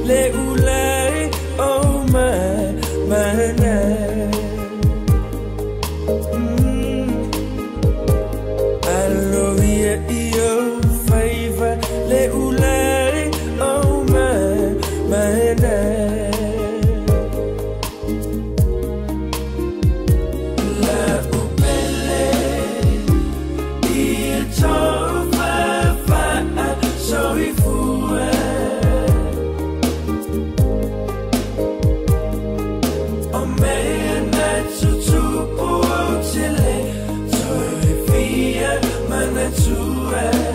le ulai oh my Aloia io favor le ulai oh my La upele ia tova fa sorry for oh man that's so potele sorry via manatura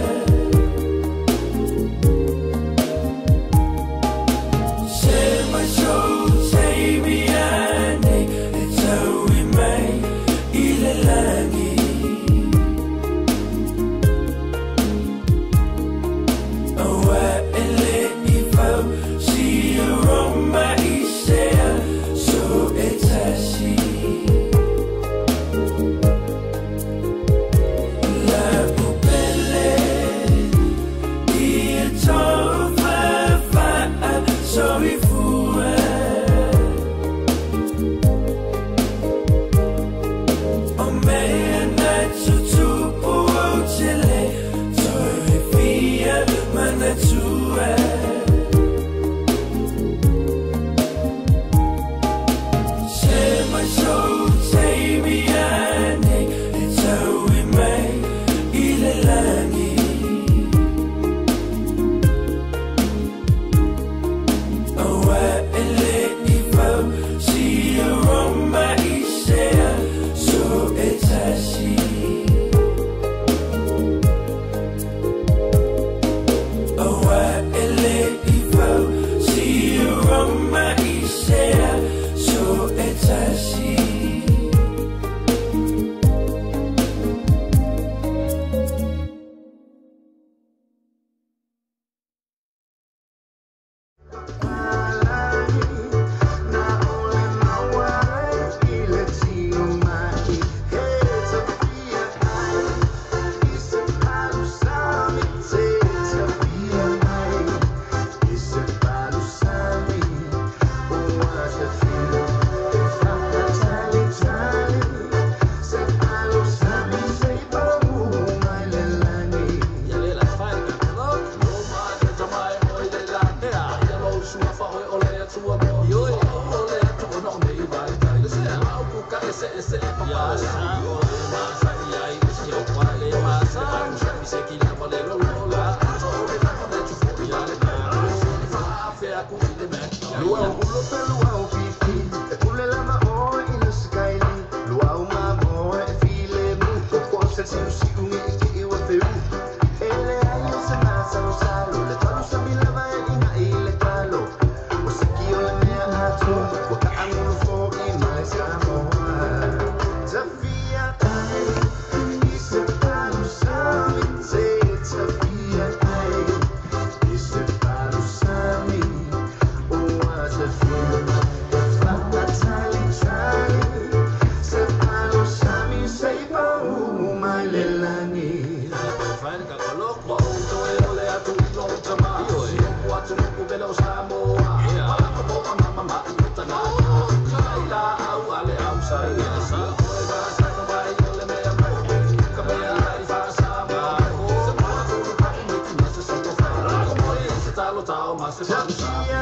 Sabia,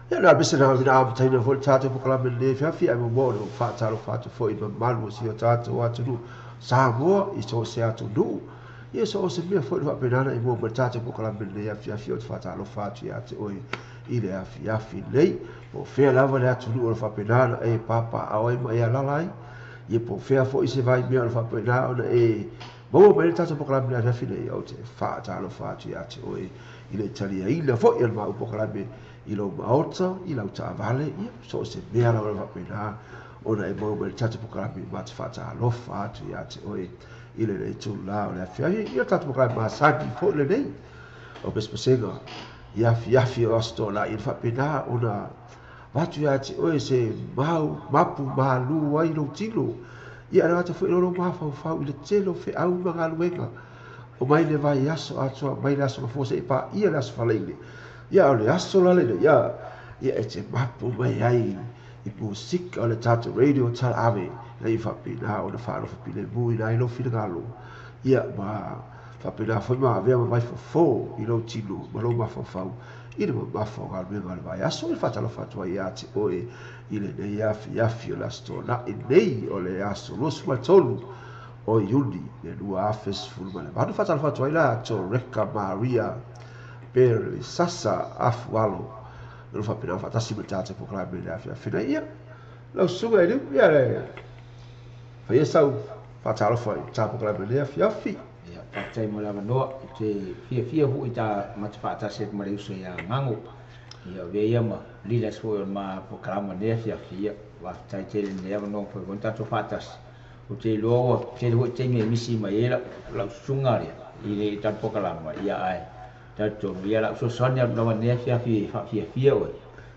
ya la bisa na vina am taina vol tatu po kala mele fa fi am mo no fa talo fa tu fo i malu si o tatu atu nu sa mo i so se atu nu ia so se me fo fa penana i mo tatu po kala mele ya fi o fa talo fa tu ya te oi i le afi lei o fe lava le atu nu o fa penana e papa a oi ma ia lalai ia po fe fo i se vai me o fa penana e mo me tatu po kala mele ya fi lei o te fa talo fa tu ya te oi i le talia i le fo i ma po kala mele i lo maota, i lau ta vale, ia so se mea la ora whapena, ona e mau me tatu pukarami ma te whata alofa atu ia te oe, i le nei tu la o le awhiahi, ia tatu pukarami ma sagi fo le nei, o pespasenga, ia fiafi o asto la i le whapena, ona watu ia te oe se mau, mapu, malu, wai lo tilo, ia rata fo i loro mawhau fau i le telo fe au mga luenga, o mai le vai aso atua, mai le aso mafose i pa, ia le aso faleile, ia o le aso la le ia e te mapu mai ai i musika o le tatu radio tal ave na i whapina o na whaaro whapina mui na i lo whina ngalo ia ma whapina whai maa vea ma mai fo i lo tino ma lo mawhau i le mawhau ngalo me ngalo vai aso i whatalo whatua i ate oe i le nei afi o la sto na i nei o le aso losu mai tolu o iuni le nua afes fulma le manu whatalo whatua i la to Reka Maria per sasa afualo no fa pena fa tasi metata po kla be la fina ia lo suga ele ia le fa ia sau fa talo fa ta po kla be la fi ia pa tai mo la no te fia hu ita mat fa ta se mo le uso ia mango ia ve ia ma lila so ma po kla ma ne fi wa tai te le no po con ta fa ta o te lo te me misi ma ia la sunga ia i ta po kla ma ia ai tato ia la so sonia no ne fia o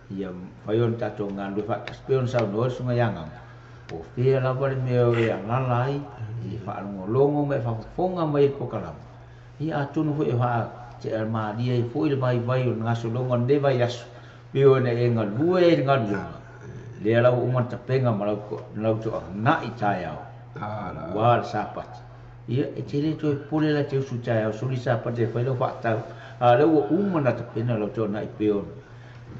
ia fayon tato ngandu fa spion sa no sunga yanga o fia la vale me o ya lalai i fa longo me fa fonga mai ko kala ia tunu fu e fa te ma dia i fu i mai vai o ngaso longo ne vai as pio ne enga lue ngal le la o man tapenga malako lau to na i taya wa sapat ia e tele to pule la te su taya so li sapat de fa lo fa ta le o umana te pena lo tona i peo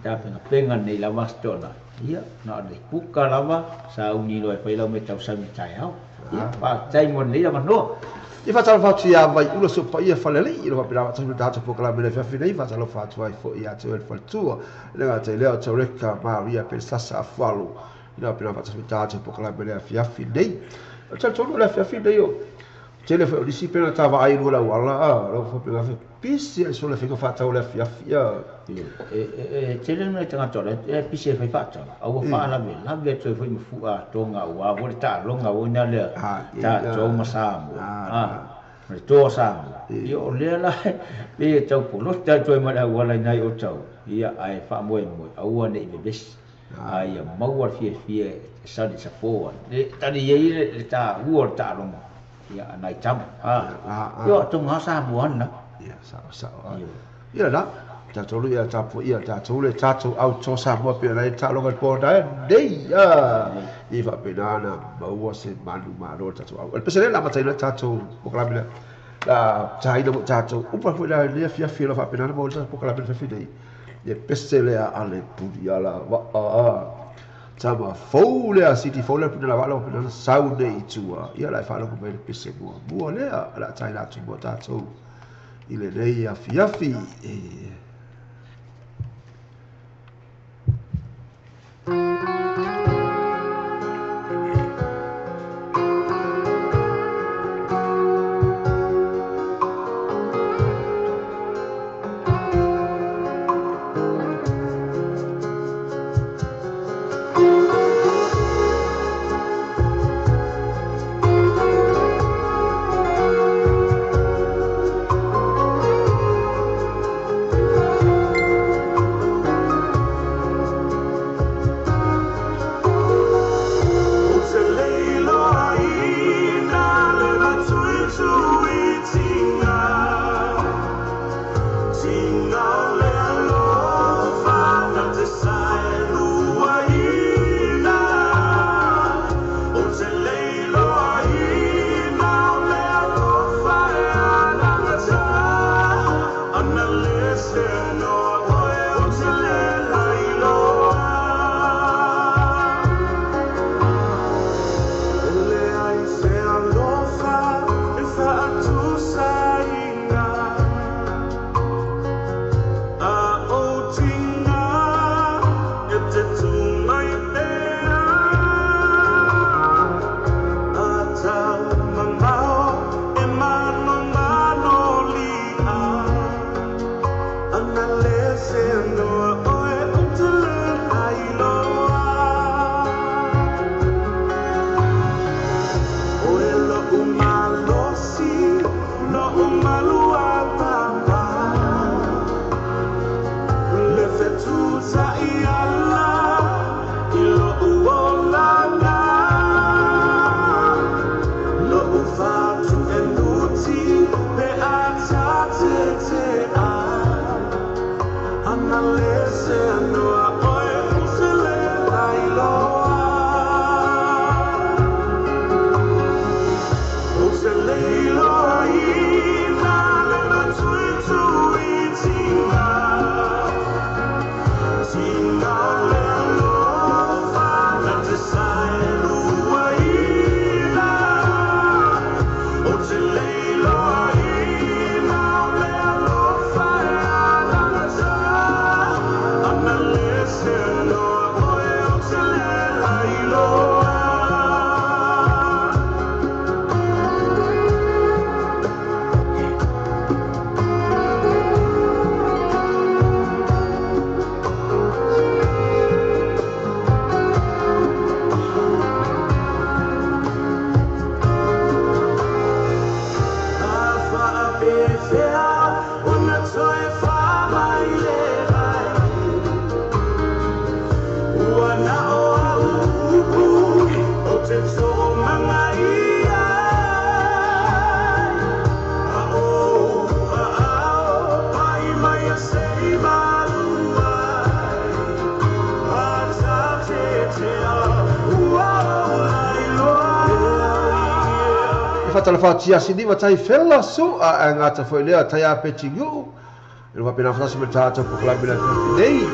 ta penga nei la mastona ia na le puka lava sa uni lo e pela me tau sa mi tai au ia pa tai mon nei la no i fa talo fatu ia vai ulo so pa ia falele i lo pa pena tatu data po kala me fa fina i fa talo fatu ai fo ia te fa tu le ga te leo to Reka Maria per sasa afualo ina pena fa tatu data po kala me fa fina i talo to le fa fina io telefone di si pena tava ai no la wala lo fa pena pisi e solo fica fatta o la fia telefone tanga to e pisi fa fatta au fa la be to foi mu fu a tonga wa vo ta longa o na le ta to ma sa mo to sa io le la be to pu lo ta to ma la wala nai o tau ia ai fa mo au ne be bes ai ma wa fia sa di sa po le ta di ye le ta hu ta longa ia nai tam yo tu ngasa buan na ia sa ia la ta tolu ia ta po ia ta tolu ta tu au to sa mo pe nai ta longa po dai dei i va penana ba wo se manu ma ro ta tu au el pesele la mata ta tu po kala bila la ta ina mo ta tu upa fu la le fia fia va penana mo ta po kala bila fi dei e pesele ale pudi ala va tama foule a city foule pina la wala pina saune i tua ia la fala ko mai pese mua le la taina tu bota tu ile nei a fiafi Fatalafatia sini matai fella so a ngata foi lea tai a petingu. Ele vai pena fazer metade por lá bila nei.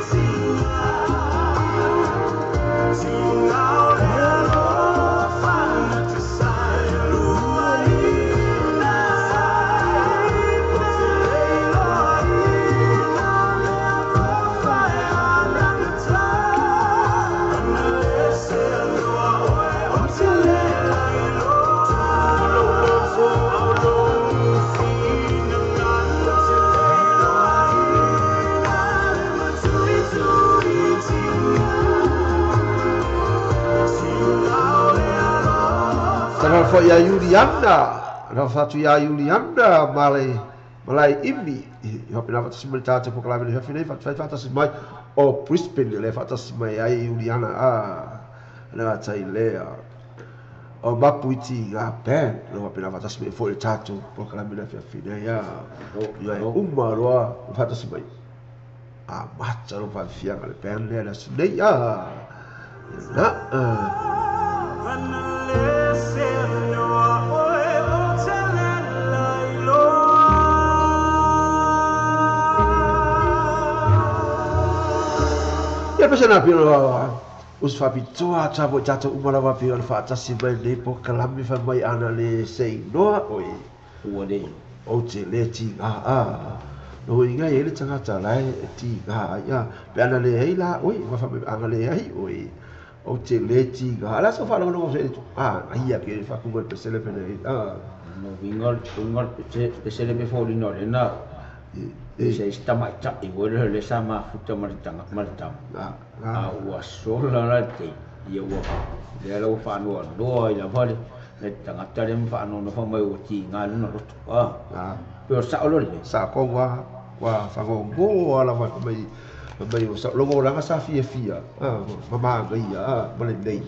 Fa ya Juliana, na fatu ya Juliana malai imi. Yo pena fatu simultate por lá ele finei fatu simai o Brisbane le fatu simai ai Juliana na tailea. O mapuiti ga pen, no pena fatu simai foi tatu por lá ele finei ya. Yo uma roa fatu simai. Mata no fa fia le pen le na simai ya. Pesa na pilo us fa pitua chabo chato umala wa pilo fa tasi mai le po kalami fa mai ana le sei no oi uode o te le ti no inga ele tanga ta lai ti ya pe ana le hei la oi wa fa ana le hei oi o te le ti la so fa no se ia ke fa ku pe se le pene no vingol pe se le pe fo no le na se sta mai ta I vuole le sama futa martanga wa sola la te ia wa le lo fa no ia vale le tanga tare fa no fa mai o ti nga no ro pero sa lo le sa ko wa fa go bo ala va mai o sa lo go la sa fia mama ga ia ma le nei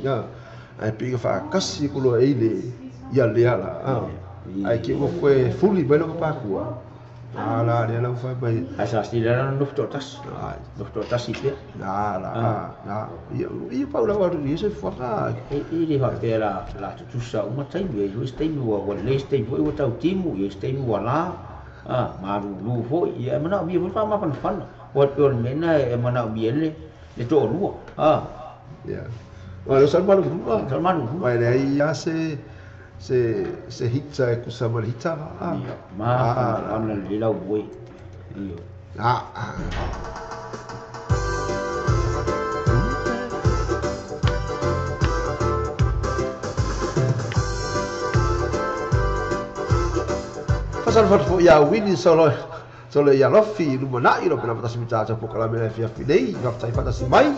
ai piga fa kasi ko lo ele ia le ala ai ke go foi fully belo pa ku la dia la fa bai asa stila no luftotas ipe ia pa la wa ri se fa ili va pera la tusa uma taimi e stemi wa le stemi o tau timu e stemi wa la maru lu fo ia mana bi fa ma fan wa por mena e mana bi le to lu ya wa lo salmanu vai le ia se hita e kusama hita ana le la boi io pasal fat ya wini solo ya lofi lu mana ilo pena pata simita cha pokala mena fia fidei va tai fata simai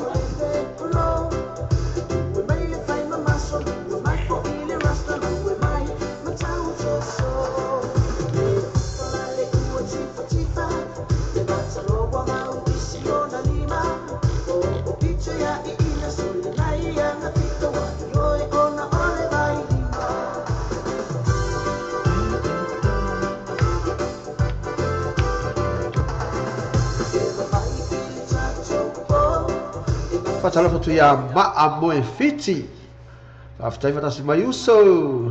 Fatala fatu ya ma moe fiti. After fata si mayuso.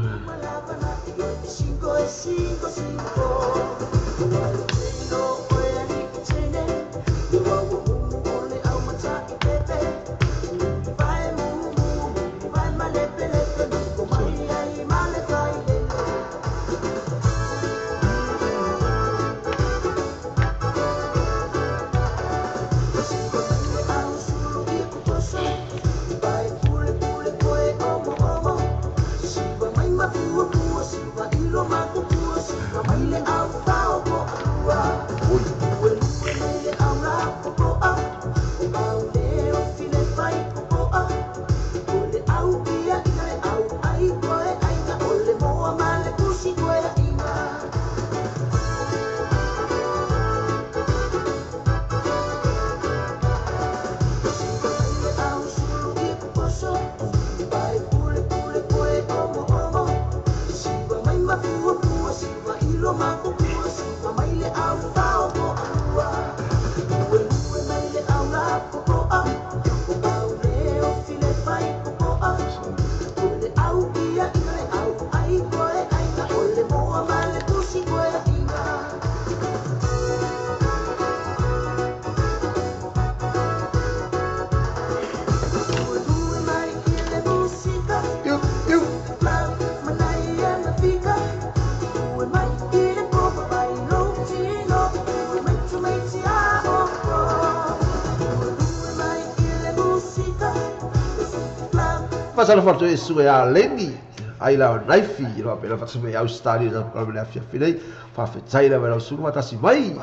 pasal foto isu ya Lenny ai la naifi ro pe la fatsme ya Australia da ko la fia filei fa fetai la vela suru mata si mai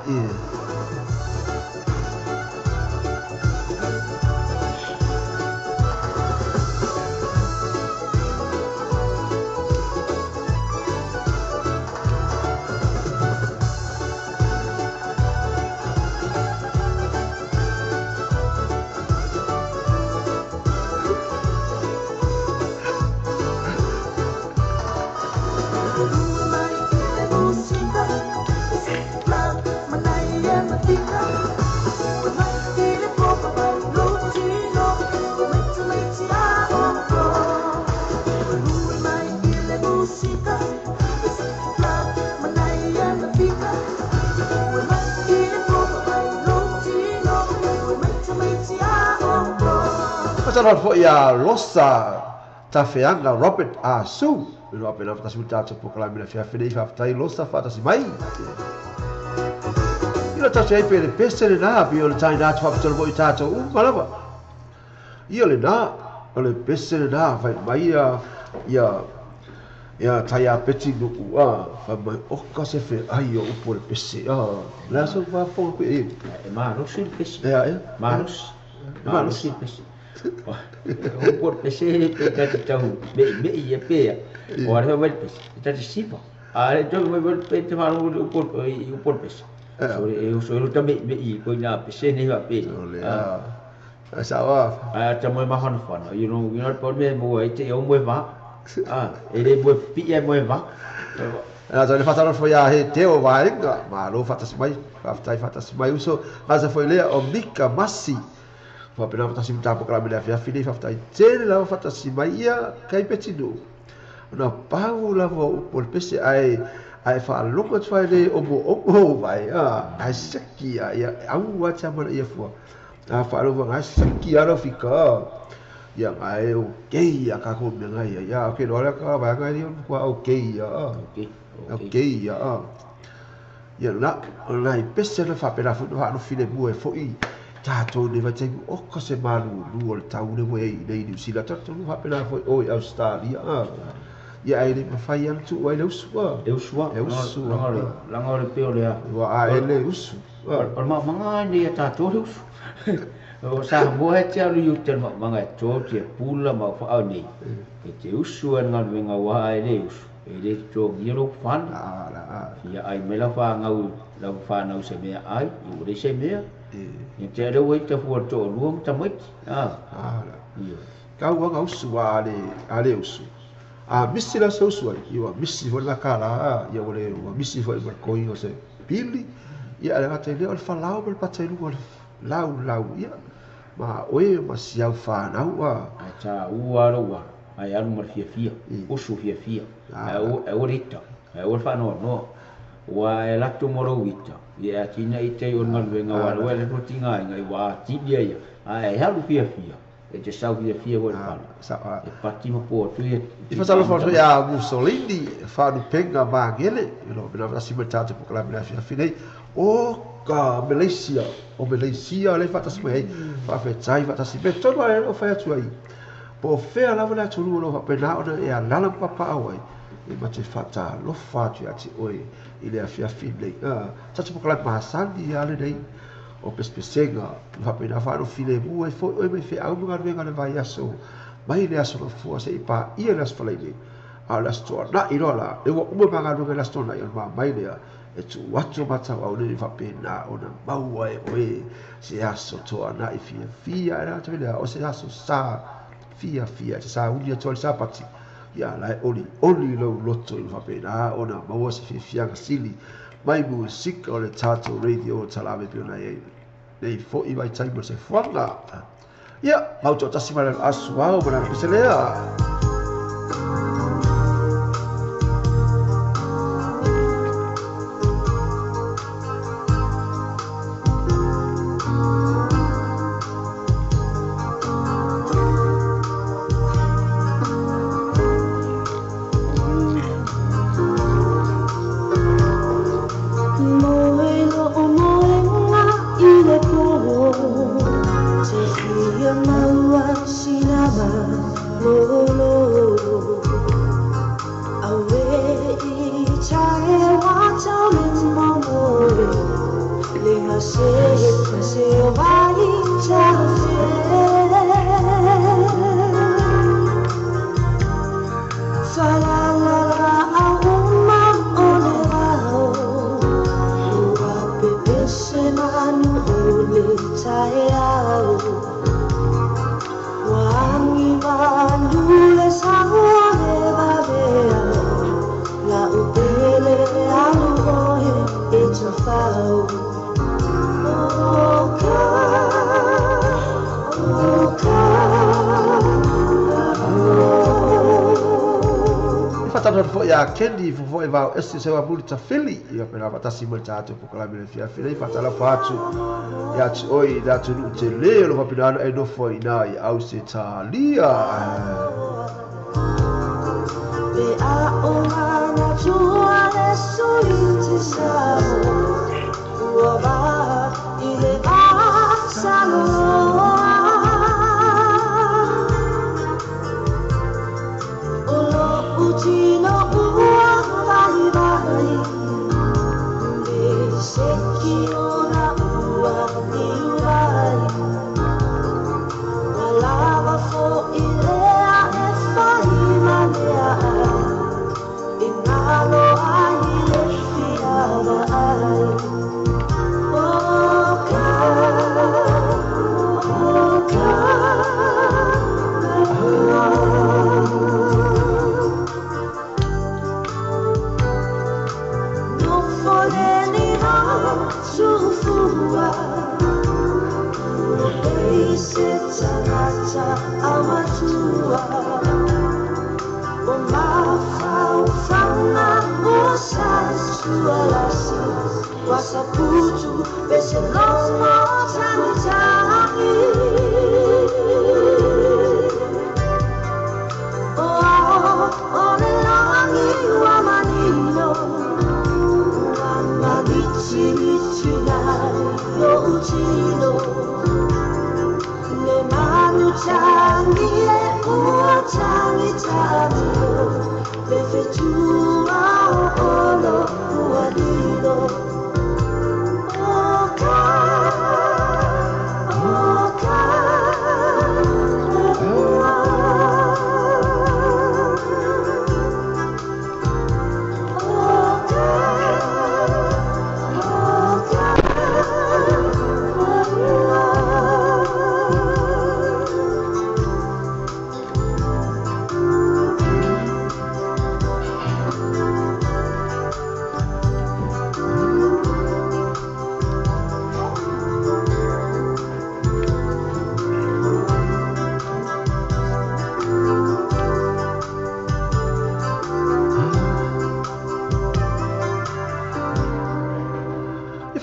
pasal fo ya losa tafeanga Robert Asu lo apela fata simta to proclame la fia fidei fa tai losa fata si mai io ta sei per pessere na bio le tai na to fa to tato malava io le na le pessere na fa mai ya tai a peti no fa mai o ka se fe ai o por pesse la so va po ma no sil pesse ma no sil pesse o por pesse pe ta tau be ia pe o ara vai pesse ta sipa ale to vai pe te ma o por pesse eu sou também be ko na pesse ne va pe sa va ta mo ma han fa you know por me mo ai te o mo va ele mo pi e mo va so le fatalo foi a he teo vai ma lo fatas mai fatas mai uso mas foi le o mika massi fa pena fatas simta po kala fia fili fatai tele la fatas mai ia kai petino na pau la vo por pese ai fa longo fai le o vai ai saki ia au wa chama ia fo fa lo va saki ara fica yang ai okay ya ka ko me ngai ya okay lo la ka ba ngai ni ko okay ya ya na nai pese le fa pena fu no file bu e foi tato ne va te o ko se malu lu o tau ne we nei ni sila tato lu ha pena foi o Australia ya ai le fa yang tu wai le usua langore pe o le wa ai le usu por ma manga ni tato le usu o sa mo he te alu yuten manga to te pula ma fa ni te usu na venga wa ai le usu ele to giro fan ya ai mela fa ngau la fa na se me ai u re se me ni te le we te fu to luong ta mai ka wa ngau su ale usu misi la so su ai misi vo la kala ya ole misi vo ma ko yo se pili ya la te le al fa lau per patai lu lau ya ma oe ma sia fa na wa cha ua ai anu mar fia usu fia o rita o fa no wa e la tu moro wita ya tina ite o ngal venga wa wa le tinga ngai wa ti dia ya ai halu fia e te sau fia wa fa sa e pati mo po tu e fa salo fa ya Mussolini fa du penga ma gele no bena si metata po kala bena fia finei o ka Malaysia le fa tas mai fa fe tai fa tas be to wa o fa tu ai po fe ala wala tu no fa pena ona e ala papa ai e ma te fata lo fa tu ati oi ile a fia finei ta tu po kala ma sandi ale dei o pespesenga fa pena fa no file bu e fo e me fe au nga venga le vai aso mai le aso fo se pa ia las falei ala sto na irola e wo mo manga no la sto na ma mai le e tu watu mata wa ule fa pena ona maua e oe se aso to ana i fia era te vele o se aso sa fia te sa unia to sa pati ya la oli lo loto fa pena ona maua se fia sili mai music o le tato radio talave pe ona nei fo i vai tai mo se fanga ya auto tasimara aso wa o bana se lea Oh Ya kendi fo e va esse se va bulta fili ia pena patasi mo tato po kala mele fia fili fatala fatu ya oi da tu te le lo va pina e no foi na ia au se talia be a o mana tua le suite sa o va ile asalo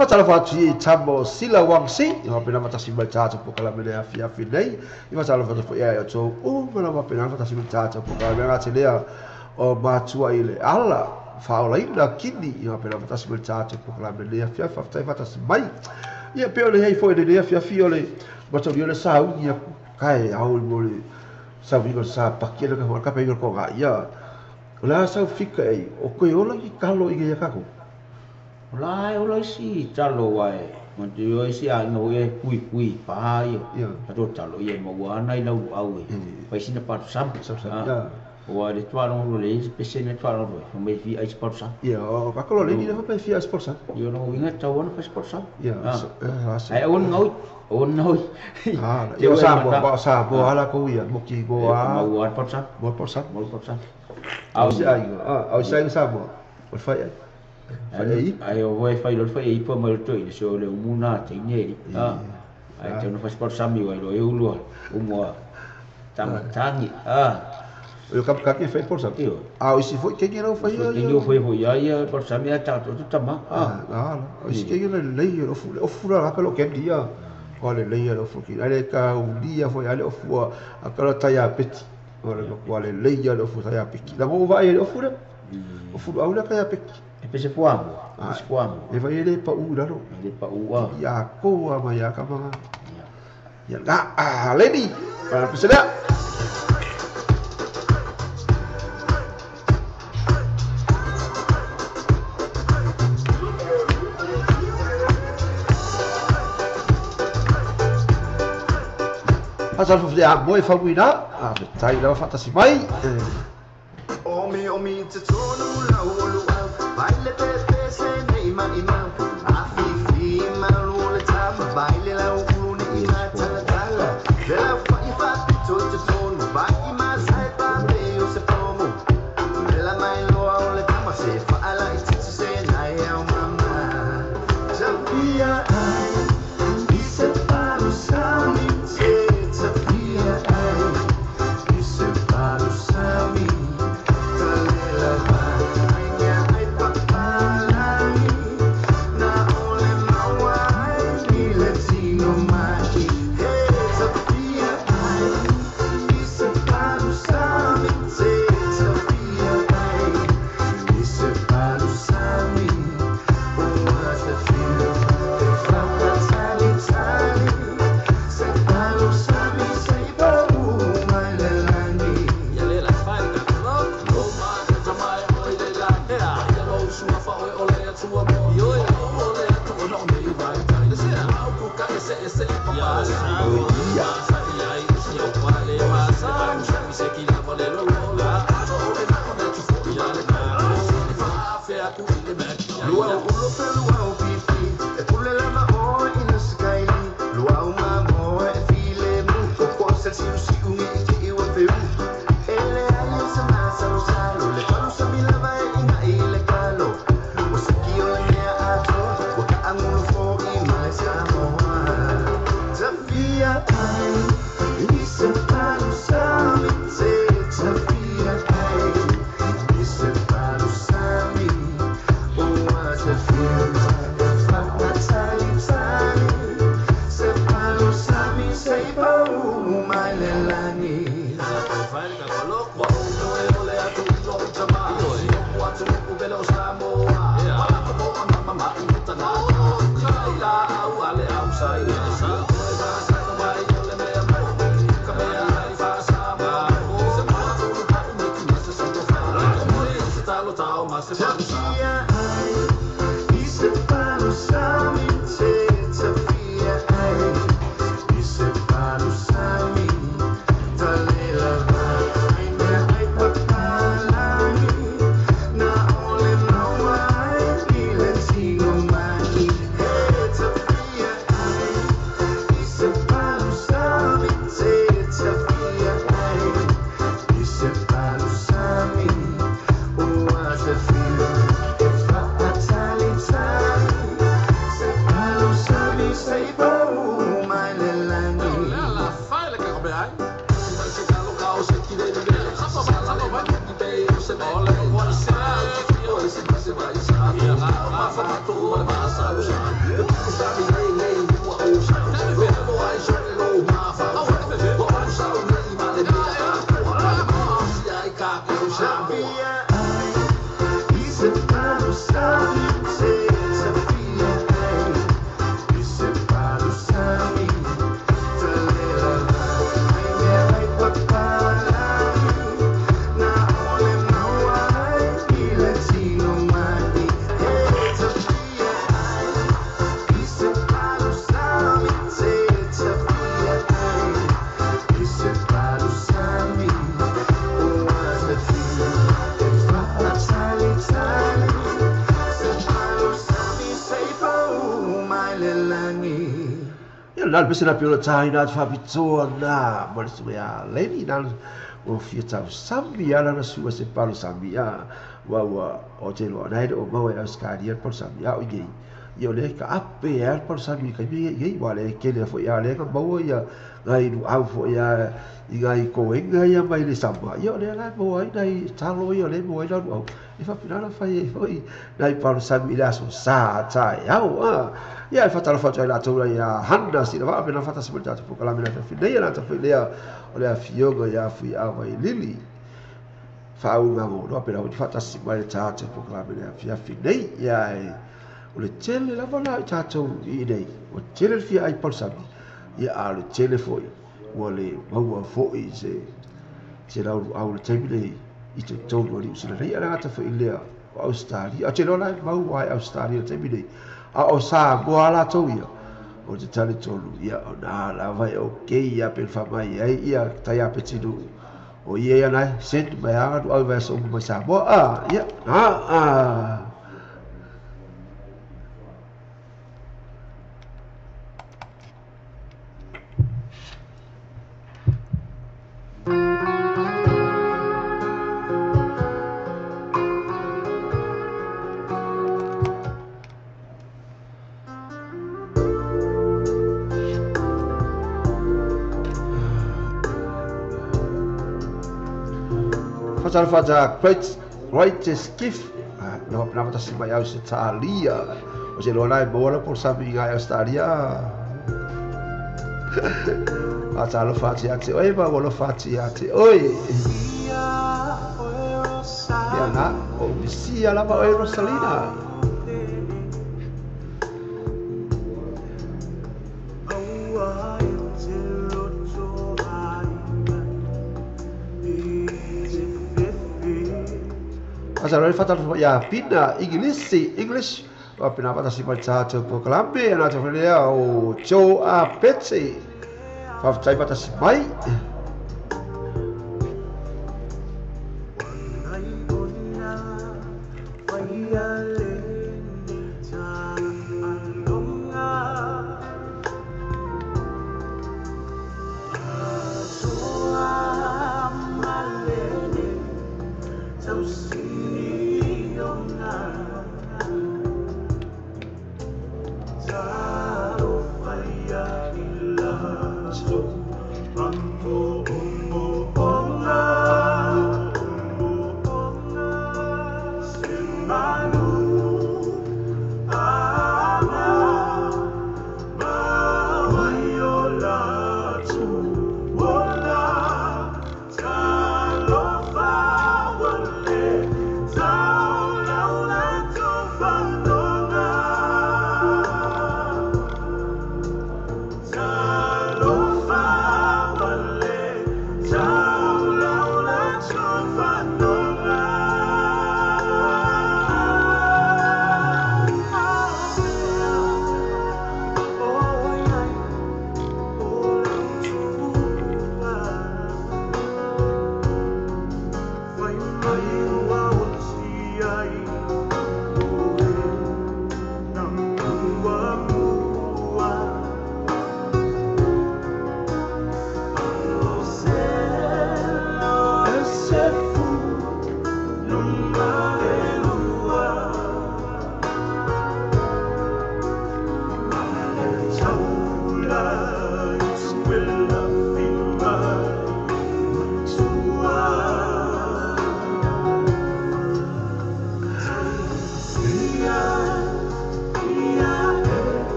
Fatala fatu i tamo sila wangsi ia pena matasi mal tata po kala mele afia finei i fatala fatu fo ia to o mana ma pena matasi mal tata po kala mele atilea o matua ile ala faola ina kini ia pena matasi mal tata po kala mele afia fatai fatasi mai ia pe ole hei fo ile afia fiole mato ile sa ia kai au mole sa viva sa pakela ka ka pe ko ga ia la sa fika ei o ko ola ki kalo i ia kako Lai ola si talo wae. Monte yo si ano e pui pa yo. Ato talo ye mo wana i lau au e. Pai sina pa sam. O le tuano lo le pese ne tuano lo. O me fi ai sport sam. Ya, o ka kolo le ni fa fi ai sport sam. Yo no winga tawon fa sport sam. Ya. Ai on ngoi. On noi. Yo sa bo ala ko ia mo ki bo a. Mo wa sport sam. Mo sport sam. Mo sport sam. Au sai sa bo. O fa ai. Ai o vai fai lo fai po mal to i so le umuna te neri ai te no fai sport sami wa lo eu lo umo tangi o kap ka ke fai sport sami o si foi que não fai que eu foi ia sport sami ta to tama o si que le o fura la pelo que dia o le lo fuki ale ka un dia foi ale o fu a kala taya peti o le lo fu taya peki la mo vai o fura o fura au la taya peki e pese puamo e vai ele pa ura ro ele pa ua ya ko ma ya ka ma ya ga lady para pese la asal fu ya boy fa wina tai la fa ta si mai omi te tonu la ulu baile pepe se nei ma ima afifi ma lule ta Nal pese na piola tai na fa pitoa na mo se ya leni na o fia tau sambi ala na sua se palo sambi ya wa o te lo na o mo e skadi por sambi ya o ye yo le ka ape ya por sambi ka ye wa le ke le fo ya le ka mo ya ngai du au fo ya i ngai ko enga ya mai le samba yo le la mo ai dai talo yo le mo ai la o e fa pina fa ye foi dai palo sambi la so sa tai ya ia e fatala fatu la tola ia handa si va pena fata se porta po kala mena fi dei la ta fi lea o le fiogo ia fi a vai lili fa u nga mo no pena o fata si mai ta te po kala mena fi dei ia o le tele la vala ta to i dei o tele fi ai por sabi ia a le tele foi o le mau fo i se la au le tele i te tolu ali se le ia la ta fi lea o Australia a te no la mau ai Australia te bidei a o sa boa la tau ia o te tale tolu ia o na la vai o kei ia pe whamai ia tai a petinu o ia nai sent mai a du au vai so mai sa boa ia Faza greatest gift no pernah si mai au se talia o se lona e bola por sabi ngai Australia Atalo fati ate oi ba wolo fati ate oi. Ya na o bisia la ba oi Rosalina. Asal fatal ya pina English wa pina pata si pacha cho proclame na cho fele o cho a petse fa tai pata si mai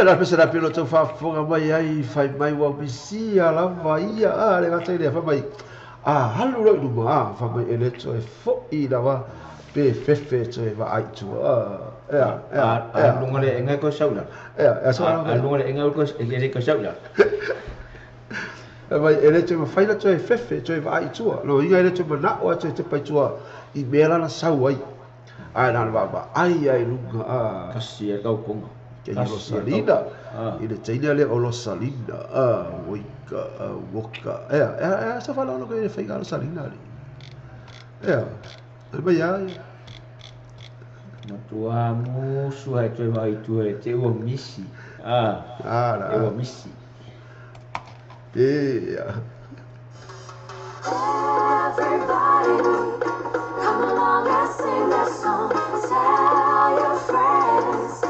la pesa pelo tau fa fonga mai ai fai mai wa bisia la vai a le gata ile fa mai a halu ro du ma fa mai ele to e fo I la wa pe fefe to e va ai tu a lunga le enga ko saula so a lunga le enga ko ele ko saula vai ele to fa ila to e fefe to e va ai tu no inga ele to na o to te pai tu I mela na sau ai ai na ba ai lunga a kasi e kau konga Rosalina, ina taina le o Rosalina, oika, woka, sa fala lo que fai Rosalina ali, mai ai, na tua musu ai tu vai tu e te o misi, e o misi, Everybody, come along and sing that song. Tell your friends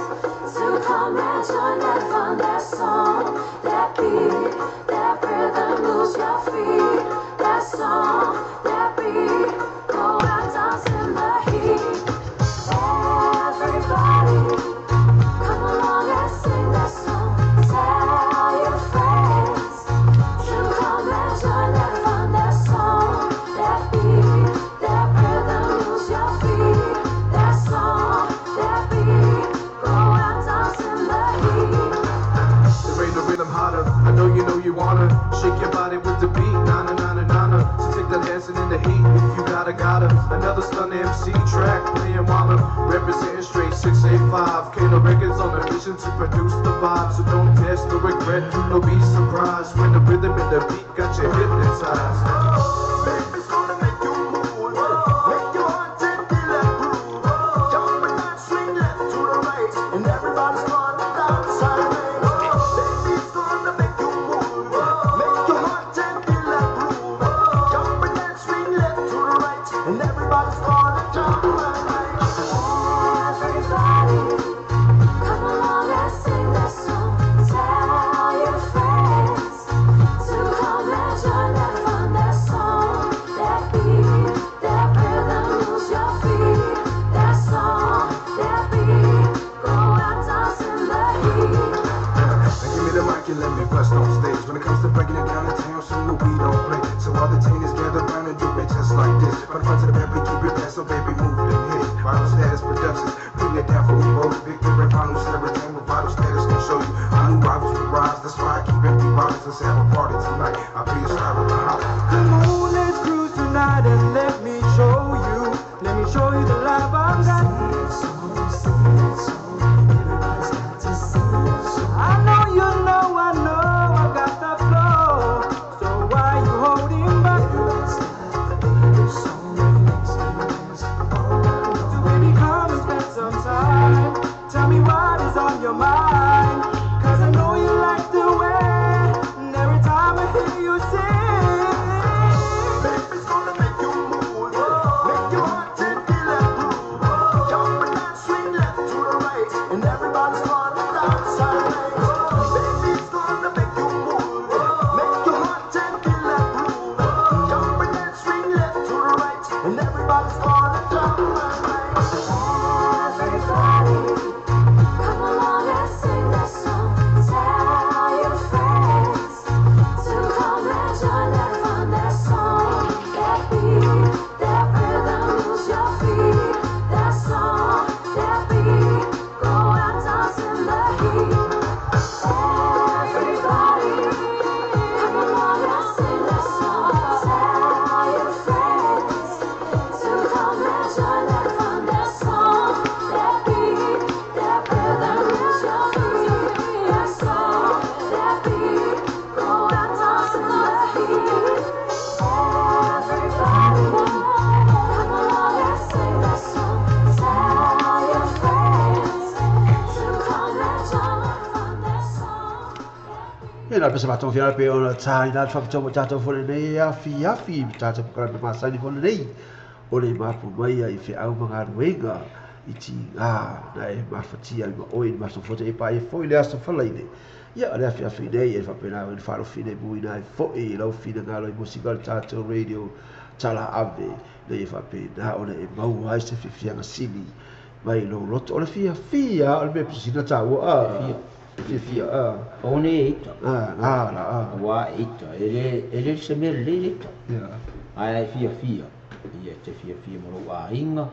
to come and join that fun, that song, that beat, that rhythm moves your feet. That song, that beat, go out, dance in the got it. Another stunning MC track playing while I'm representing straight 685. Kano Records on a mission to produce the vibe. So don't test, no regret, no be surprised when the rhythm and the beat got you hypnotized. Baby's gonna make you move, make your heart take the left groove. Jump and not swing left to the right, and everybody's gonna dance sideways. Baby's gonna make you move, make your heart take the left groove. Jump and not swing left to the right, and everybody's gonna jump right. Everybody, come along and sing this song. Tell your friends to come and join that fun, that song, that beat, that rhythm, lose your feet. That song, that beat, go out dancing the heat. Now give me the mic and let me bust on stage. When it comes to breaking it down in town, so no we don't play. So all the teenies gather around and do it just like this. From the front to the back, we keep it fast, so baby move and hit. Vital Status Productions, putting it down for you both. Victory, final celebrating with Vital Status can show you. Our new rivals will rise, that's why I keep empty bottles. Let's have a party tonight. I'll be a star of the house. Come on, let's cruise tonight and let me show you the life I've got. I know you know, I got the flow. So why you holding back? So baby, come and spend some time. Tell me what is on your mind. 'Cause I know you like the way. And every time I hear you sing, Baby's gonna make you move, make your heart take the left groove. Jump and not swing left to the right, and everybody's gonna dance sideways. Baby's gonna make you move, make your heart take the left groove. Jump and not swing left to the right, and everybody's gonna jump right. Everybody, come along and sing this song. Tell your friends to come and join that fun, that song, that beat, that rhythm, lose your feet. That song, that beat, go out dancing the heat. Everybody, come along and sing this song. Tell your friends to come and join that fun, that song, that beat, that rhythm, lose your feet. That song, that beat, go out dancing the heat. Everybody, come along and sing this song. Tell your friends to come and join that fun, that song. Ina pesa matou fiara pe ona tai na fa tau tatu fo nei ya fi tatu kala pe masai fo nei o le mapu mai ai fe au manga ruenga iti na e mafatia ma oi ma so fote e pa e foi le aso fala ine ia le fi nei e fa pena e fa lo fine bui na e fo e lo fine ngalo i musical tatu radio tala ave le fa pena ona e mau ai se fi sini mai lo roto o le fia o le me pisina tau fia One ita. Wa ita. Ele se me le ita. Ai fia. Ia te fia mo wa inga.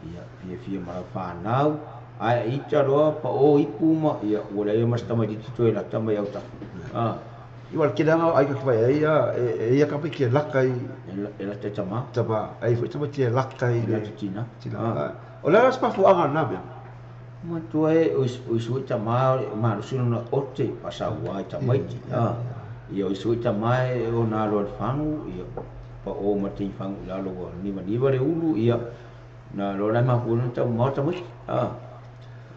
Ia fia mo fa nau. Ai ita ro pa o ipuma ia ora e mas tama di tito la tama ia uta. Iwal kidanga ai ka vai ia ka piki lakai Ela te tama. ai foi tama tie lakai Ela le te tina. o la spa fu anga na me Ma tu e o sui tama ma sino na ote pasa wa tama iti. Ia o sui tama o na lo fanu ia pa o mati fang la lo ni re ulu ia na lo la ma fu ta mo ta mo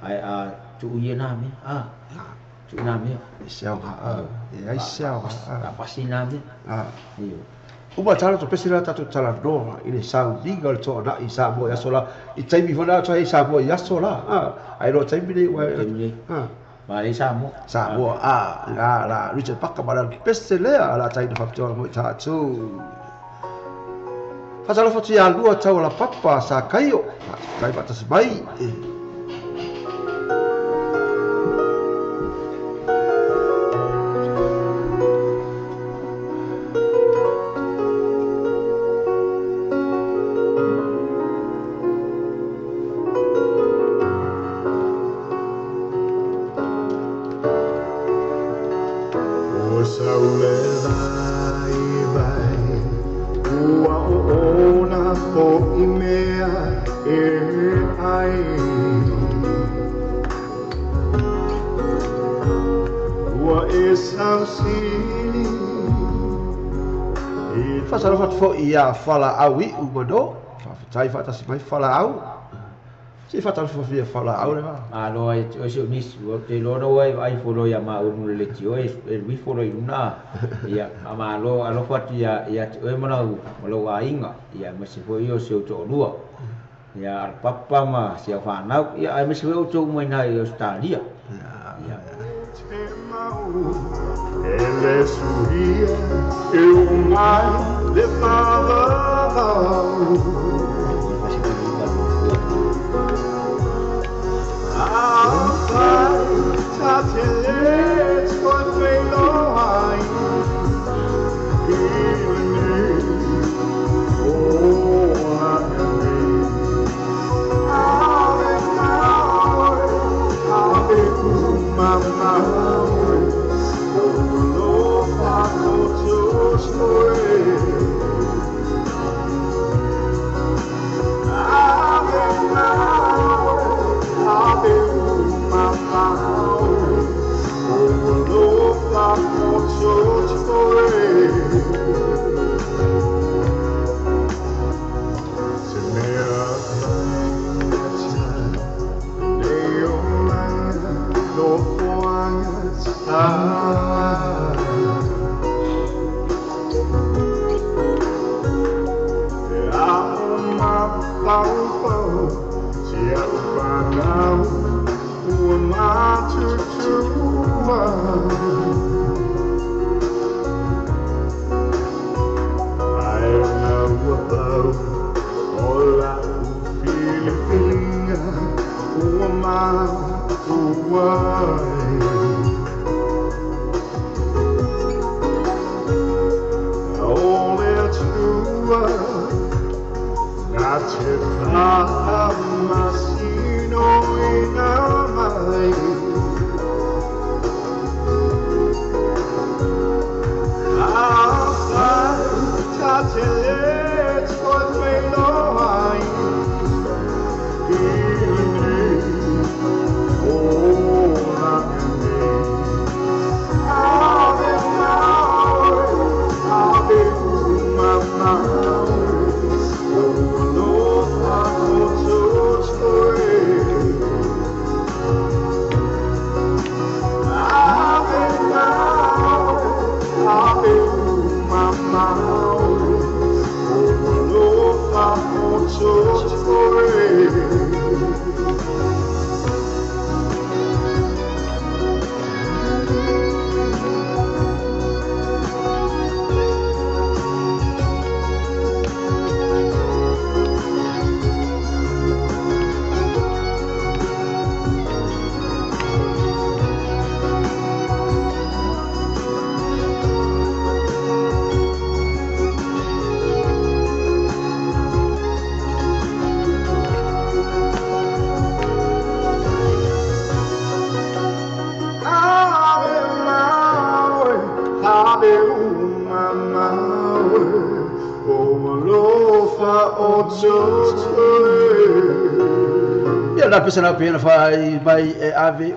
ai tu ye na me tu na me siao ai siao ta pasi na me io uma tala to pesila tatu tala no ile sau legal to na isa mo ya sola i taimi fona to isa mo ya sola ai lo taimi ni wa ma le sa mo la Richard Parker bala pesela ala tai de factor mo tatu Fasalo foti ya lua tau la papa sa kaio kai batas bai Saulera i vai ua o ona po imea e ai ua e sausi Fasala fat fo ia fala au I umano. Fatai fatasi mai fala au. Si fatal fo fia fala au le va. Alo ai o se mis o te loro ai folo ya ma o le tio e mi folo I una. Ia ama alo fat ia o mana u lo wa inga ia ma se fo io se o to lua. Ia papa ma se fa na ia ai me se o to mai na i Australia. Ia. Ele sorria, eu mais levava. Outside, tateletes for Feloai. Oh, I'll be my Na pesana pena fai mai e ave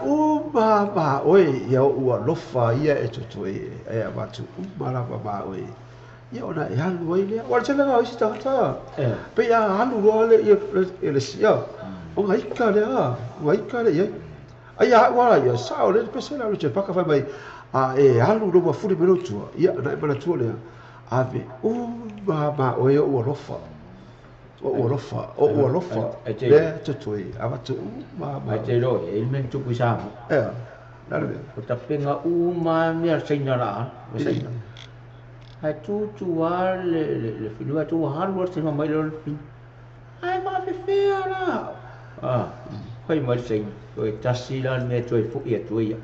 ba oi ia ua lofa ia e toto e abatu mala ba oi ia ona e halu oi le wa tele ga isi tata pe ia halu ro le ia ele sia o ngai ka le ia ai a wa ia sa o le pesana ro che paka fai mai a e halu ro ba furi melo tua ia na e mana tua le ave ba oi ua lofa o lofa le tutui avatu ma te ro e men tu kusa la le o ta penga ma mia senyara me senyara ai tu le filua tu halu te mai lo fin ai ma fe la kai mai sen o tasila me tu fu ia tu ia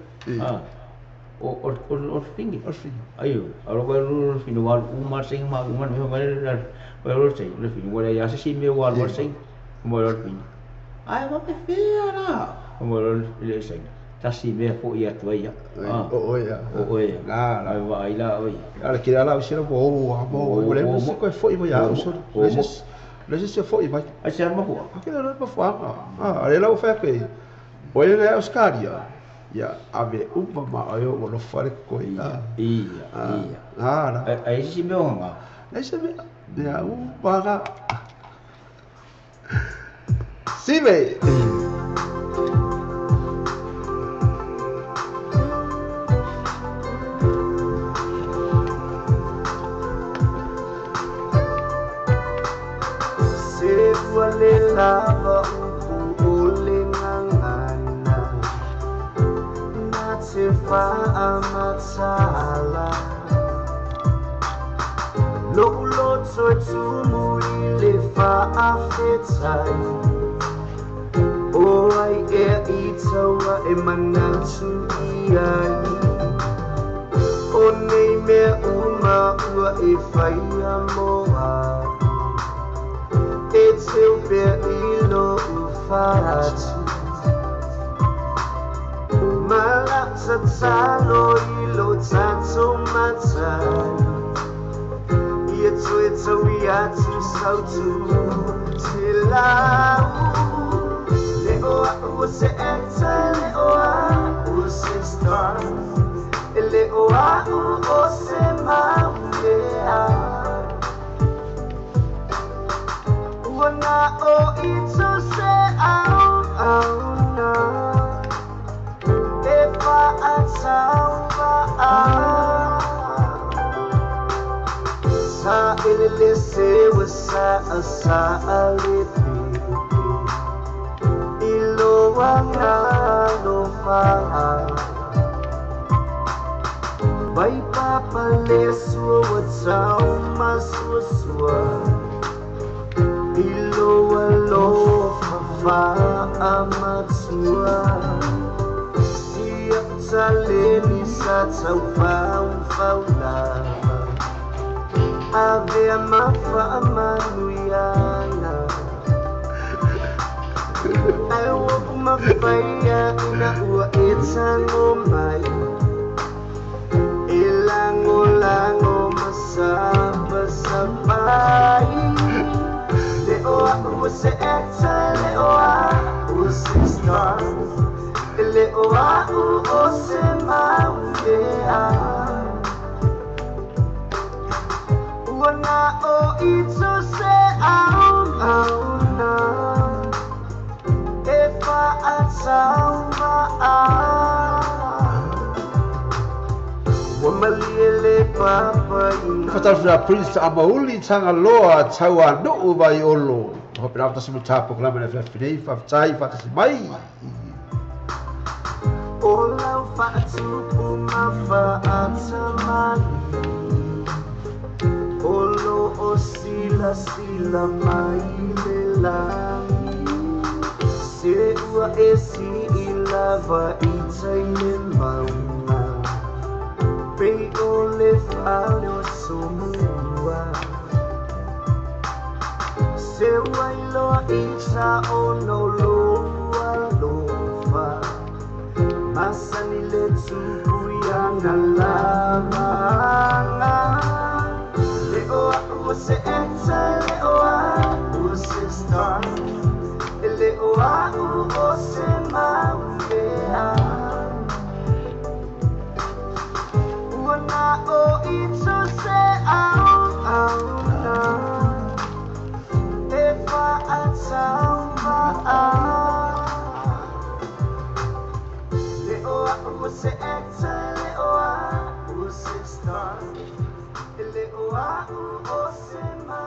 o fingi ayo alo ko lo finua ma sen ma me mai Well, say, looking what I asked me one more thing, more thing. I want to fear now. More listening. That's the mere for yet way. Oh, yeah. I la oi. Ala kira la usira bo amo, whatever. So ko foi mo ya, so. le se foi mai ai se ma ho ke le pa fa le la fa ke o le Australia ya ave uma ma yo lo fare ko ia ai si me nga le se me ya para si me lava ulingangana natifa amatsala lolotso tsumuile fa afetai o ai itawa emanatsu iai o nei me uma ua e faia moa it's still ilo ufatu malapsa talo ilo tanto matai it's a wiatu sautu tilau leoa use enta leoa use star leoa use maulea na o ito se au na e pa atsawa sa ilele se wasa asa alipi ilo wanga no fa bai papa lesu watsau maswa ilo alo fa amatsua siap saleni sa faula ave amafa amanuyana I walk my fire na ua etango mai ilango masaba sabai leoa use eta leoa use star leoa use maulea wana o ito se au na efa atsauma wamaliele papa fatal fra prince amauli tanga loa tawa no vai olo hope na tasi mutapo klama na fnei fa tai fa tasi mai ola fa tu ma fa atsamani olo osila mai lelangi se ua esi ilava itaile mauna Pei ole falho somua Se wailo isa ono loa lofa Masani le tuku yana lava Leoa use enta leoa use star Leoa use maulea o ito se au na efa atsauma leoa use eta leoa use star leoa use ma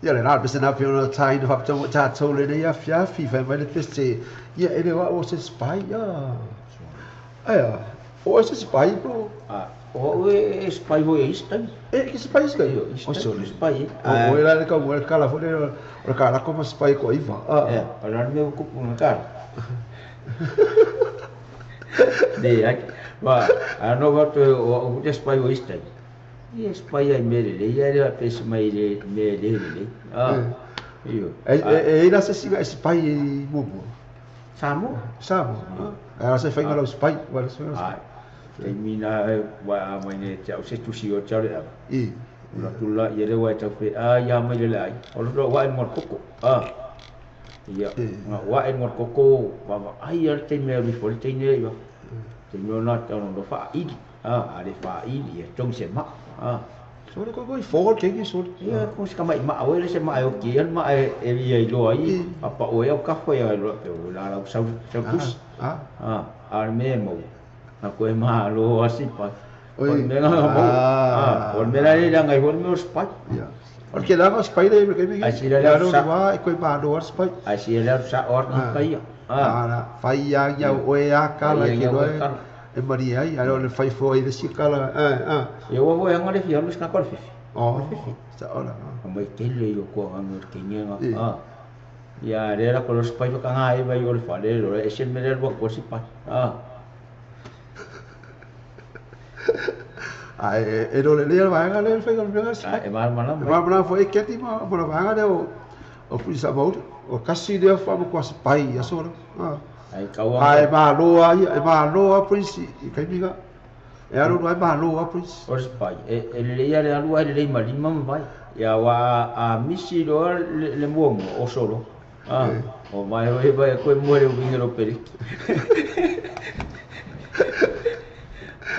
ya le na bese na fiona tai no hapta mo ta tole ne ya fia fi fa mai le feste ya ele wa o se spy ya aya o se spy bro o e spy ho istan que spy is gaio o so le spy o ela le ka mo el kala fone o kala como spy ko iva para me ku un kar de va ano va to o de spy ho istan e spy ai mere le ia le pes mai le le io e ela se siga spy mubo samo ela se fai ngalo spy wala se e mina wa mai ne tau se tu si o tau le e la tula ia le wai tau fe ia mai le ai o lo wai mo koko ia nga wai mo koko wa ai ar te me ri fol te ne ia te no na ta no fa i ale fa i ia tong se ma so le ko fo ke ki so ia ko ska mai ma o le se ma o ki an ma e ia lo ai apa o ia ka fo ia lo pe o la sa pus ar me mo na ko e ma lo asi pa on me nga mo on me la ia ngai on me spa ia on ke la mas pai le ke mi ai si la sa wa ko ma do spa ai si la sa or na pai fai ya o ya ka la ke lo e maria ai alo le fai fo i le sikala eu vou ngale fi alu ska kol fi sa ola mai tele yo ko anu ke ngenga ya le la ko los pai ka ngai vai ol fa le lo e sen me le ko si pa ai e lo le va ngale fai ko venga e mal mana fo e ke ti ma por va ngale o puisa mo o kasi de fa mo ko pai ya so ai kau ai ba loa prince kai miga e aro vai ba loa prince os pai e le ia le alu le mali mam vai ya wa a misi do le mo o solo o mai vai ko muere o vingero peri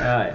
ai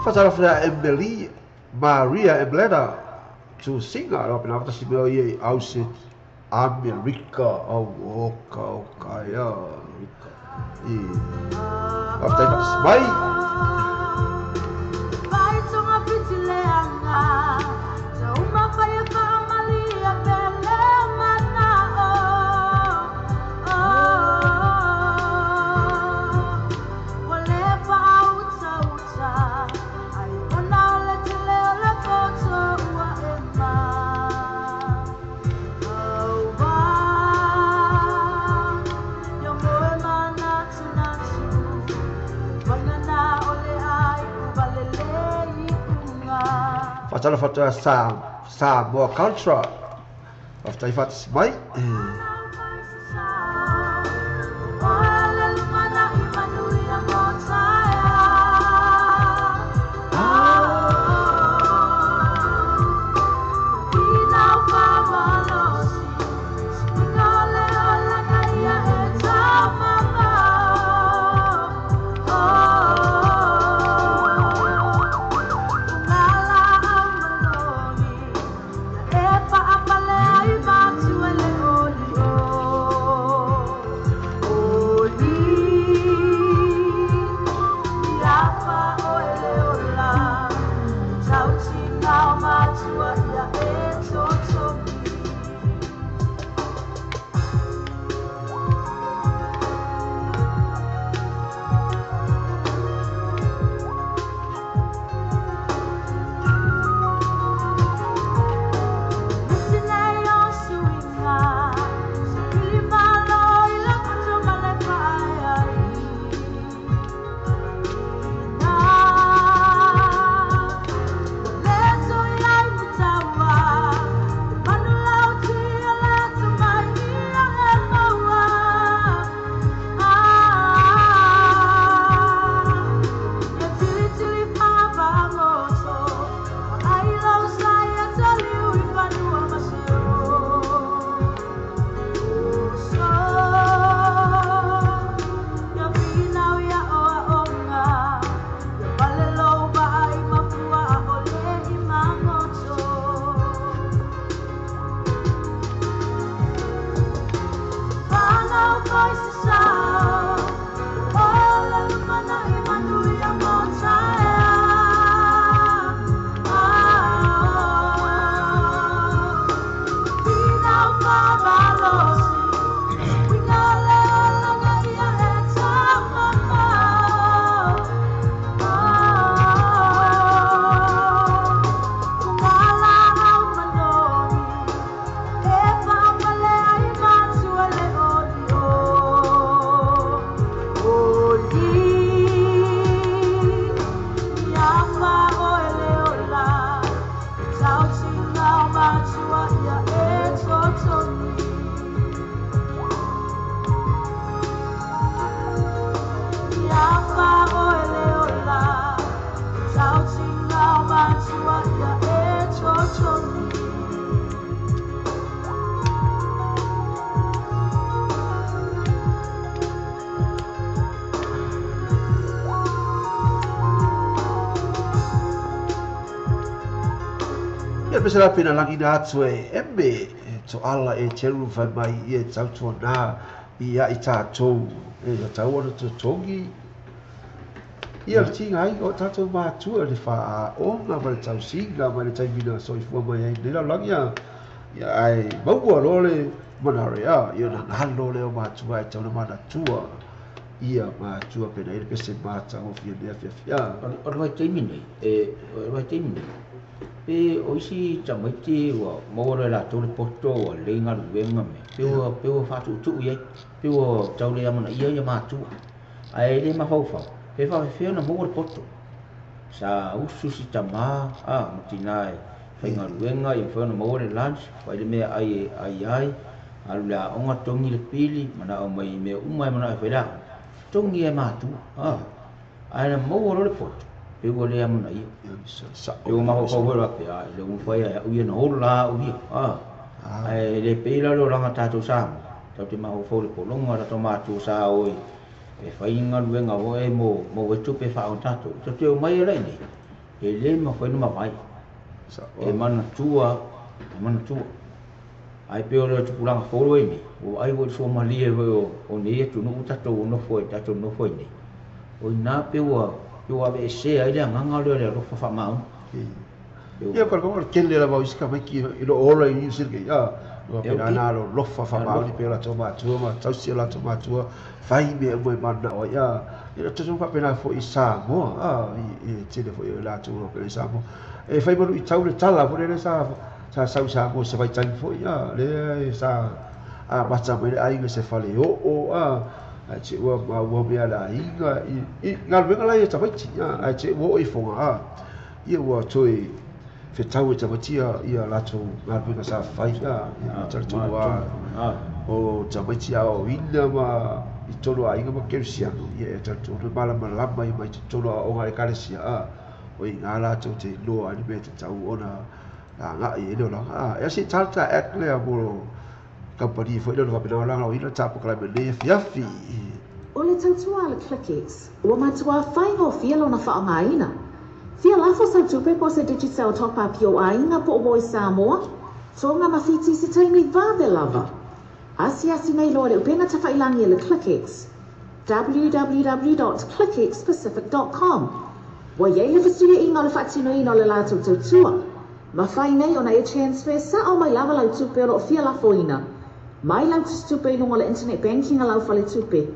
Fatara Emily Maria Embleda to sing up and after she will ye house America oka ya after that smile Fatara sa more culture after ifat smile Pesera pina lagi na atu ebe to ala e teru vai mai e tau to na ia i tātou e tau ana to tongi ia tinga ai o tātou mātua le wha o ngā mai tau singa mai le taimina soifua mai ai nera lagi ia ai maua lole manare ia na ngalo leo mātua e tau na mana tua ia mātua pena ele pese māta o fia nea fia o vai taimina o vai taimina pe oisi tamaiti wa mora la tole poto wa lenga luenga me pe wa fatu tu ye pe wa taule amana ia matu ai le ma fau pe fa fe na mora poto sa usu si tama mutinai fainga luenga i fa na mora lunch wa le me ai ala onga tongi le pili mana o mai me umai mana fa la tongi e matu ai na mora le poto pe wa le amana ia eu ma ho ko ra pe ai le un foi ai u no la u ai le pe la lo ranga ta tu sa ta te ma ho fo le ko longa ra to ma tu sa oi e fai nga lu nga o e mo we tu pe fa o ta tu te o mai le ni e le ma foi no ma vai e mana tua ai pe o le tu langa fo lo ni o ai wo so ma li e o ni tu no ta to no foi ta to no foi ni o na pe yo ave se ai le nganga le ro fa ma ia ko ko kelle la vai ska mai ki lo ora i sir ke ia lo pena na lo fa ma ni pe la toma ma tau si la toma fai me mo mana o ia te so fa pena fo i sa mo i te fo la tu lo pe sa mo e fai mo i tau le tala fo le sa mo se vai tan fo ia le sa bata me ai se fa le o che wa me ala inga i ngal venga la ta vai ai che wo i fonga ia wa toi fe tau e tamatia ia lato ngal venga sa fai tu wa o tamatia o ina ma i tolo a inga ma kersiano ia tu mala mai tolo o ngai kalesia o i ngala tu te lo ani be tau ona nga i lo la e si talta ekle a bolo company foi lo va pena la ina tapo kala me le fiafi o le tautua le ClickX o matua fai ho fielo na fa ngaina fia la fo sa tupe po se digital top up yo ainga po boy Samoa so nga mafiti se taimi va de lava asia nei lo le pena ta failangi le ClickX www.clickxpacific.com wa ye le fisia inga le fatino ina le la tautua Ma whai nei ona e transfer sa o mai lava lau tupe o lo fia la foina. Mai lau tupe ilunga le internet banking a lau fale tupe.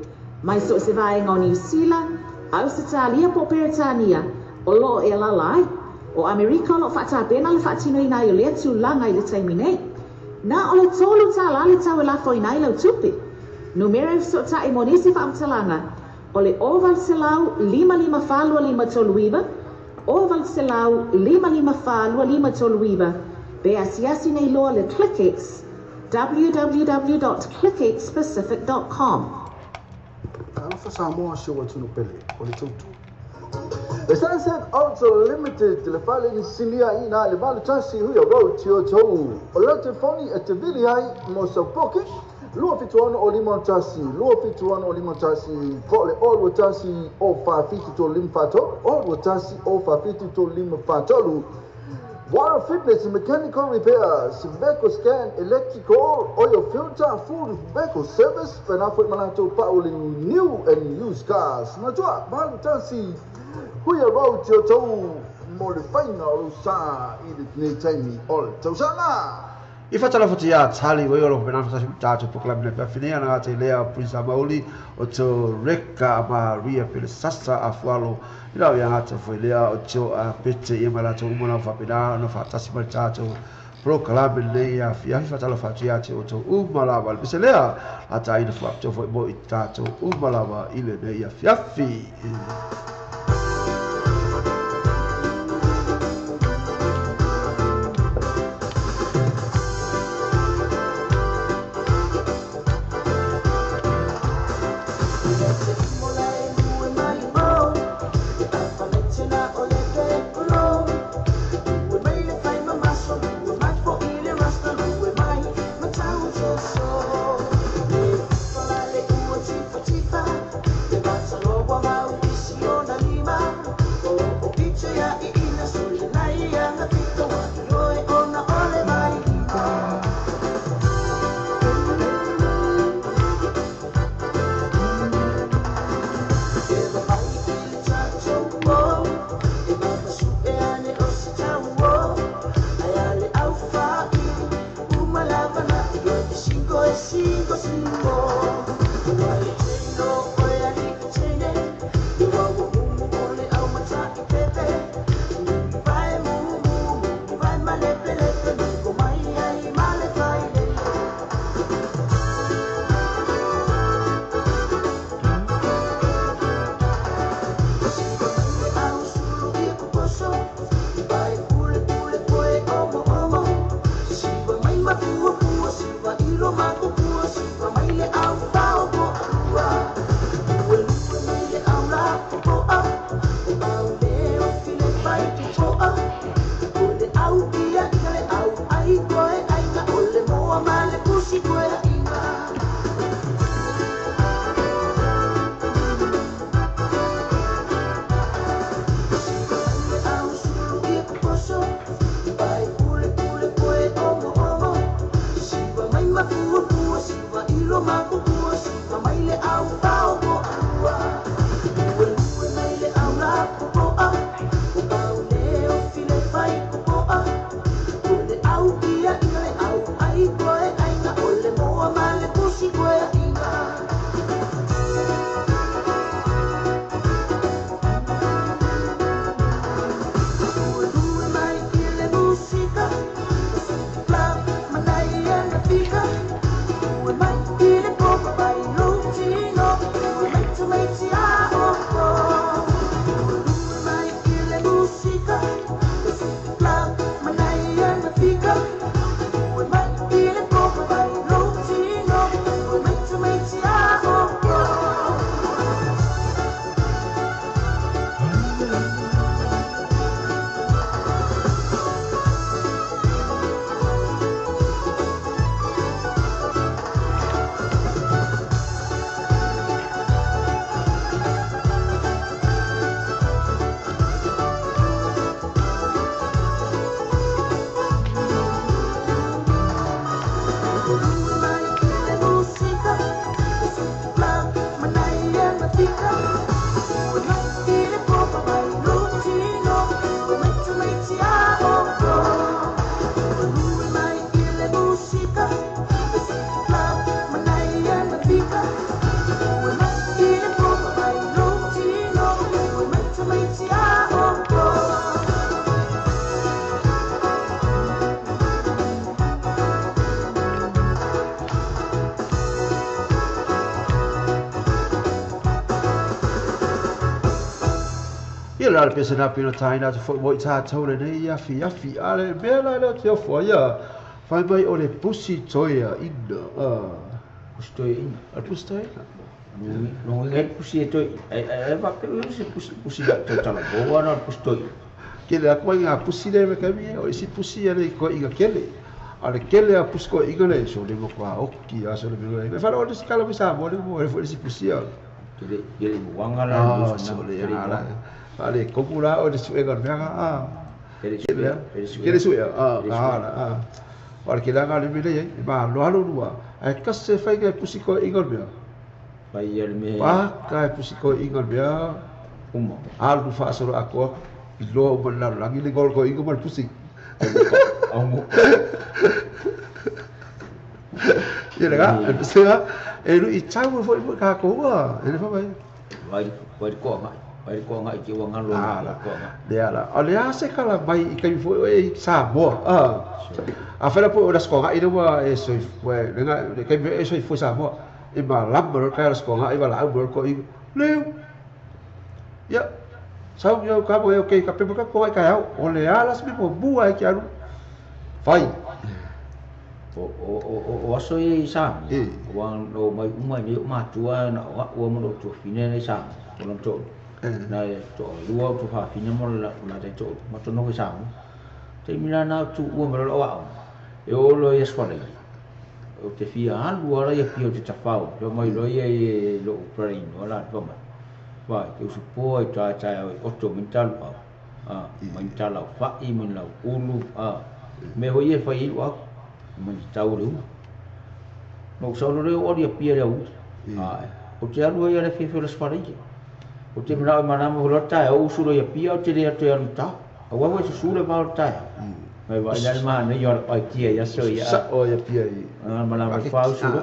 Mai so se vai ngā New Zealand, Australia po Peritania, o lo e la lai. O Amerika o lo whata pena le whatino ina i o lea tu langa i le taimi nei. Na o le tolu ta la le tau e la foina i lau tupe. Numero so ta e monisi wha amtalanga. O le oval se lau 55 toluiva. Oval se lau 55 toluiva. Be asiasi nei loa le ClickX. www.clickxpacific.com. Alafa Samoa show tunu pele o le tutu. The Sunset Ultra Limited le fale ni sinia ina le vale tasi huia road tio tou. O le telefoni e te vili hai mo sa poke. Lua fituano o limon tasi, ko le olu tasi o fa fiti to lim fato, olu tasi o fa fiti to lim fatolu. Water fitness and mechanical repairs, vehicle scan, electrical, oil filter, food vehicle service, penafut manato pauling new and used cars. Matua, balu tasi, huia road tio tou, modifaina o sa, idit ne taimi ol tausanga. I fatala foti ya tali wo yo lo pena fa ta to proclam ne pafine na te lea Prince Mauli o to reka Maria pele sasa afwalo ila ya hata fo lea o to a pete e mala to umona fa pena no fa tasi mal ta to proclam ne ya fi fatala foti ya te o to umala bal bise lea ata ina fa to fo bo ita to umala ba ile ne ya fi Siva ilo maku pua, siva maile au pao. ia la pesa na pina taina te foi moi ta tau le nei ia fi ale me la te fo ia fai mai o le pusi toia ina pusi toia ina a pusi toia no ngai pusi toia ai va pe pusi da te tala bo ana pusi toia ke le ko inga pusi le me ka mi o si pusi ale ko inga kele ale kele a pusi ko inga le so le mo kwa oki a so le me fa o si kala mi sa mo le mo le si pusi a ele wanga la so le ala ale kokula o de suega mega ele suega ora que langa le mele ba lo halo lua ai kasse fai ke pusiko ingol bia pai ele me pa ka pusiko ingol bia uma algo fa solo ako lo bola langi le gol ko ingol mal pusik amo ia lega sera e lu I tau foi ka ko wa ele fa vai ko mai pai ko ngai ki wanga lo ko le ala ale ase kala mai I kai fo e sa bo a fela po das ko ngai wa e so we nga kai e so fo sa bo e ba lamber ka das ko ngai ba la bo ko I le ya sa yo ka bo okay ka pe ka ko ka ya o le ala se po bua ki aru fai o aso e sa wan lo mai umai ni ma tua na o mo to fine ne sa o to na to lua tu fa fina mo la te to ma to no ke sa te mina na tu o mo lo wa e o lo yes fa le o te fia alu ora ia pio te tafao lo mai lo ia lo prain ora to ma vai ke su po e ta o to mental mental fa I min la ulu me ho ia fa I wa mo tau ru no so lo o ia pia le o te alu ia le fia le spa o te mara mana mo lo ta o suro ia pia o te le atu anu ta a wa wa suro ba o ta mai vai dal ma ne yo ai tia ya so ya sa o ia pia I mana ma fa o suro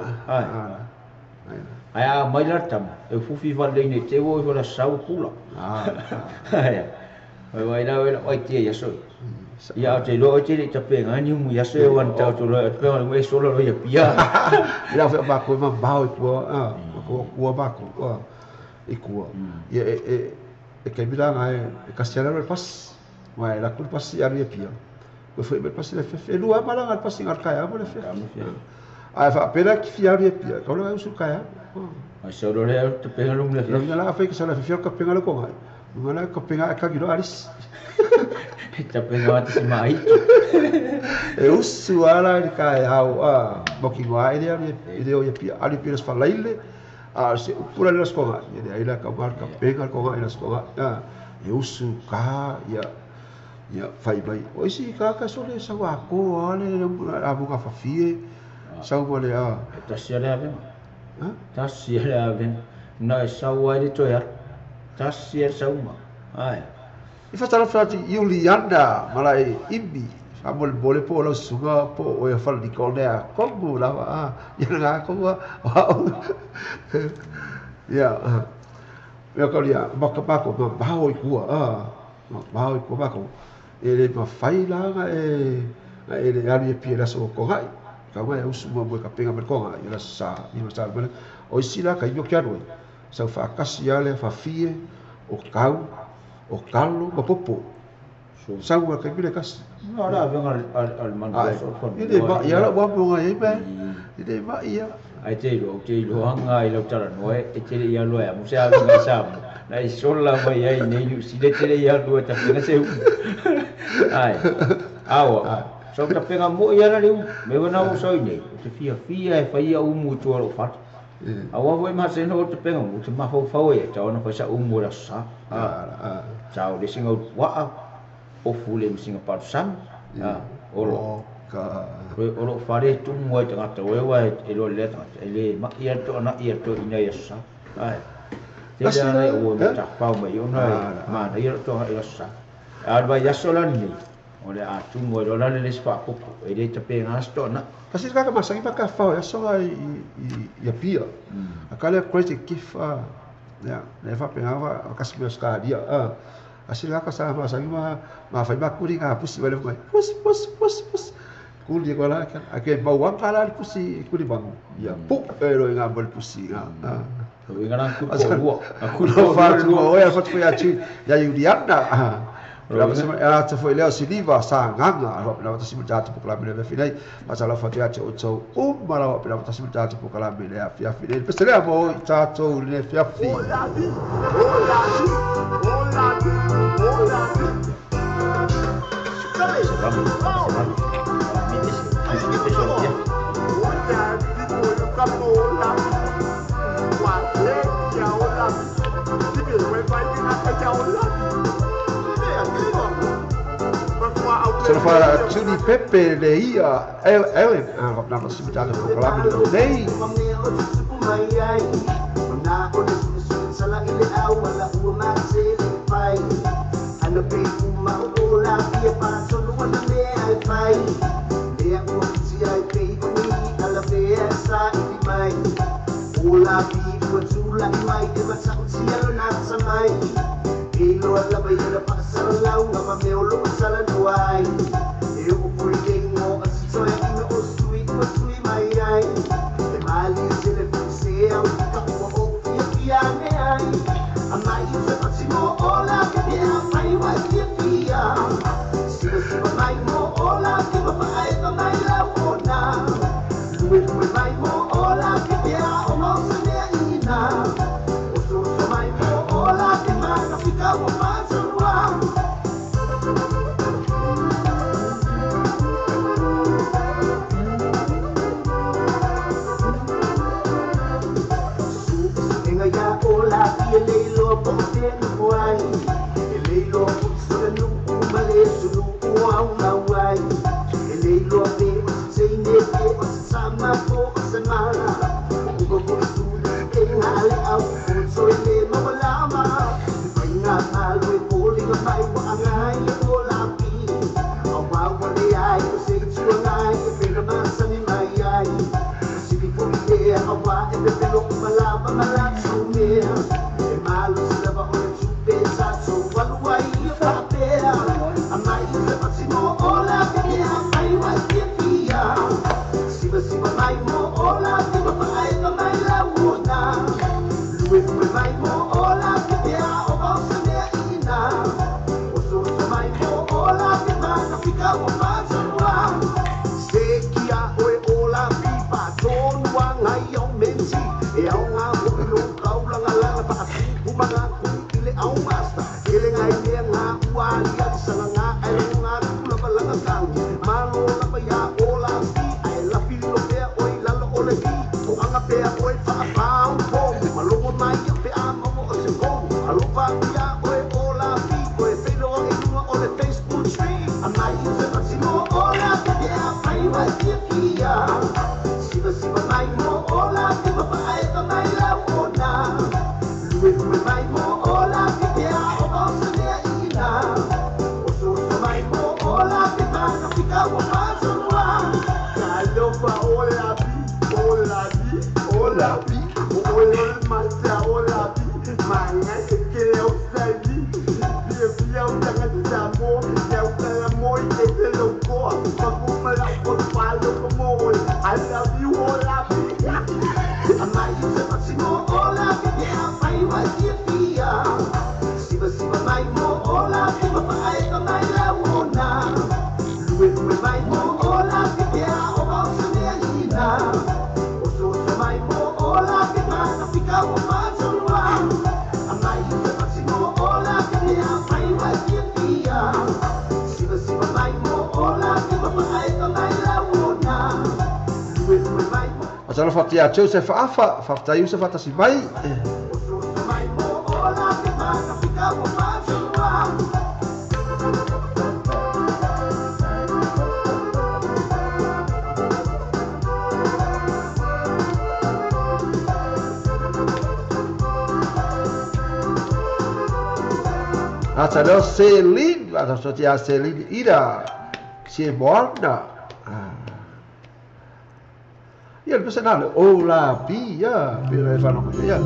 ai mai la tam e fufi va le ne te o la sa o pula ai vai la ai tia ya so ya te lo te te pe ngani mu ya so wan ta to lo pe mo so lo ia pia ila fa ba ko ma ba o ko ba ko ikua e ke bilanga e kasiala le pas mai la culpa si aria pia ko foi me pas le fe lua malanga al pas ngar kaya mo le fe ai fa pena ki fi aria pia ko la usu kaya ai so lo le te pe ngalo le la la fe que sa la fe ka penga lo ko ngai ngala ko penga ka giro aris te pe ngati si mai e usu ala ni kaya au mo ki ngai ile o pia ali pia fa laile se pura las konga ya ai la ka marka pega konga las konga e usu ka ya fai bai o si ka so le sa wa ko ale a buka fa fie sa mo le ta sia le ave ta sia le ave na sa wa ri to ya ta sia sa uma ai I fa tala frati Juliana malai imbi amol bole po lo suga po o ya fal di kone ko bu la ya nga ko wa ya ya ko ya ba ko ba ho ku ba ho ku ba ko ele ma fai la ele ali pia la so ko hai ka wa usu mo ka penga mer ko ya la sa bele o sila ka yo kya ro sa fa kasiale fa fie o kau o kalo ba popo sa wa ka bile kas no la venga al man so for ide ba ya la wa po ngai ba ide ba ia ai te lo hanga I lo tara no e te ia lo ya mo sa venga sa na I sola mai ai nei you si de te ia lo ta pena se ai awa so ka pena mo ia la liu me wana o so nei te fia e fa ia o mu to lo fat awa voi ma se no te pena mo te ma fo e ta ona fa sa o mu la sa ciao de singa wa o fule mi singa par sam oro oro fare tu mo te ngata we wa e lo le ta ele ma ia to na ia to ina ia sa ai te ya na o ta pa mo yo na ma na ia to ia sa arba ya solan ni ole a tu mo lo la le spa ko e de te pe ngasto na kasi ka masangi pa ka fa ya so ai ia pia akala crazy kifa ya ne fa pe ngava kasi me ska dia asila ka sa masangi ma fai ba kuri ka pusi vale mai pus kuli ko la kan ake bawang kala pusi kuli bang ya pu ero nga bol pusi nga Ingana aku no fatu o ya fatu ya chi ya yudiana la pasama ya ta foi leo siliva sa nganga ro na ta simta ta pukala mele finai pasala fatu ya cho mara wa na ta simta ta pukala mele ya fia finai pesele amo ta to le fia fi Sono fa Giuni Peppe le ia Ellen na ma simta ta pukala mele nei Ola bigo tula mai de matsautielo na samai ilo la bayela pasar lau na mameolo sala duai eu pulingo asito ya ino osui mai ai de mali se le fusea ka o fia ne ai amai se pasimo ola que te mai wa fia si mai mo ola que mai ka mai la ona lui mai mo ola que te Asal fatia Joseph afa fakta Yusuf atas mai. Atau Selin, atau fatia Selin ida si Morna. Ya, bisa nalo. Oh, lapi ya, bila Evan aku ya.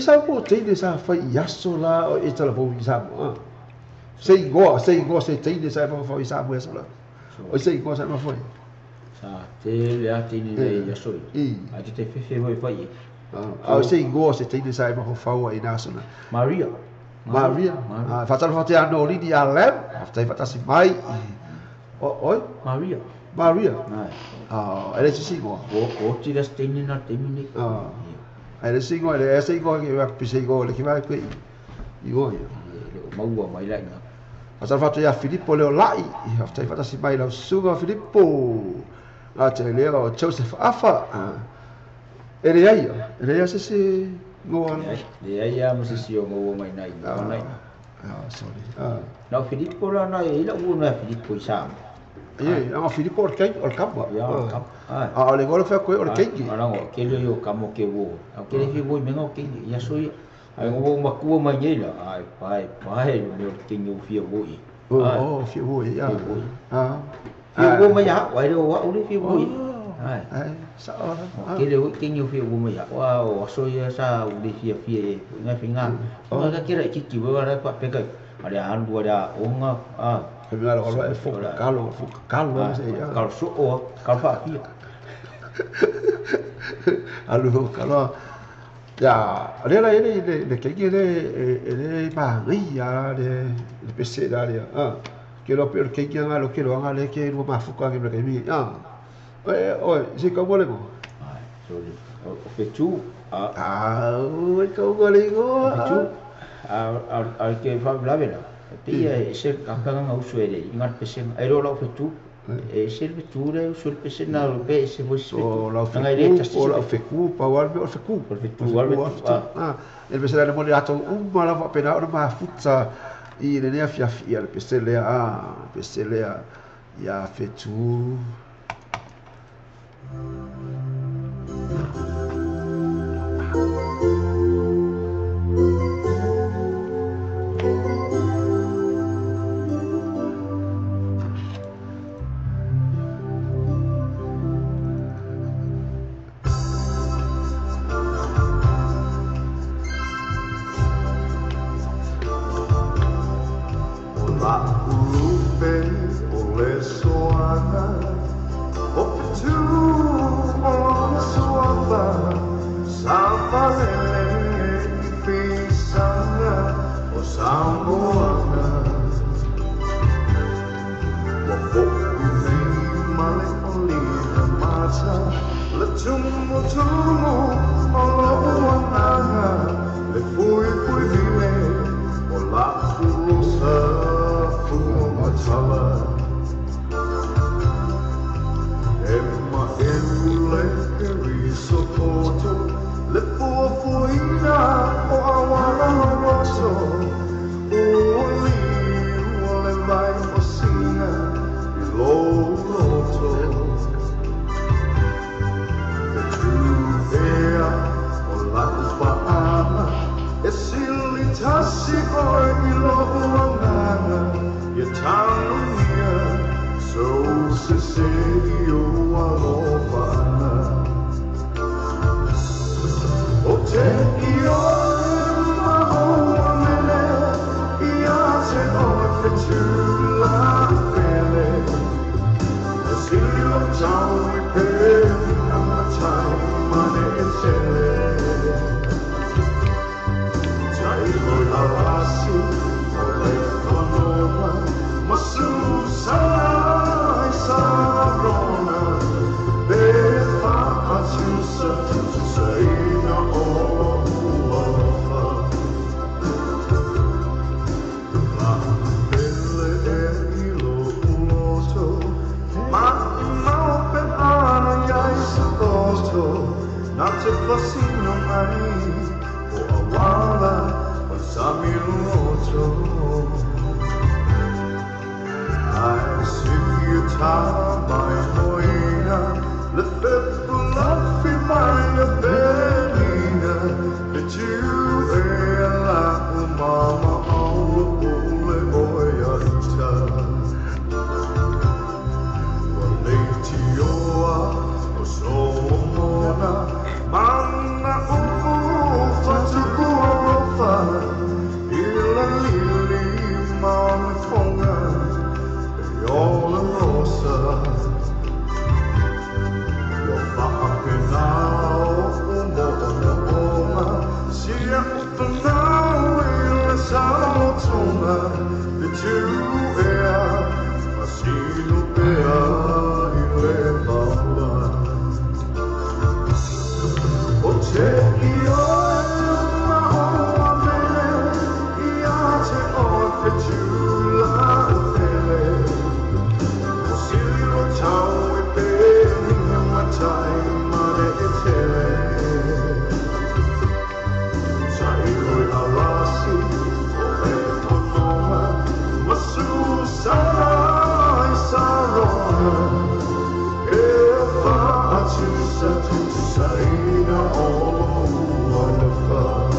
Sa po tei sa fa yaso la o ita la po isa mo. sei go se tine sai mo foi sa mo esa la o sei go sa mo foi sa te le ati ni le ya soi a te fe mo foi a sei go se tine sai mo fa ina sona Maria fatal fate ano li di alem after fatasi mai oi Maria ele si go o ti la tine na tine ele si go ele sei go que va pise go le que vai pe io maua mai lai na fatal fate ya Filippo le lai after fatasi mai la suga Filippo a te le o Joseph afa ele ai se go le ai ya mo si o mo mai nai nai sorry na Filippo la na ila una Filippo isa ang Filippo or kay or kapa le gol fa ko or kay ana o ke le yo kamo ke wo o ke le fi wo me ngo ke ya soi ai ngo ma ku ma ye la ai pai me ke nyu fi wo i fi wo ya fi wo ma ya wai do wa u fi wo i ai sa ke le ke nyu fi wo ma ya wa o so ya sa u fi nga fi nga nga ke ra ki wa ra pa pe ka ada andu ada onga Primero lo è callo sei callo su o calfa io allora callo ya le che le ma ria le pesse d'aria che lo per che lo che lo haga le che lo ma fuca che mi si come le go o fetu come le go fetu al che fa la vera Tia se kakang au suere ingat pesen aero la fetu se fetu le sul pesen na pe se mo se la feku pa wal be feku el pesen le mo le ato la va pena ora ma futsa i le ne afia il pesen le ya fetu Mama Saina o walafa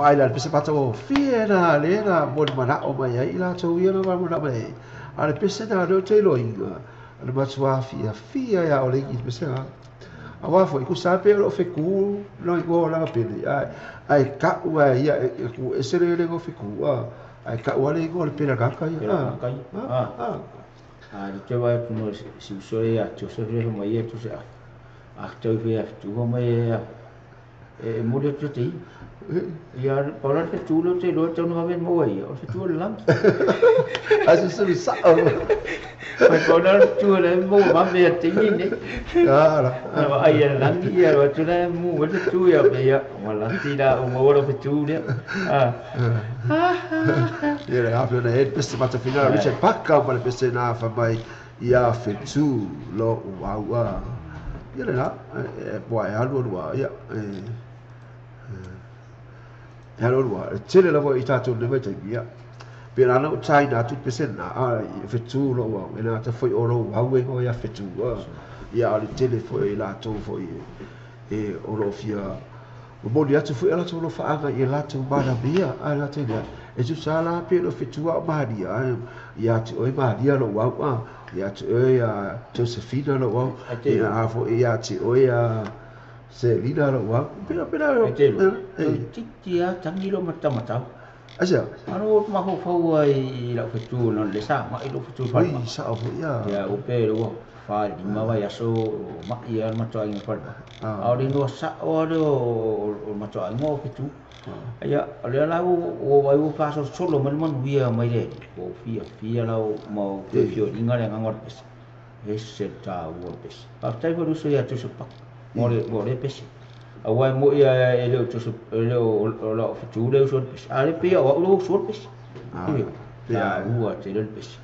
Ailan pese pato fiera lena mon mana o mai ai la to ia ma mana mai ale pese na do te loinga ale matua fia ya o legi pese a awa foi ku sape o fe ku no go la pele ai ka ua ia ku esere le go fe ku ai ka ua le go le pele ka ka ia le te vai no si so ia to so re mo ia to se a to ve tu mo mai e mo le te ia para te tulo te lo te no ven mo ia o se tu lang asi se sa mai para tu le mo ma me te ni ara ai lang ia o tu le mo o te tu ia ia wala tira o mo o tu le ia le afio na e peste mata final Richard Paka ma le peste na fa mai ia fe tu lo wa ia le na e boa alu ia hello wa tele la voi tato ne vai ia per ana o China tut pesen na fe tu lo wa ena ta foi o lo wa we ho ia fe tu ia ali tele foi la to foi e o lo fia o mo dia tu foi ala to lo fa anga ia la tu bana bia ala te dia e tu sala pe lo fe tu ma dia ia tu o ma dia lo wa ia tu ia Josephina lo wa ia a fo ia ti o ia se lida lo wa pena titia tangi lo mata asia anu ma ho fo ai la fitu no le sa ma lo fitu fa oi sa o ya o pe lo fa di ma va ya so ma ia ma to ai fa au di no sa o ma to ai mo fitu ya le la o vai o fa so solo man via mai le o fia la o mo pe fio inga le ngor pes ese ta o pes pa tai vo so ya tu so pa more pesi awai mo ia ele to ele o la fitu le so pesi ale pe o lo so pesi ya ua te le pesi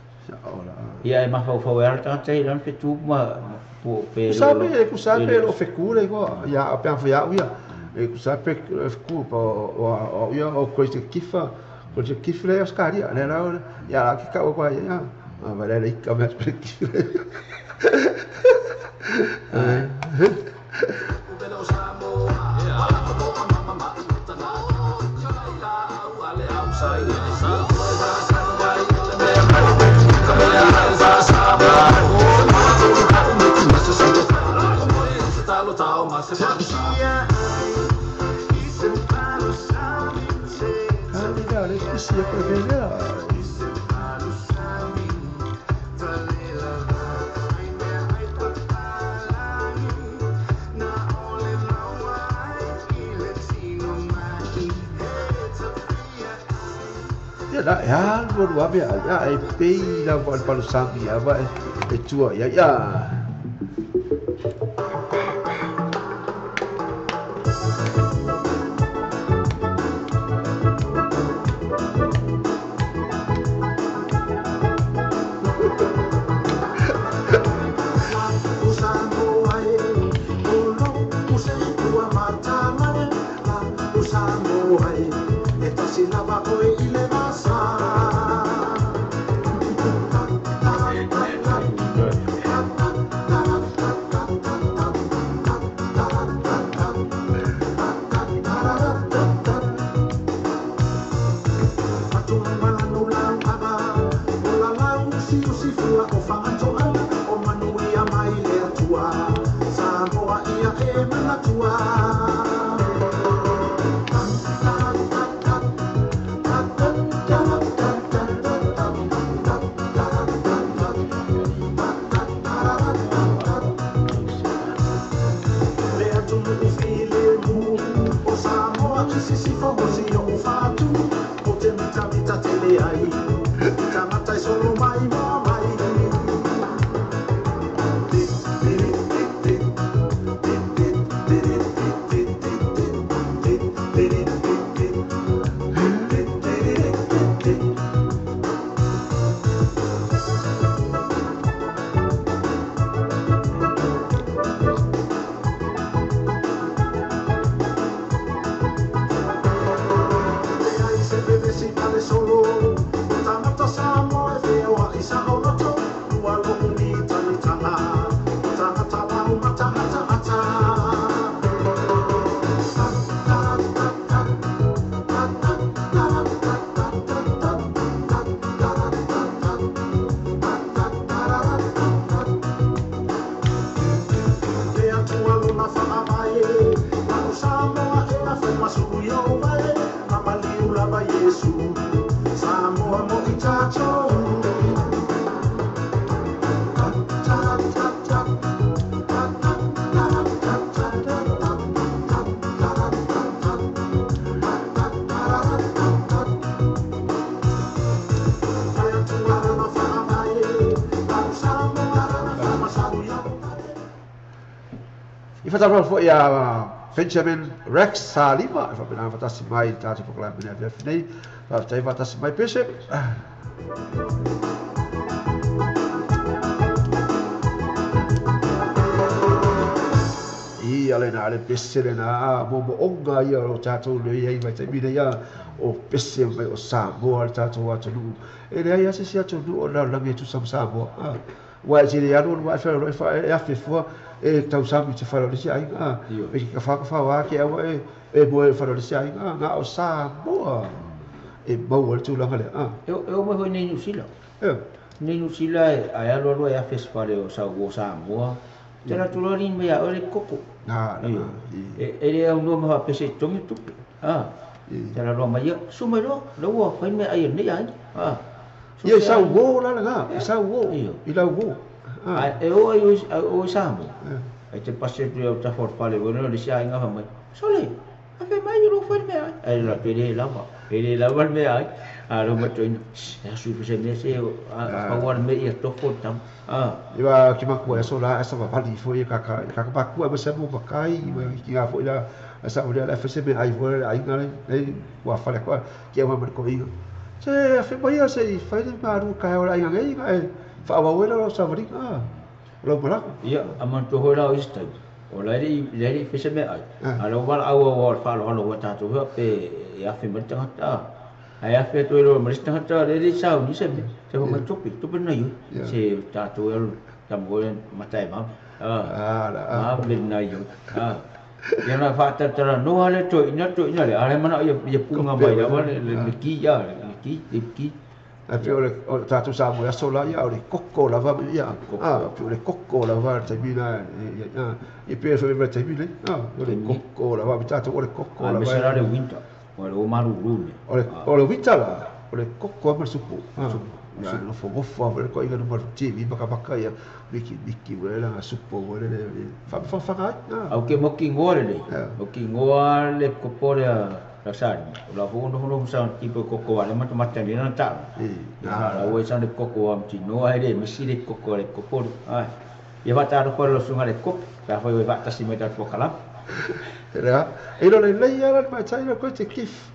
ia ma fa era te lan fitu ma po pe sabe ku sabe lo fiku le go ia pe fa ia e ku sabe fiku o ia o ko te kifa le oscaria le la ia ki ka o kwa ia ma le ka me kifa ya lo bia ya e pei la palo sabi ava e tua ya ai e tasi lava koe I le masa Fatapro fo ia Benjamin Rex Salima fa pena fatasi mai tatu program ni avia finei fa tai fatasi mai pese ia le na le pese le na mo onga ia o tatu le ia vai tai bina ia o pese mai o sa mo al tatu atu lu e le ia se atu lu o la me tu sam sa mo wa ji le anu wa fa e afi fo e tau sami te whara risi ai ngā e ki ka whakawhawa ke awa e moe e whara risi ai ngā o sā moa e maua le tūlanga le e o mai hoi nei New Zealand nei New Zealand ai alo e a whesipare o sā moa tera tūrorin mea o le koko e le au noa maha pese tongi tupi tera roa mai sumai roa laua whai mea ai nei ai ia i sau wō lana ngā i sau wō i lau wō e o samu ai te passe tu o ta for pale bueno le sia inga mai sole a fe mai ro foi me ai la pele lava me ai a ro ma toin ya su se me se a war me e to for tam iwa ki ma ko e so la esa va pali foi ka ba ku ba se mo ba kai ki ga foi la esa o la fse me ai foi ai nga nei wa fa ko ki ma ko i se a fe mai se fai de maru ka ora ai nga fa wa wela lo savri lo bra ia aman to hola o istai o lari fese me ai alo wala au fa lo lo ta to pe ia fe mer ta ai a fe to lo mer ta ta le sa ni se se mo topi to ben na yu se ta to el tam go matai ma ben na yu ia na fa ta ta no ale to ina le ale mana ia punga mai da le ki ya ki a pe o tatu sa mo ya sola ya o le kokko la va ya pe o le kokko la va te bina e pe so va te bina o le kokko la va tatu o le kokko la va se le winter o le maru rune o le winter la o le kokko ma supu ya no fo le ko inga no TV baka ya wiki wala supu wala fa au ke mo ki ngore le kopore la sani la fono sa tipo koko wale mata mata ni na ta la we sa de koko am ti no ai de misi de koko le koko ia va ta ko lo sunga le koko ta foi we va ta si meta po kala era e lo le ia la ma sai ko te kif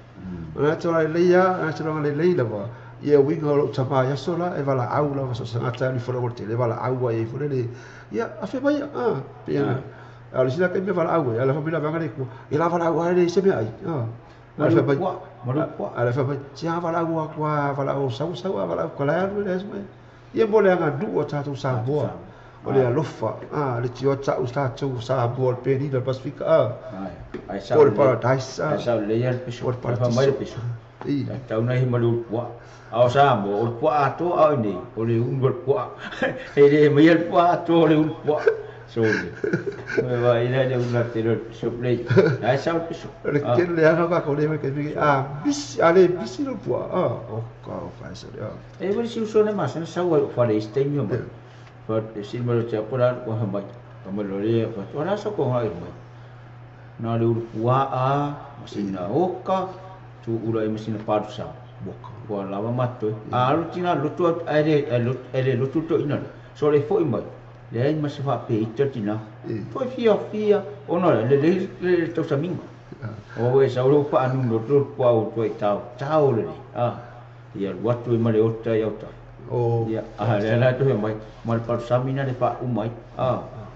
na to le ia na to le la va ia winga lo tapa ya sola e va la aula va so sa ta ni fora volte le va la agua e fora le ia a fe vai pia allora si la che mi fa la agua alla famiglia va a e la fa la agua e se mi ai ala fa tia vala ua kwa vala o sau vala ko la no le sme ia mo le nga du o tatu sa boa o le alofa le tio ta usta tu sa boa pe ni le pasifika ai sa por paradise ai sa le ia pe por pa mai pe tau nei malu wa ao sa mo o pa to ao ni o le un gol pa e le mai el pa to le un pa so me va ila le un latero so play ai sa pe so le que le haga va con ele que bis ale bis no po o ka o fa eso e voi si usone mas na sa wa fa le stemio mo fa si mo le por al ko mai como lo le fa ora so ko hai mai na le un wa masina oka tu ura e masina padu sa boka ko lava matto alu tina lutu ele lutu to ina so le foi mai le ai mas fa pe tina foi fia ono le to samingo o e sa ro pa anu lutu pa o to tau le ia watu e mare ota ia ota ia le la to mai mal pa samina le pa umai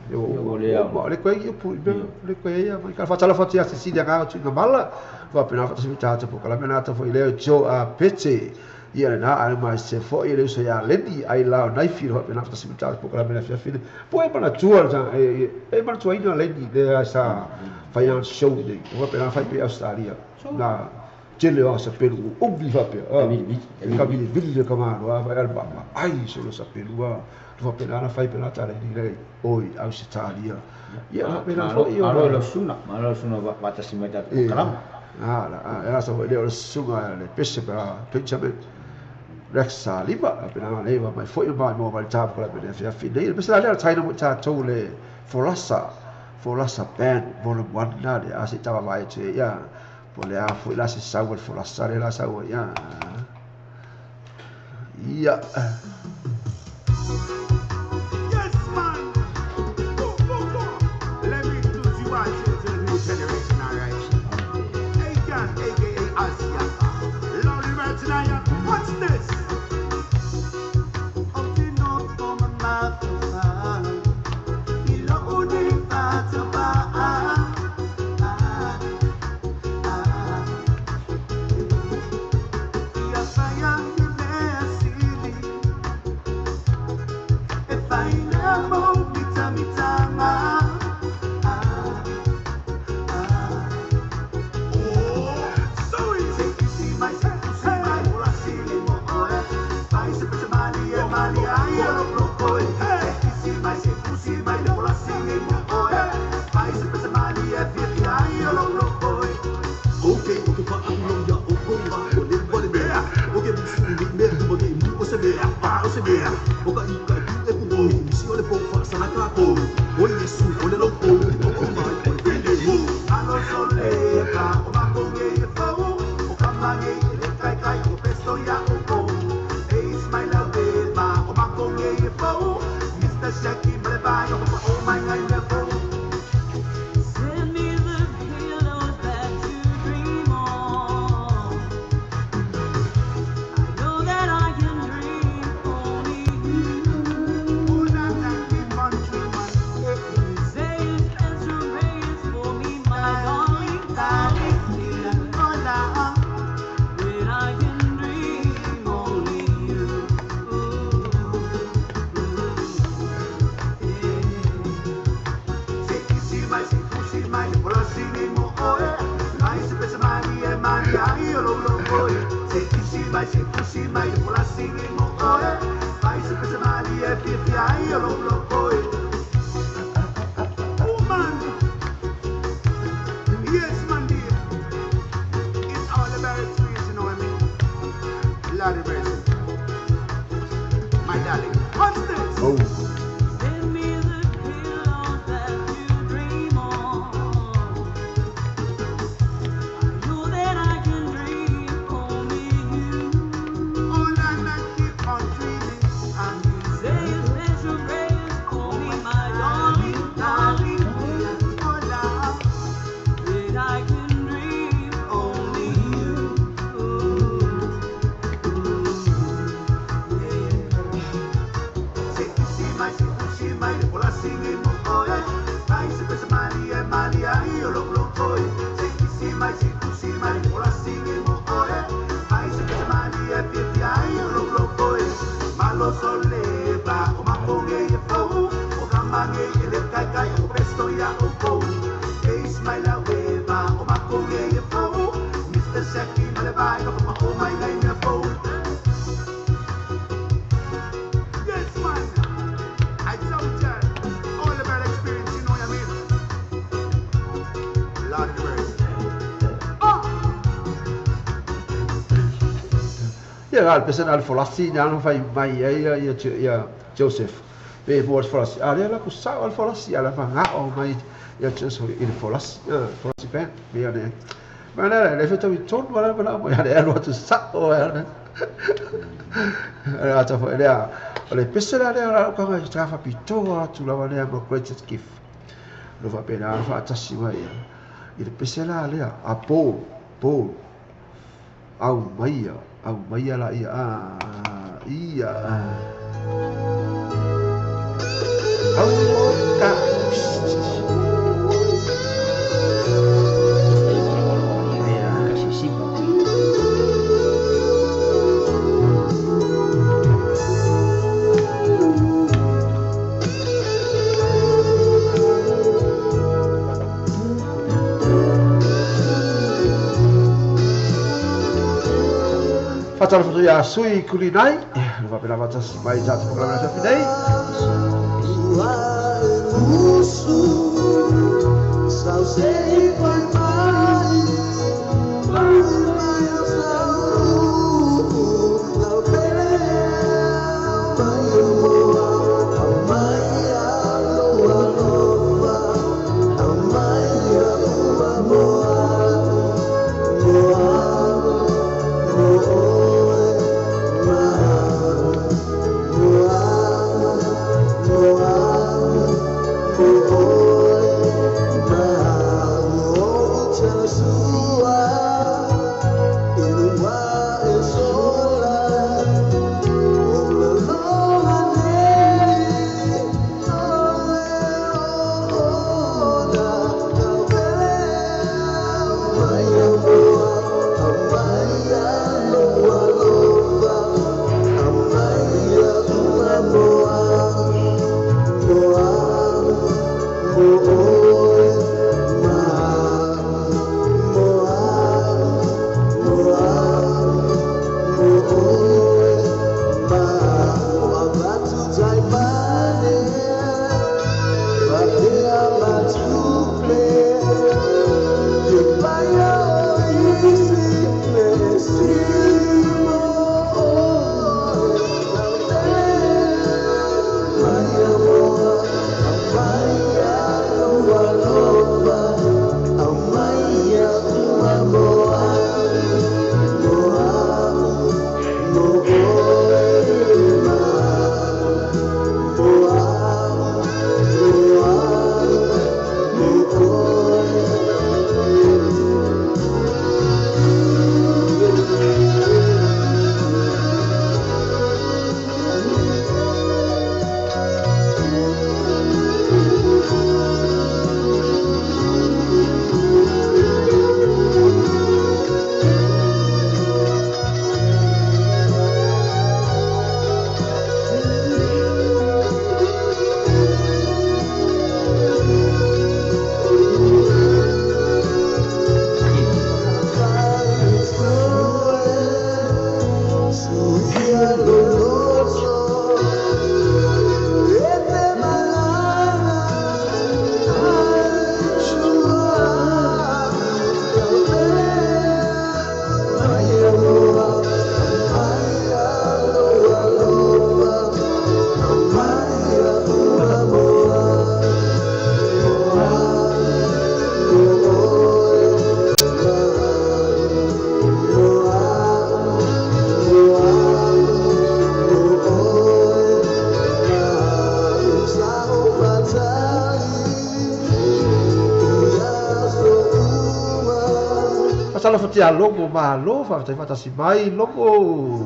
yo le ko ia pu le ko ia mai ka fa tala fa tia si dia ga tu mala va pena fa si ta po kala mena ta foi le jo a pete ia na ai mai se fo ia le so ya ledi ai la nai fi va pena fa si ta po kala mena fi fi po e pana tua e pana tua ina ledi de sa fa ia show de va pena fa pe australia na Jele o sa pelu o vi va pe ka vi le kamano va al baba ai solo sa pelu va pena na fai pena tare ni le oi Australia ia pena fo io lo suna va ta si meta kalam era so le sunga le pese para pensame Rexa liba pena le va mai fo io mai mo va ta para pena fi dei pese la taina mo ta to le forasa band volume 1 na de asita va vai te ia pole a foi la se saua forasa le la saua ia Yes, man. Let me introduce you all to the new generation, alright? Agan, aka Asia. Lonely man tonight. What's this? Malia, io lo blocco, se chi si mai, ngal pesen al folasi nya no fai mai ia Joseph pe mo folasi ale la ku sa al folasi ala fa nga o mai ia Joseph il folasi pe me ane mana le feto vi ton wala wala mo ya le tu sa o ya ata fo ele ole pesen ale ka nga trafa pito tu la vale mo credit gift lo va pena fa tasi mai il pesen ale a Paul au mai la ia au ka Fatal foto ya sui kulinai lupa pela batas mai jatuh program saya pinai Pasal fotia logo malo fa fatasi mai logo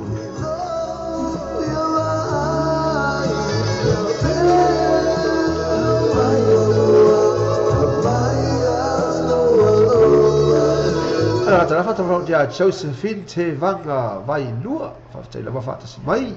Ana tara fata ro dia Josephine te vanga vai lua fa te lava fatasi mai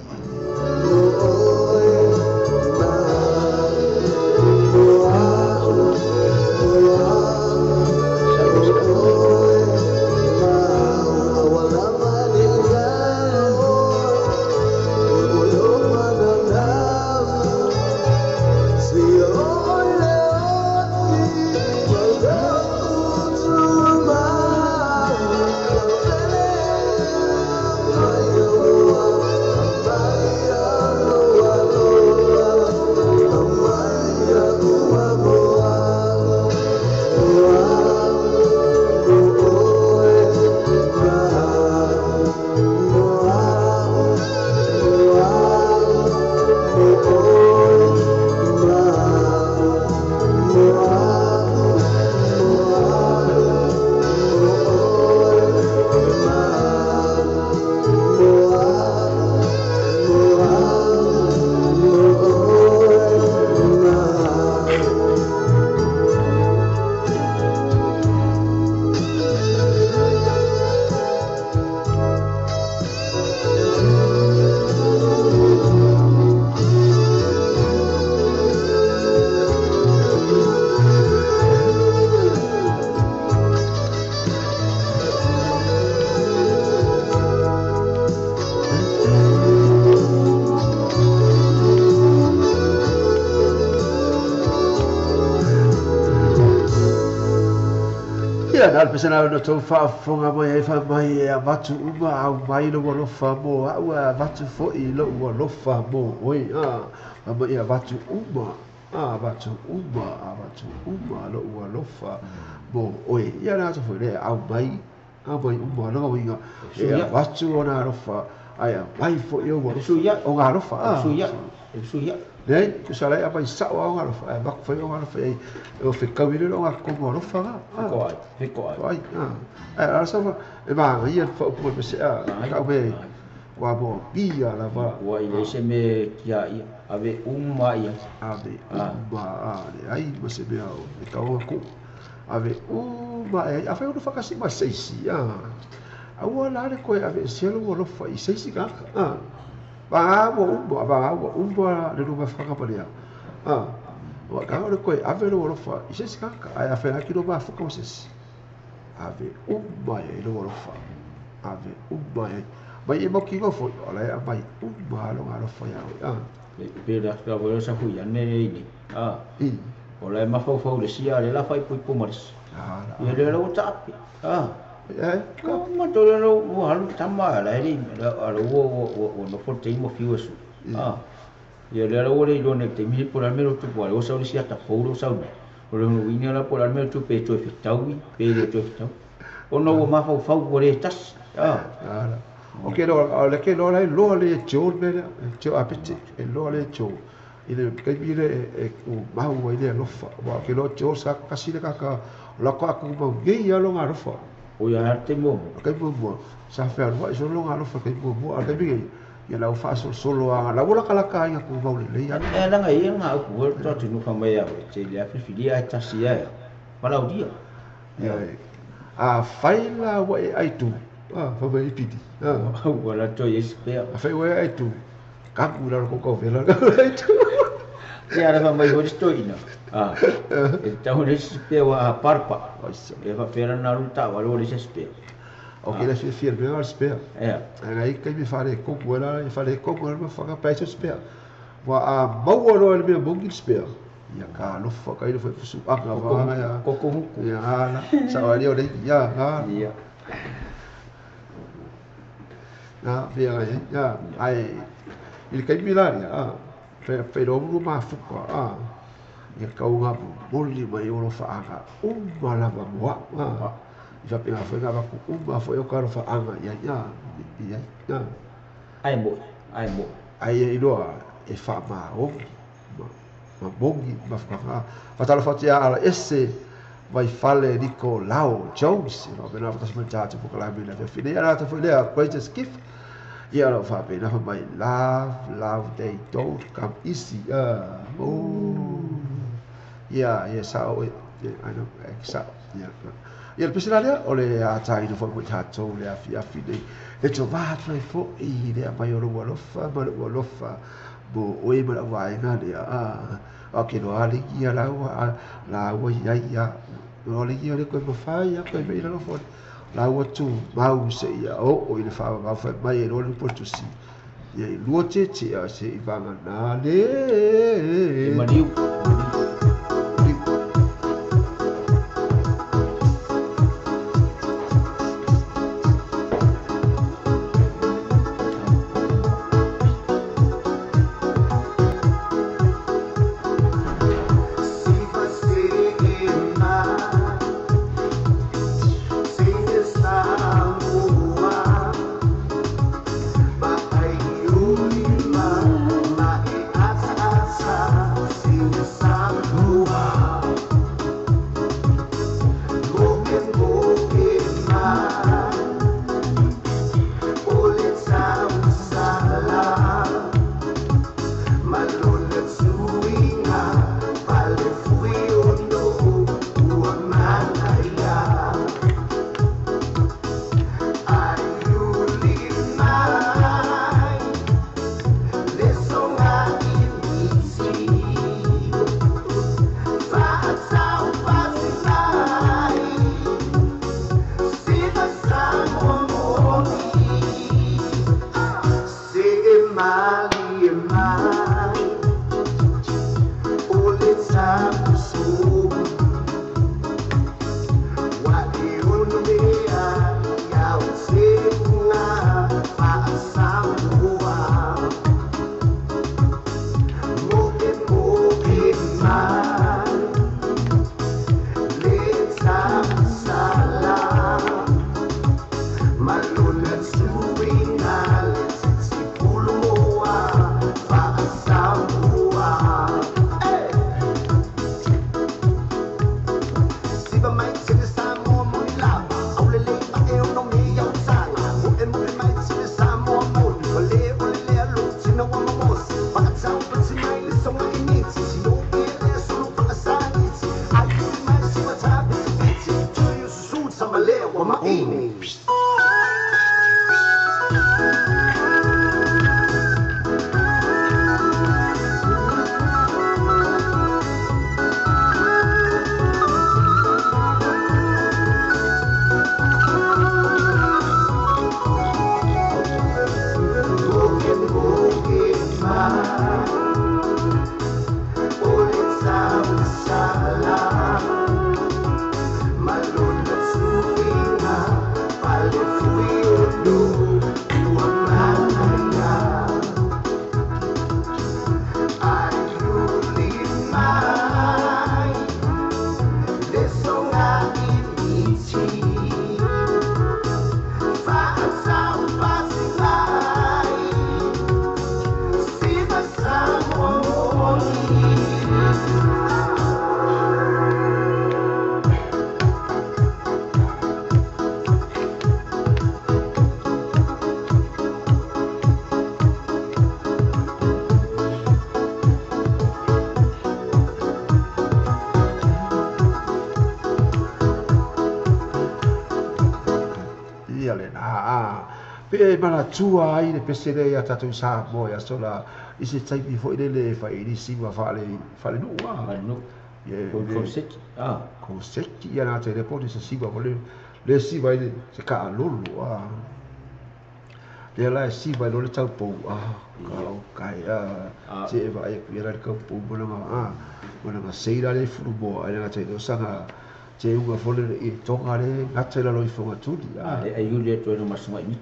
Ia na pesana no tau whaafonga mai e whamai e a watu uma au mai lo walofa mo au a watu fo I lo walofa mo oi a mai a watu uma watu uma lo walofa mo oi ia na to foi au mai uma lo winga e a watu ona lofa ai a mai fo I o walofa o nga lofa suya nei ku sala apa isa o nga lofa ba foi o nga lofa o fe kawile lo nga ko lofa Ficou ai a sa e va ia fo po pe se a ka be wa bo bia la va wa ile se me kia ia ave ia ave umma ai ma se be o e ka o ku ave umma a fa o fa kasi ma sei si a la le ko ave se lo lo fa I sei si ka ba umma le lo fa ka pa dia wa ka o ko ave lo fa I sei si ka ai a fa ki lo ba fa ko se ave umma lo lo fa ave umma mai e mo ki go fo ala e mai umma lo ngalo fa ya pera ka vo sa fu ya ne ni ola ma fo le sia le la fai pu maris ia le lo tapi ka ma to le lo wa lu tama la ri ala wo no fo te mo fiu su ia le lo le lo ne te mi por almeno tu po o sa le sia ta fo sa o le no winga la por almeno tu pe to fitawi pe le to fitawi o no ma fo le tas o ke le ke lo le chol bele cho apeti e lo le cho ile ke bile e o ma o ile lo fa wa ke lo cho sa ka si le ka la ka ku mo ge ya lo nga lo fa o ya te mo ke mo sa fa lo so lo nga lo fa ke mo a te bi ya la fa solo a la vola kala ka ya ku mo le ya e la nga ia nga ku to tu no fa mai ya te le afi filia ta si ya para o dia a faila wa ai tu fa mai pidi wala to espera a fa wa ai tu ka ku la ko vela e ara fa mai hoje to ina então espera wa parpa e fa fera na luta wa lo espera o que la fiel bem al espera aí que me fare ko ela e fare ko me fa pa espera wa a mau lo el me bom espera ia ka lo fa ka ele foi su aga va ya ko ya na sa ali o ya ia via ai il kai milani pe ro mu ma fu pa ia ka unga boli mai o fa aga la ba wa já pega foi ga ku foi o cara fa aga ia ai mo ai ilo e fa ma o ma bongi ma fa tala fa tia ala esse vai fale Nico Lau Jones no bena fa tasma tata po kala bina fa fine ala ta foi le greatest gift ia lo fa bena fa mai love they don't come easy ia sa o I know sa ia il pesinalia o le a tai no fa mo tato le a fine e to va trai fo I le mai o lo fa bo o e ma vai na le o ke no ali ia la wa ia no ali ia le ko mo fai ia ko me no fo la wa tu mau se ia o ile fa va fa mai no le porto si ia lu te a se I va na le maniu Asa, asa, sing a song. leo wa maini. Pe mana tua ai le pesere ya tatu sa mo ya sola isi tai bi fo ile fa ini si ma fa le no wa no ye ko sek ko sek ya na te report se si ba le si ba ile se ka lulu le la si ba lo le tau po ka se va ai ku era ka po bona ma se ira le fu bo ai na te do sanga te unga fole I tonga le ngate la loi fonga tudi ai yule to no masuma ni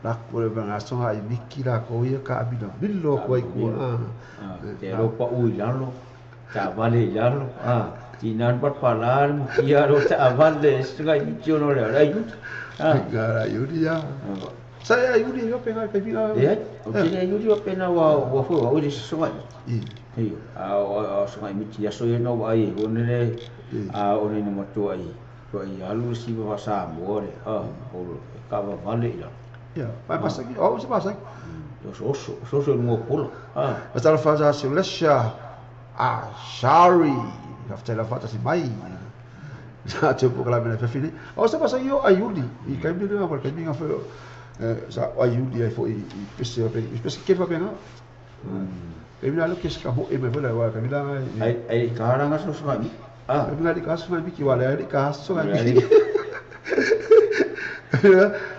la ko le banga songa I miki la ko ia ka abina billo ko ai ko te ro pa ui lalo ta vale lalo ti nan pat palar mu kia ro ta vale stra I jono le ai yut gara yudi ya saya yudi yo penga pe bila o te yudi o pena wa fo o di songa Hei, songa miti ya so no ai onere one ni moto ai. Ko ai alu si ba sa more o ka va vale ila. Ya, vai passa aqui. Se passa aqui. Eu sou no polo. Mas ela faz a silência. Sorry. After ela faz assim, mai. Já te pouco lá me fini. Se passa aqui aiudi. E cai me não, porque me foi sa aiudi ai foi pesse que vai pegar. Kami lalu kes kamu me boleh wa kami dah ai karanga so so mi kami dah di kasus mai biki wala di kasus mai biki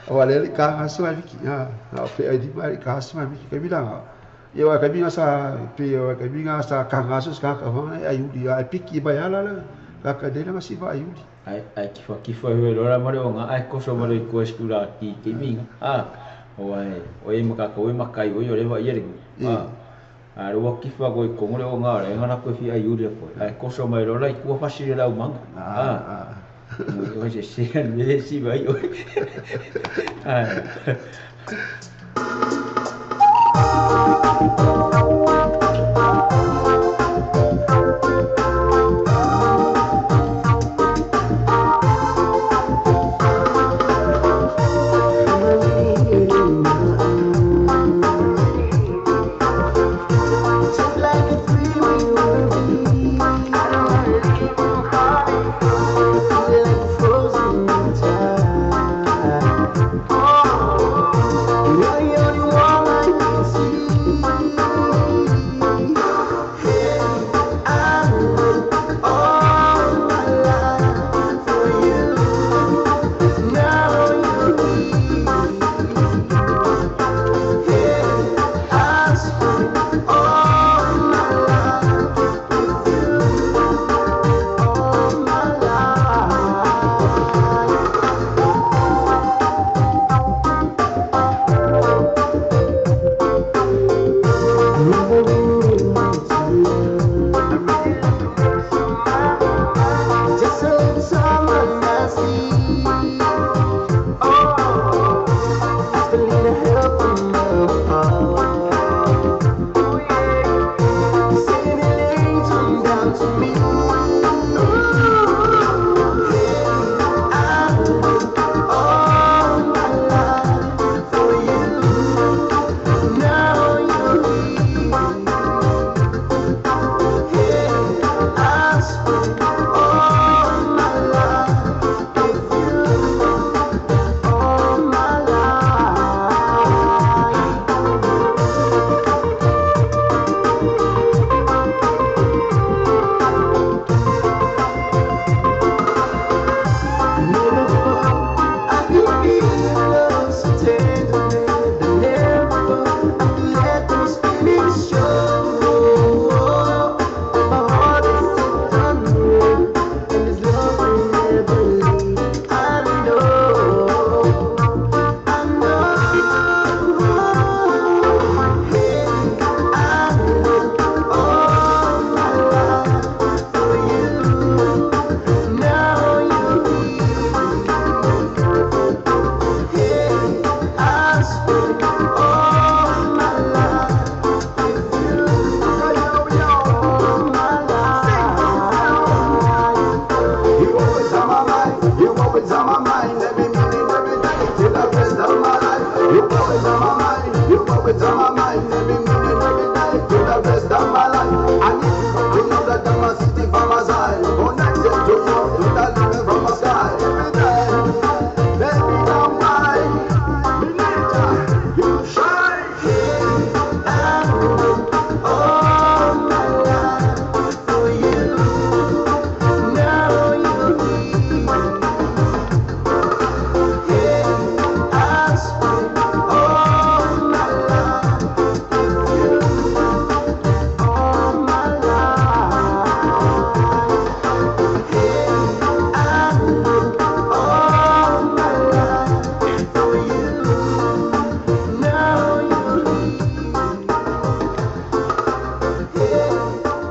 wala di kasus mai biki pe ai di mai kasus mai biki kami dah ya wa kami ngasa pe wa kami ngasa kangasus ka ai di ai biki bayala la ka de la masiva ai ai kifa lo mare nga ai ko so mare ko skula ki kimi o maka ko makai o le va yeri ro kifa ko ko ngore o ngare ngana ko fi ayude ko ai ko so mai ro lai ko fasi la umang o se se me si vai o mind, every minute, every day, till the rest of my life. You always on my mind, you always on my mind, every minute, every day, till the rest of my life. I need to know that I'm a city from my side, connected to you, to the living from my sky, every day. Baby, I'm mine, you shine, and all my life for you. Now you leave. I spent all my life with you, all my life. I lived all my life for you. Now you leave.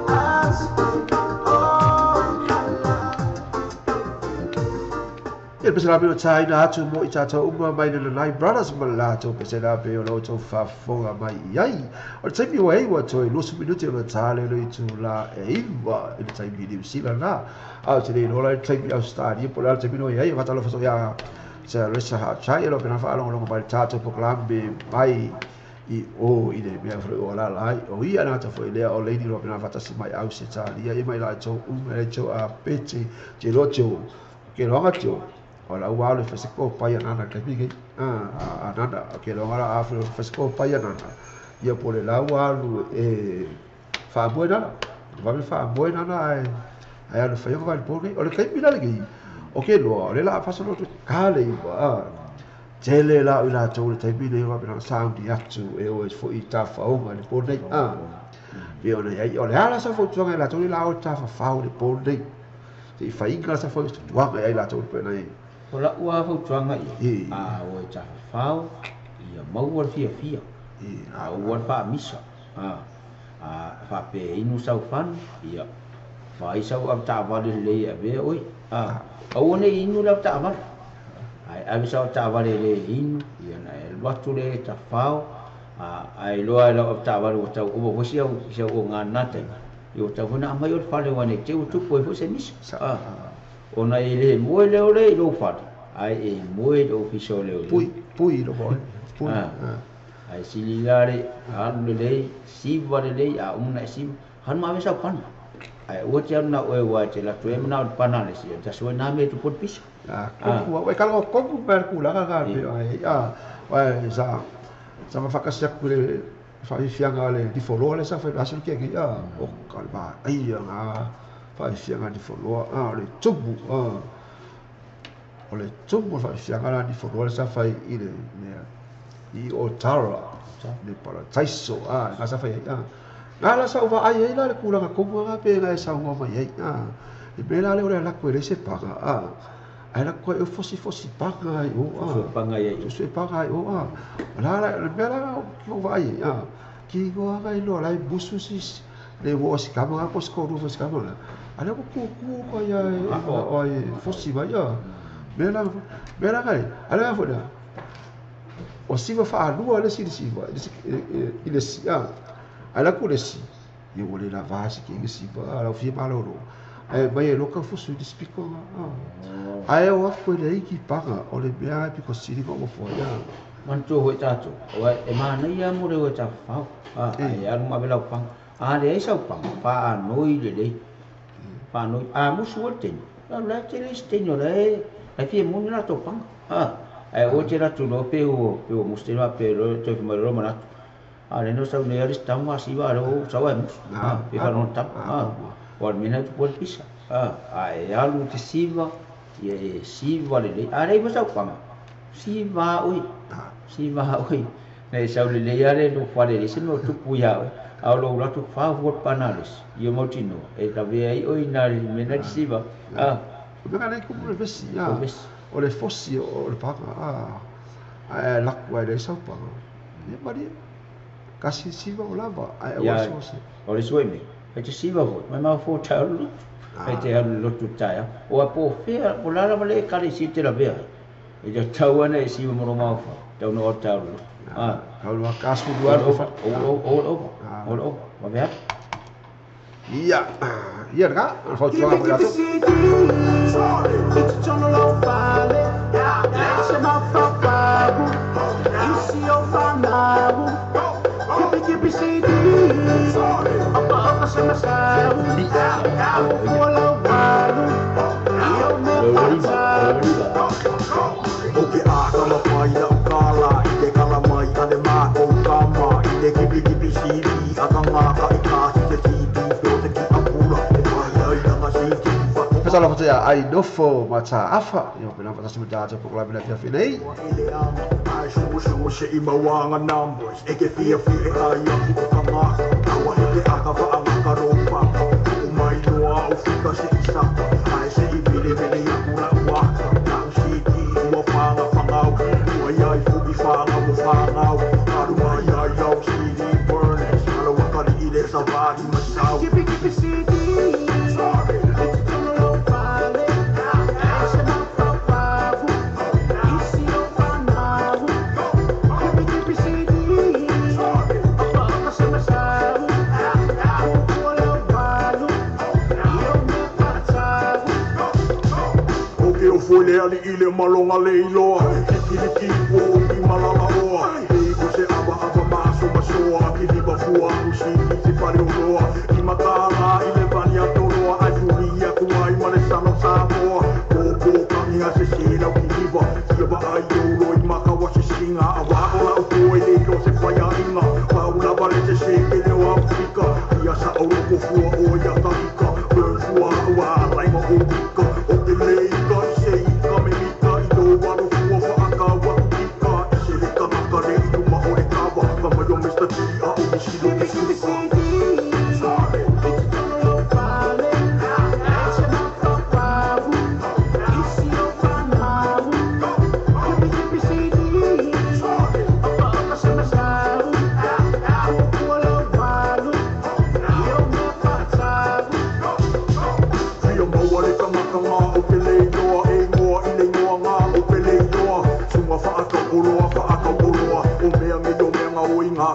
I spent all my life. Ia pesa lape o tai na atu mo i tātou uma mai na nai brothers ma lātou pesa lape o lau tau whafonga mai iai. O le taimi o eiwa toi nusu minuti o na tāle no i tu la e iwa i le taimi New Zealand na. Au te nei nola i taimi Australia po le taimi no iai watalo faso ia se resa ha chai lo pena wha alongo mai tātou poklame mai i o i le mea fru o la lai o ia na ta foi lea o leini lo pena watasi mai au se tālia i mai la tau ume tau a pete te roto ke longa tau. Ola ua le feseko pai ana ka pigi anana ke lo ngara afro feseko pai ana ia pole la ua lu e fa buena va me fa buena na ai ana fa yo va le pole o le kai pila le o ke lo le la fa so to kale va tele la ila to le tai pile va na sound di atu e o fo i ta fa o le pole e ona ai o le ala sa fo tonga la to la o ta fa o le pole ti fa inga sa fo tu wa ai la to pe na o la ua fau tuanga i a o e tafa whao i a maua fia fia a ua wha misa a wha pe inu sau whan i a wha i sau au ta wale le a vea oi a ua ne inu lau ta wale ai avi sau ta wale le inu i a na e luatu le ta whao ai loa e lau au ta wale o tau ua wasi au i sau o ngā natai i o tau huna amai o le whale wane te u tupu e fose misa ona i le moe leo le i lo whare ai e moe lo fiso leo le pui lo boy pui ai sili lare anu le lei siva le lei a umna e siva han ma vesa pan ai o te ana o e wa te la tue mna o pana le si ta so na me tu pot piso ko e kalo ko per kula ga ai ai sa ma fakasi ku le fa fianga le di folo le sa fa asu ke o kalba ai nga fa fianga di folo le tubu o le tubu fa fianga la di folo le sa fa i le i o tara le para taiso nga sa fa nga la sa va ai la le kula ga ko nga pe nga sa ngo mai ai i bela le o la ko le se paga ai la ko e fosi paga ai o panga ai se paga ai o la le bela ko va ai ki go ga i lo la busu sis le wo si kama po sko ru fos kama ala ko ko ya o fosi va ya bela ga ala fo da o si va fa lu ala si va il si ala ko le si ye wo le la va si ki si va ala fi ma lo mai lo ka fosu di spiko ai o ko le ki paga o le bea pi ko si ko fo ya man to ho ta to o e ma na ya mo le o ta fa ai ar ma bela pang le sa pang pa noi le pa noi mo su te la te le stegno le ai fi mo na to pang ai o te la tu no pe o mo ste va pe lo to mo ro ma le no sa ne ya sta ma si va lo sa va pe fa non ta o mina tu por pisa ai alu te siva ye siva le ai mo sa pang siva oi nei sau le ale no fare le sino tu puya au lo la tu fa vot panales io motino e la ve ai oi na me na siva me ga nei come vesi o le fossi o le paga la qua le sau pa e mari kasi siva o lava ai o so o le suemi e te siva vot ma fo tau e te lo tu taia o a po fea o la la le kare si te la vea e te tau ana e siva mo ma fa tau no tau kalau kasu dua o va bea iya ka fa tu Sorry, it's on the low valley. Pasal apa saya ai nofo mata afa yo pena pasal sebentar je pokok lain dia finai Ali ile malonga leilo kiki o ki malala o e ko se aba maso ki ba fua usi se pare o i makala ile bania tolo a furia ku ai male sano samo ko kami a se sila ki ba ki ba ai o i makawa se singa ava ola o ko ile ko se faya inga pa una bare se se ke o Afrika ia sa o ko fua o ya tarika fua wa lai mo ko o te lei ko se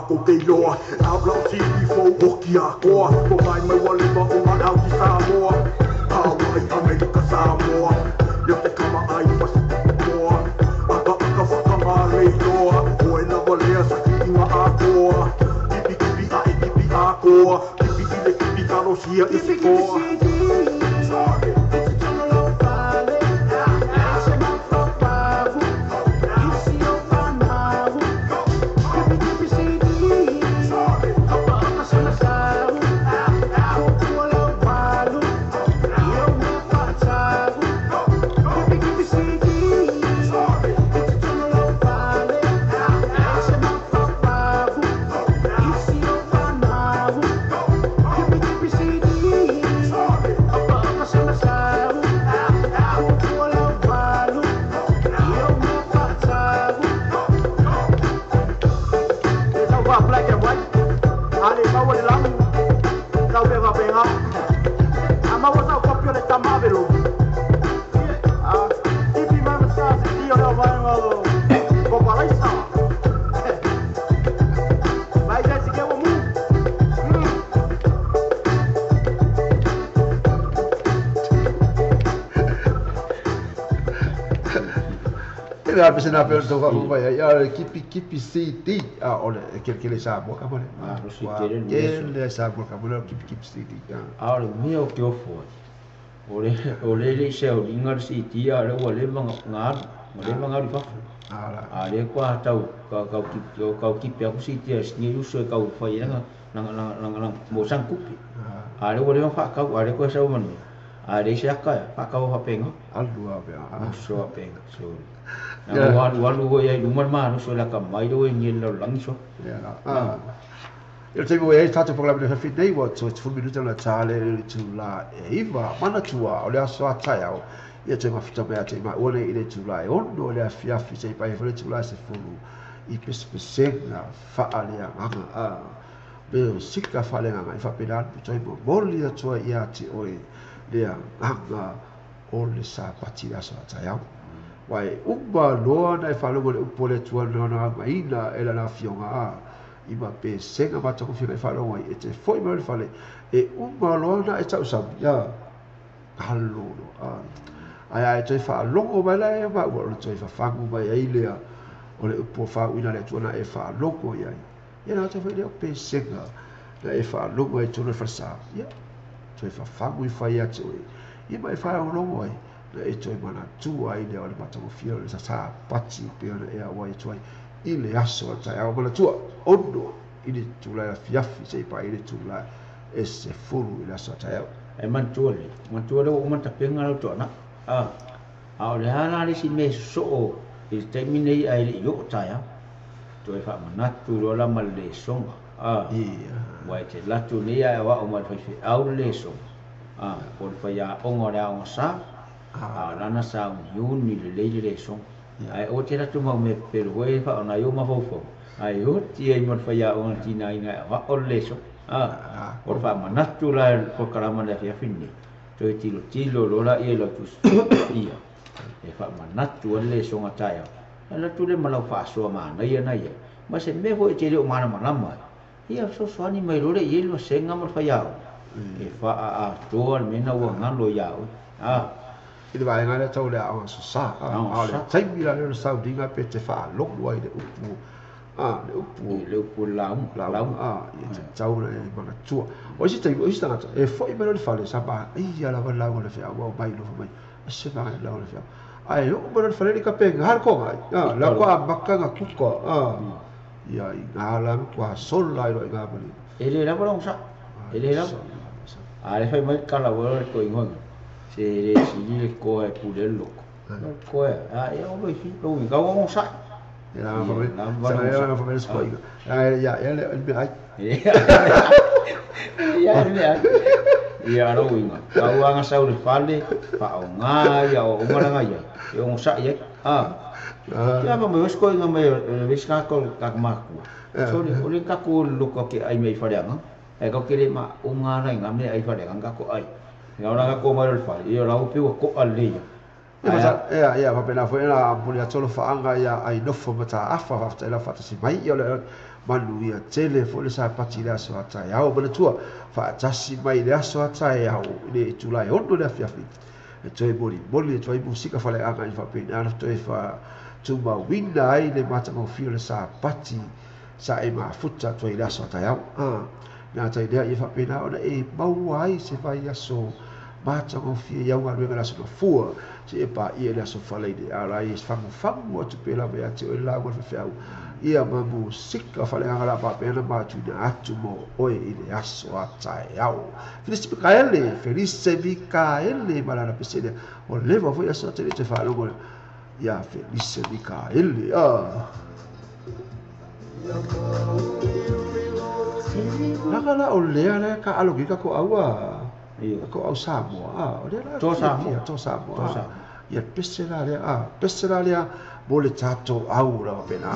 ko te loa habla si fo hokia ko ko mai mai wale ba o ma au ki Samoa Hawaii America Samoa yo te kama ai pas ko aka fa le loa o ena wale sa ki nga a ko kipi a ko kipi kano sia i ko Ia pese na pe to ka ko ia kipi city a ole que le sa boca mole le sa boca mole kipi city a le mio que o fo ole le se o lingar city a le ole manga ri fa a le kwa tau ka kipi a city a ni uso ka u fa ia na mo sang kupi a le ole fa ka a le ko sa man a le se ka fa ka o fa penga alua pe a so penga so na walu ya luman ma no so la ka mai do ngin lo lang so eu te mo e tatu programa de fit day what so 2 minutos na chale tu la iva mana tua o le aso atai au ia te mafita pe ate ma ole ile tu la e ono le afia fi sei pai fole tu la se fulu I pese na fa ale anga a be sika fa le anga fa pedal tu mo boli a tua ia ti oi le anga o le sa patira so atai au wai umba loa na fa lo le upole tua no na maina ela na fionga a ima pe senga mata ko fika fa lo e te foi mo fa le e umba loa na e tau sa ya hallo ai toi fa longo mai la e ma o toi fa fangu mai ai le o le upo fa ina le tuana e fa longo ia ia na te foi pe sega la e fa longo e tuna fa sa ia toi fa fangu i fa ia te ia mai fa longo ai la e toi mana tu ai le o le mata mo fio le sa pati pe ona e awai toi i le aso tai au mana tua ondo i le tula fiafi sei pa i le tula e se fulu i le aso tai au e mantuole o mata penga lo tona a le hala le si me so i termine ai le yo taia to e fa manatu lo la mal le songa wai te latu le ai wa o mal fa au le songa por fa ya ongo le on sa lana sa yuni le songa ai o te latu ma me pero we fa ona yo ma fo ai o ti ai mal fa ya on ti na ina wa o le songa por fa manatu la por karama le fia fini to tilo lo la e lo tu ia e fa manatu le songa taia ala tu le malau fa so ma na ia ma se me vo te le o mana malama ia so ani mai lo le ye lo senga mal fa ia e fa a to al mena wa ngalo ia i le vai ngale tau le a so sa le tai mila le sa dinga pe te fa lo wai le upu le upu la ia te tau le mana tua o si tai o si tanga e foi me le fa le sa ba ia la la le fa wa mai lo mai se va la le fa ai o mo le fa le ka pe har ko la ko baka nga kuko ia i ngala ko sol la ro nga bali ele la bolong sa ele la ale fai mai kala wo ko ingon se le si le ko e pulelo ko e e o lo fi lo ga wo sa ya fa me sa fa me sko ya le be ai ia ro inga ka uanga sa le fale pa o nga ya o maranga ya e o sa ya ya ba me sko inga me viska ko ka maku so le ka ko lo ko ke ai me fale nga e ko ke le ma unga na nga me ai fale nga ko ai ya ora ka ko ma le fale ia la o pe ko ale ia va pena foi la pulia tolo fa anga ya ai no fo mata afa fa tela fa si mai ia le manu ia tele fo le sa pati la so ata ya o bele tua fa tasi mai le so ata ya o le tulai ondo le fiafi e toi boli e toi musika fa le anga i fa pena na toi fa tu ma winda ai le mata mo fio le sa pati sa e ma futa toi la so ata ya na tai dia i fa pena ona e mau ai se vai aso mata mo fio ya wa le la so fua se pa ia le so fa le ala i famu mo tu pela be ati o la go fa ia ma musika fa le anga pa pena ma tu na atu mo o i le aso ata ya Felice Mikaele malana pesede o leva foi aso te fa lo ya Felice Mikaele la o le ala ka alo ki ka ko aua ko au Samoa o le to Samoa ia pesela le mo le tato au la pena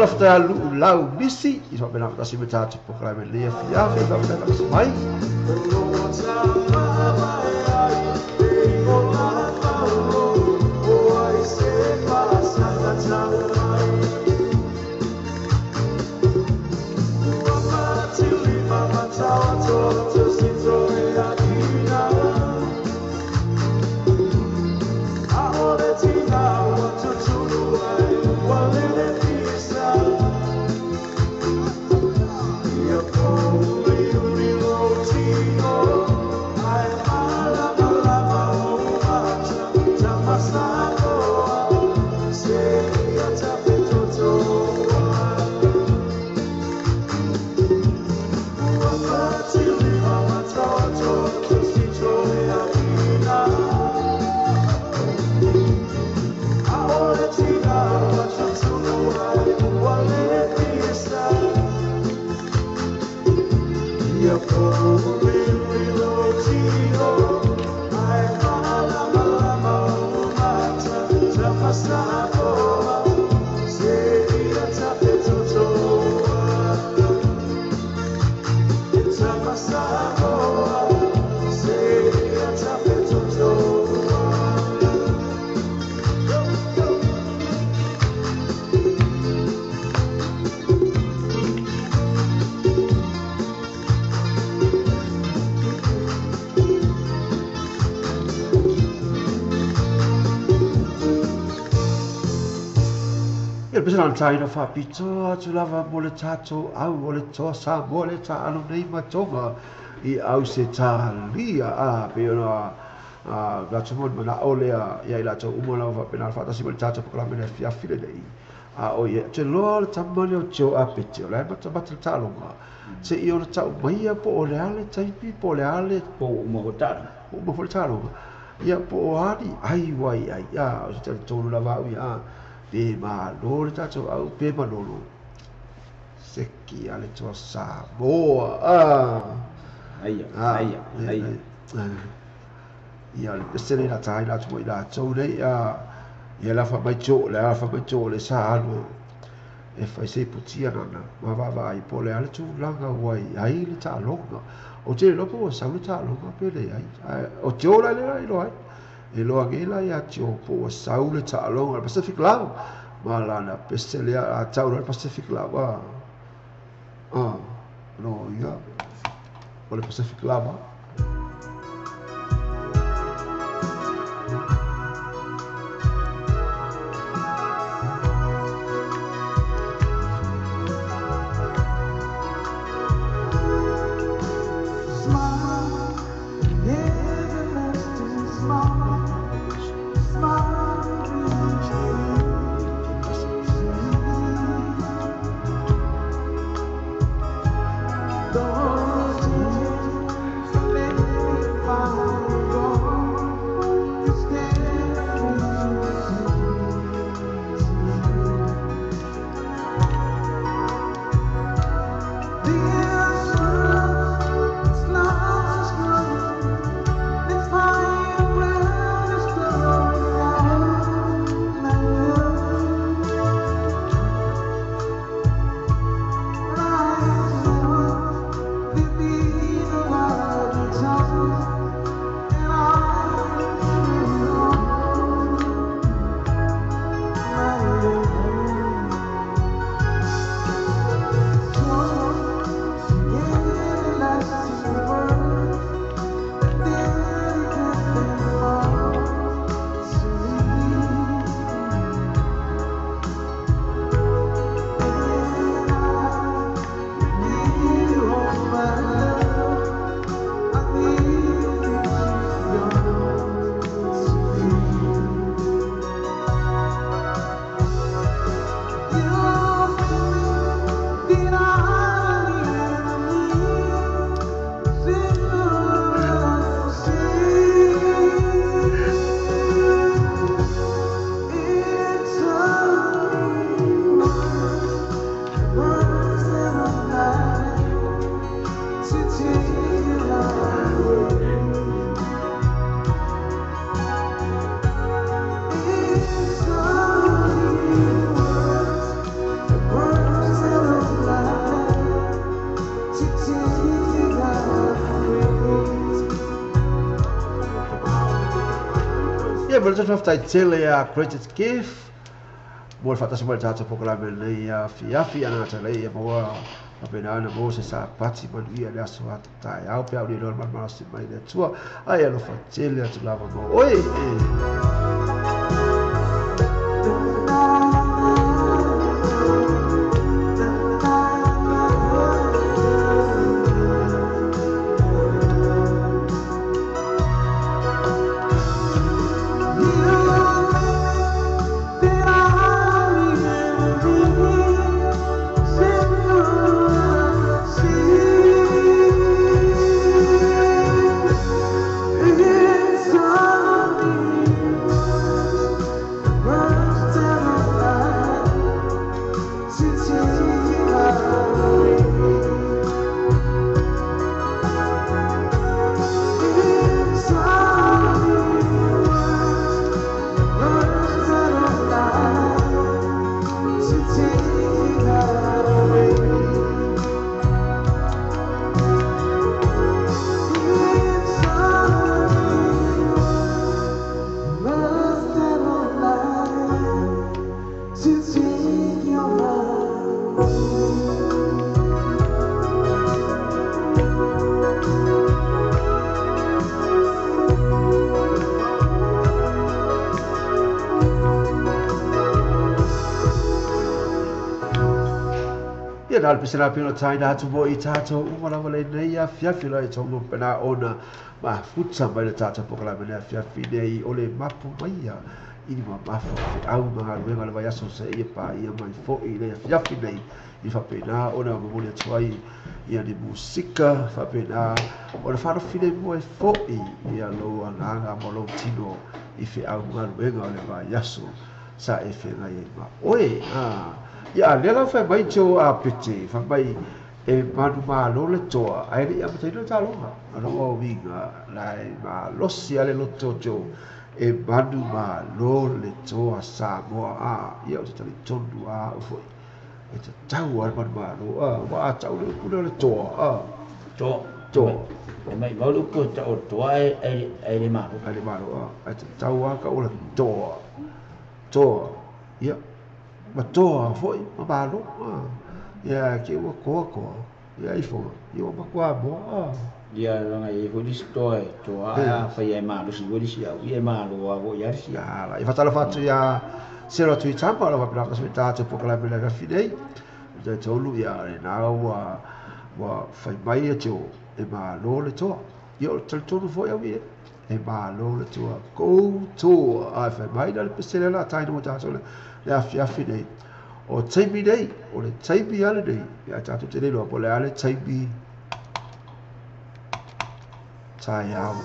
Fatala lau misi i so bena kasi meta te proklame le fia fe va bena kasi mai Pesa na taina fa pito tu lava mole tato au mole tosa mole ta alo nei matonga I au se ta lia a pe ona ga tumo na ole ya ila to umola va pena fa ta si mole tato por la mena fia file dei a o ye te lo ta mole o cho a pito la ma ta batel ta lo ma se I ona ta mai po ole ale tai pi po ole ale po mo ta mo fo ta lo ya po ari ai wai ai ya o te tonu la va ya pe ma lo ta cho au pe ma lo seki ale to sa boa ai ia le pesele la tai la tu ila to le ia la fa mai cho le sa alu e fai se putia na ma va ai po le ale tu langa wai ai le ta longa o te lo po sa le ta longa pe le ai o te ola le ai lo ai e lo angela ia tio po sa le ta longa Pacific Lao ma la na pesele a ta le Pacific Lao no ia o le Pacific Lao Well, just after I tell you, greatest gift. More fata semua jatuh pokoknya mengenai fiafi anak celai bawa apena anak bawa sesa pati manusia dia suatu tai. Aku piau di dalam masih main dia tua. Ayah lu facil ya tu lama bawa. Oi. dal pisana pino tai na tu bo i tato umala wale nei a fiafi lai tongo pena ona ma futsa mai le tata pokala mena fiafi nei ole mapu mai ia ini ma mafu au ma ruenga le vai aso se ia pa ia mai fo i le fiafi nei i fa pena ona mo le tuai ia di musika fa pena ona fa fine mo e fo i ia lo anga mo lo tino i fe au ma ruenga le vai aso sa e fe ngai ma oe ya le la fa mai cho a piti fa mai e manu ma lo le toa ai le ama tino ta lo no o vinga lai ma lo si ale lo tojo e manu ma lo le toa sa mo a ia o te tonu a o foi e te tau a manu ma lo wa a tau le kuna le toa to e mai mau lupo ta o toa e le ma lo a te tau a ka o le toa ia ma toa foi ma balo ia ke o ko ia ifo ia ma kwa bo ia ranga e ko distoy toa a fa ia ma lo si go disia ia ma lo a go ia sia la e fatala fatu ia sero tu tapa la va ka smeta te pokala bela ka fidei de tolu ia na wa fai mai e tio e ma lo le toa ia o tolu foi au ia e ma lo le toa ko toa a fai mai dal pesela la tai no ta sole le afia fidei o taibi dei o le taibi ale dei ia tatu te lo po le ale taibi tai au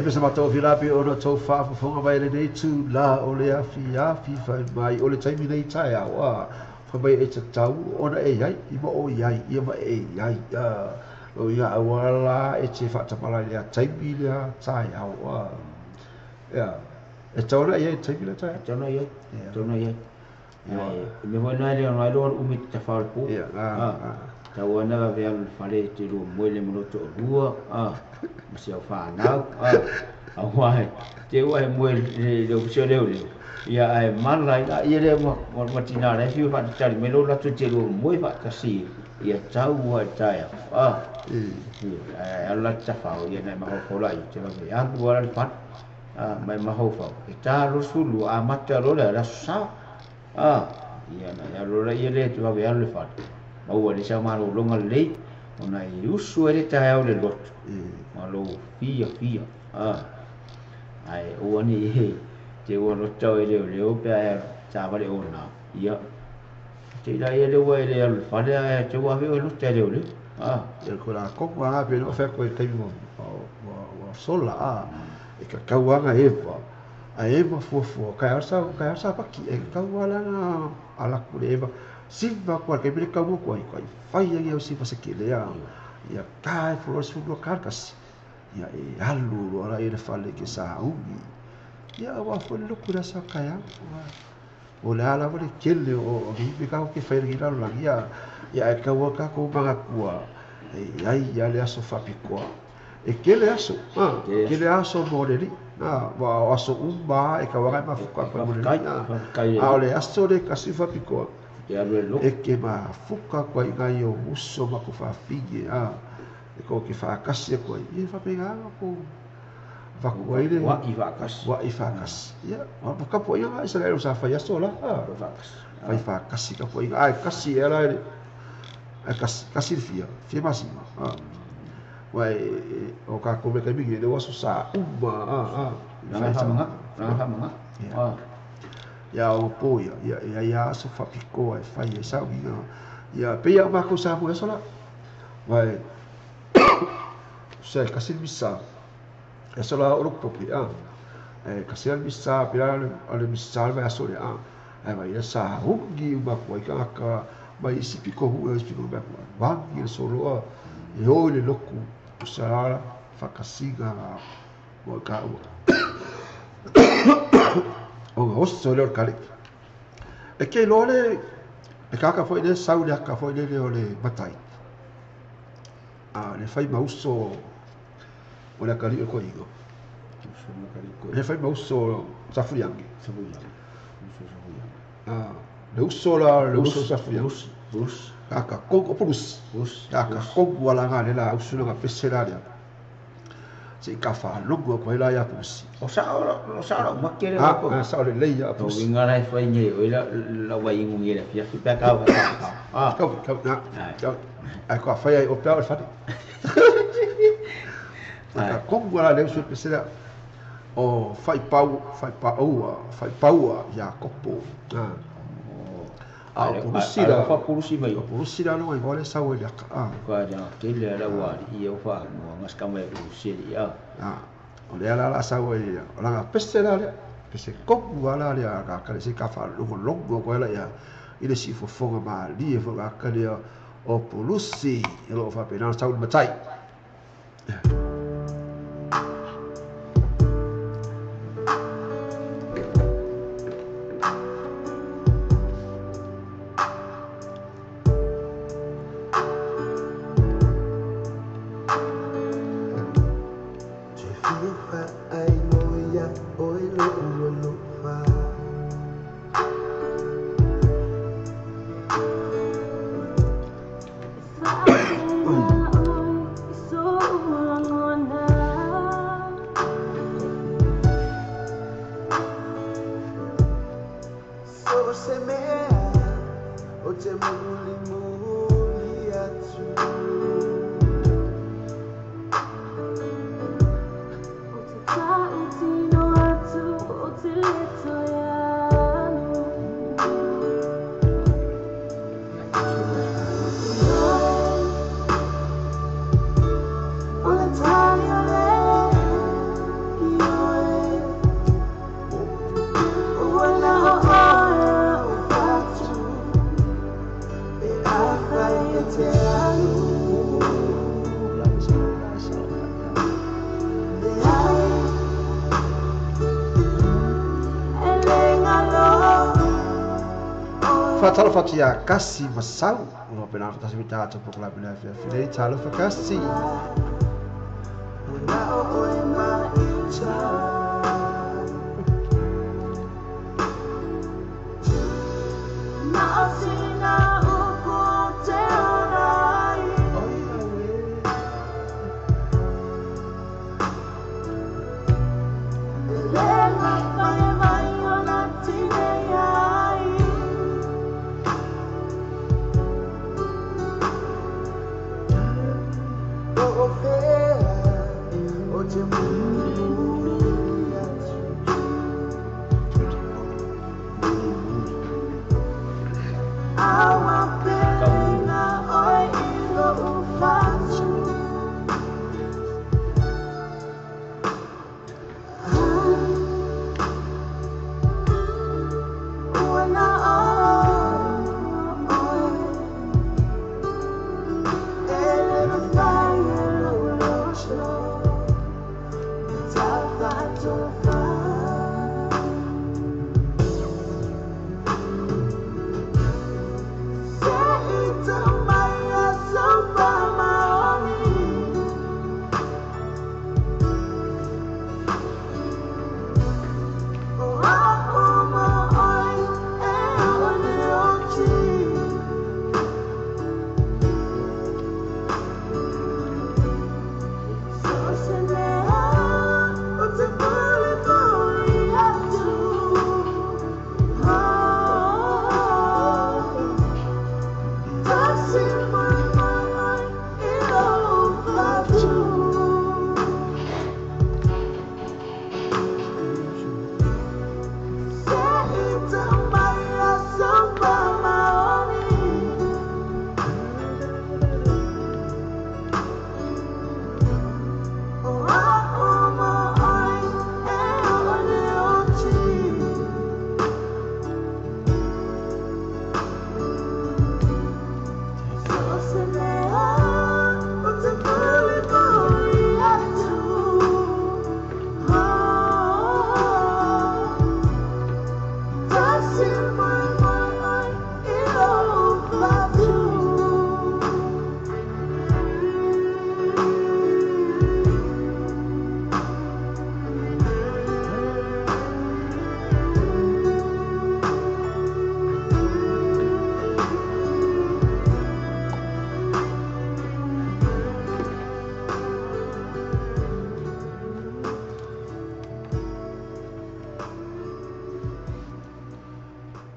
Pesa matou vilapi ona tau whaafafonga mai nei tu la o le afi whai mai o le taimi nei tai awa wha mai e tatau ona e iai i ma o iai ia ma e iai o ia awa la e te whatamala lea taimi lea tai awa e tauna iai taimi lea tai tauna iai me hoi nai lea nai loa umi te whaalpu tau ana va vea le whale te rua moe le manoto o rua masi au whanau awai te ua he moe le upsio leo leo ia ai manrai la ia le matina le fiu fa tali me lo la tu te rua moe fa kasi ia tau ua taia ia ala tafao ia nei maho fola i te vawe ia ua le pat mai maho fao e tā lo sulu a mata lo le la sa ia na ia lo la ia le te vawe ale fat maua le sa malo longa lei ona i usu e le tae au le lotu malo fia ai o ni te o no tau e leo pe ai ta vale ona ia te la ia le wa le al fale ai te wa veo no te leo le ia ko la ko wa pe no fa ko te mo wa sola e ka kauanga eva fofo ka asa pa ki e kauala na ala kuleva siva kwa ke pele kamu kwa fai ia si pa se ke le ia kai fo so do karkas ia e alu ora ele fale ke sa umi ia wa fo lo kura sa kaya o la ala vole kele o vi ka ke fai gira la ia e ka wa ka ko banga kwa ai ia le aso fa pikwa e kele aso moreri wa aso umba e ka wa ma fuka pa moreri ale aso le ka si fa pikwa e ke ma fuka kwa i o uso ma ko fa figi e ko ke fa kasi ko i fa pega ko fa ko ile wa i fa kas ya ma ka po ia sa le sa fa ya sola fa kasi ka po ai kasi era ai kasi fia masima wai o ka ko me ka mi de waso sa uma na manga ya o poia ya so fa piko e fa ia sa winga ya pe ya ma ko sa mo sola vai se kasi misa e sola o popi e kasi misa pira ale misa vai asole ai vai ya sa hungi ma ko ka vai si piko hu si piko ba vangi solo e o le loku sa fa kasiga o ka o hosto le kali e ke lole e kaka foi de saúde ka foi de le batai le fai mauso o le kali ko igo le fai mauso safuriangi le uso safuriangi kaka kongo plus kaka kongo wala ngale la uso nga peselaria se ka fa lungo ko ila ya pusi o sa makere ko sa le le ya pusi winga lai fai nge o la wa ingu nge la fia fipa ka wa ka ai ko fa ya o pa fa ka kongo wala le uso pesela o fai paua ya kopo a pulusi da fa pulusi mai pulusi da no igual esa huele acá fa ya que le la wali i o fa no ngas kama pulusi ya o le ala la sa huele o la peste la pese kopu ala le ka ka se ka fa lo ko la ya ile si fo fonga ma li e fo ka le o pulusi lo fa pena sa matai Fatalo fatia kasi masau no pena fata simita to pokla pena fia talo fa kasi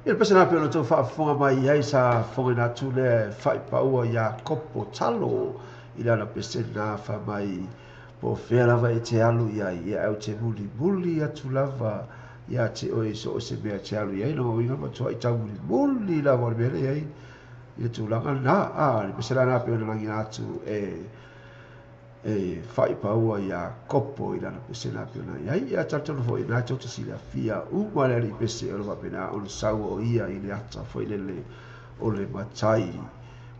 Il pesana pe no to fa fonga mai ai sa fonga na tule fai paua ya kopo talo ila na pesena fa mai po fea lava e te alu ia au te muli atu lava ia te oe so o se mea te alu ia no inga matua i tau muli lava o le mele ia ia tu langa na ni pesera na pe ona langi atu e fai paua ia kopo i lana pesera pe ona ia tatalo fo i na tau te sila fia uma le ali pese o le wapena o le sau o ia i le ata fo i le o le matai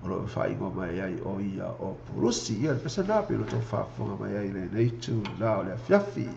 o lo fai ngo mai ai o ia o purusi ia pesa na pe lo to fa fonga mai ai nei tu la o le fiafi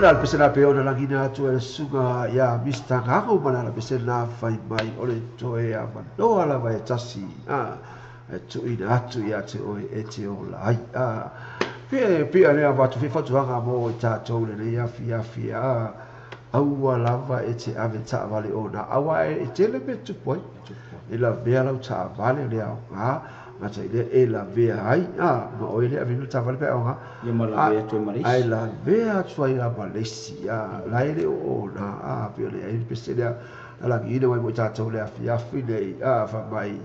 Al pesena pe ona langina atu e sunga ya Mr. Gago mana la pesena fai mai ole toe a mano ala vai tasi e tu ina atu ya te oi e te o lai pe ale ava tu fatu anga mo ta to le ya fi au lava e te ave ta vale ona awa e te le be tu poi e la bea lau ta vale le ma tai le e la vea ai ma oi le avinu ta vale pe ona ia mala vea tu maris ai la vea tuai la Malaysia la ele o na pe le ai pe se la ngina mai mo ta to le afi le fa mai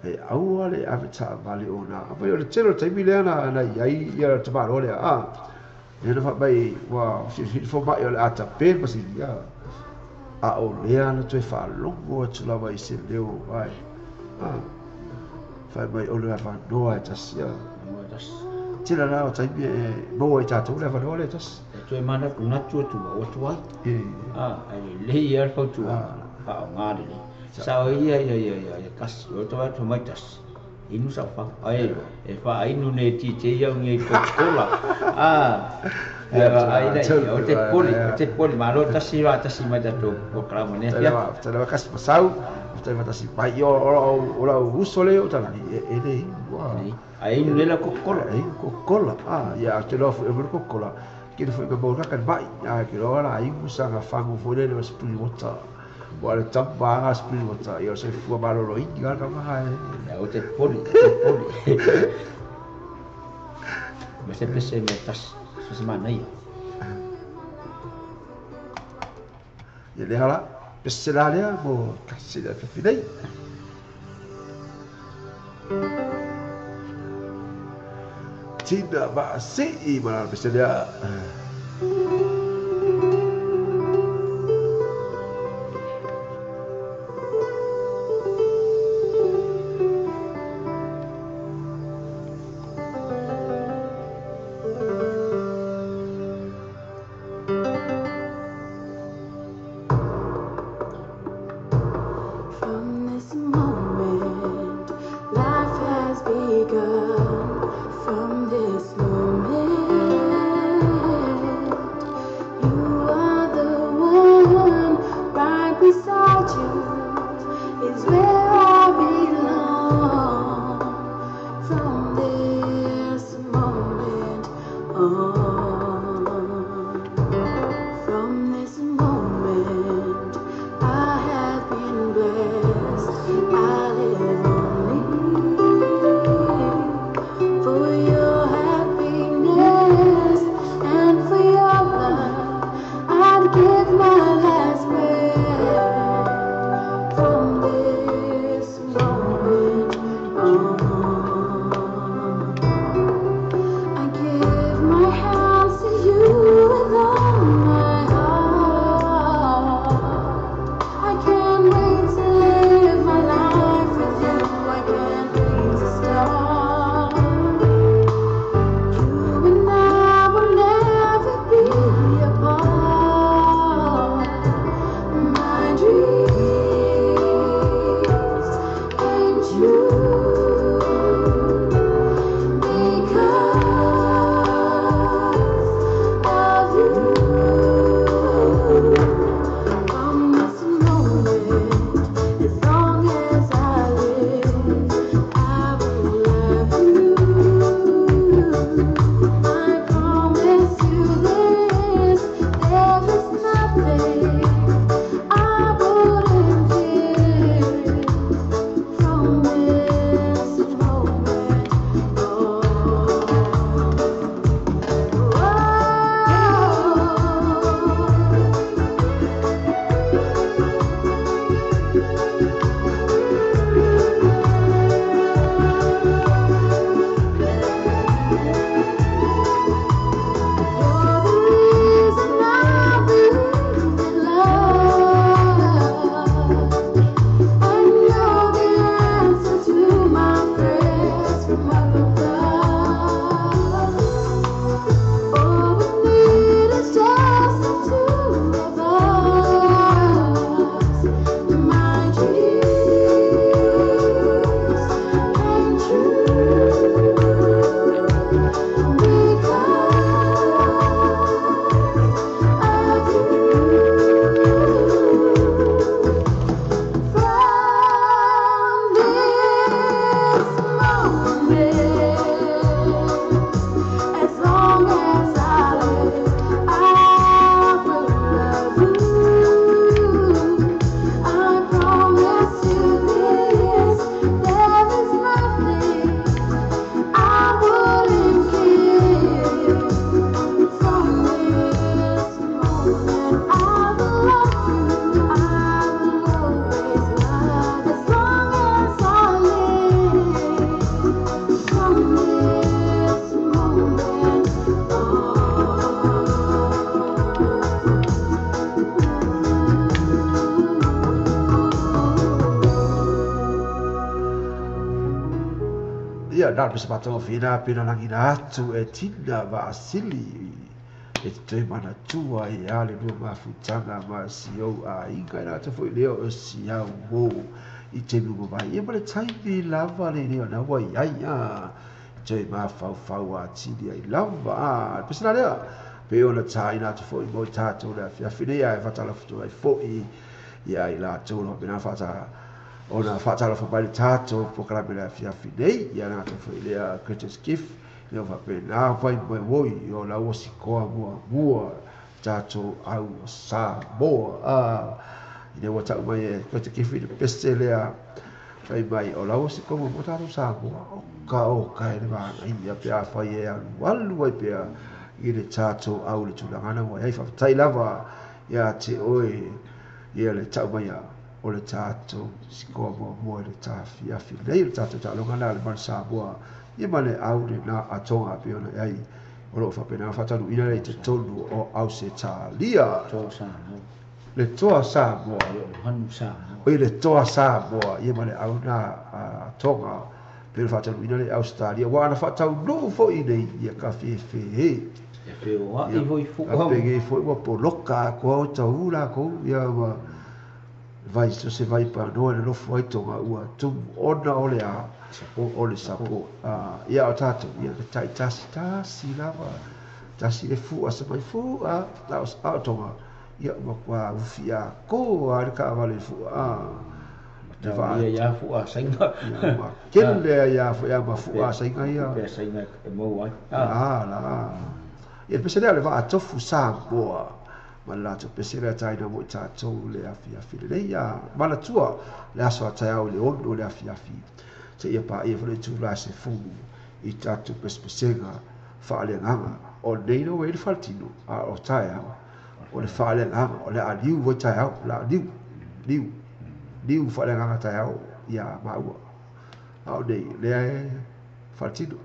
e au le ave ta vale ona pa yo le telo tai mi le na ai ia te baro le e le fa mai wa si fo mai le ata pe pa si o le ana tu fa longo tu la vai se leo vai fa mai o le fa no ai tasia tira na o tai mo e tatou le fa no le tas tu mana una tu o tu ai ai le ia fa tu fa ngari sa ia kas o tu mai tas inu sa fa ai e fa inu ne ti te ia ngi ko kola ai dai o te poli ma lo tasi mai da to programa ne ya te la kas pasau te va tasi pai o la usole o tala e le ai inu le ko kola ya te lo fu e ko kola ke fu ko bo ka bai ya ke lo la ai usa nga fango fu le no spring water Wala tamba nga spring water yo se fu ba lo inga ka ma o te poli me se pese me tas se mana ia ya le hala pese la le mo kasi da fidei tidak ba si mana pese dia ia na pe sapato fina pina langina atu e tina va asili e te mana tua e ale no mafutanga ma sio a inga na te foi leo o sia wo i te lungo vai e male taimi lava le leo na wai ai a te ma fau a tili ai lava pe sina lea pe ona tai na te foi mo tato le fia fina e fatala futu ai foi ia i la tolo pe na fata ona fatala fa pai tato po kala pe la fia fina ia na te foi lea Curtis Gift eu va pena vai mai voi o la o si ko mua tato au sa boa ine wa tau mai ko te kifi de pestelea vai mai o la o si ko mo tato sa boa o ka e va ia pe a fa ye alu vai pe ine tato au le tulanga wa ai fa tai lava ia te oi ia le tau mai o le tato si ko mo le tafi a fi le tato ta lo ngana le man sa boa ia male aure na atonga pe ona ai o lo fa pena fa talu ina le te tolu o au se talia le toa sa mo hanu sa o le toa sa mo ia male au na atonga pe fa talu ina le Australia wa na fa talu no fo ina ia ka fe he pe o i voi fu a pe ge fo wa po loka ko ta ula ko ia wa vai se vai pa no le lo foi tonga ua tu ona ole a o le sapo ia o tato ia ke tai tasi lava tasi le fu asa mai fu la os autonga ia ma kwa ufia ko a ka vale fu te va ia fu a sainga ma kele ia fu ia ma fu a sainga ia pe sainga e mo ai la ia pe se le va a tofu sa boa ma la to pe se le tai na mo tato le afia le ia ma la tua le aso tai au le ondo le afia se ia pa ia fle tu la se fu i tatu pespesenga fa le nganga o nei no e faltino a o tai o le fa le nganga o le aliu vo tai au la liu fa le nganga tai au ia ma u au nei le faltino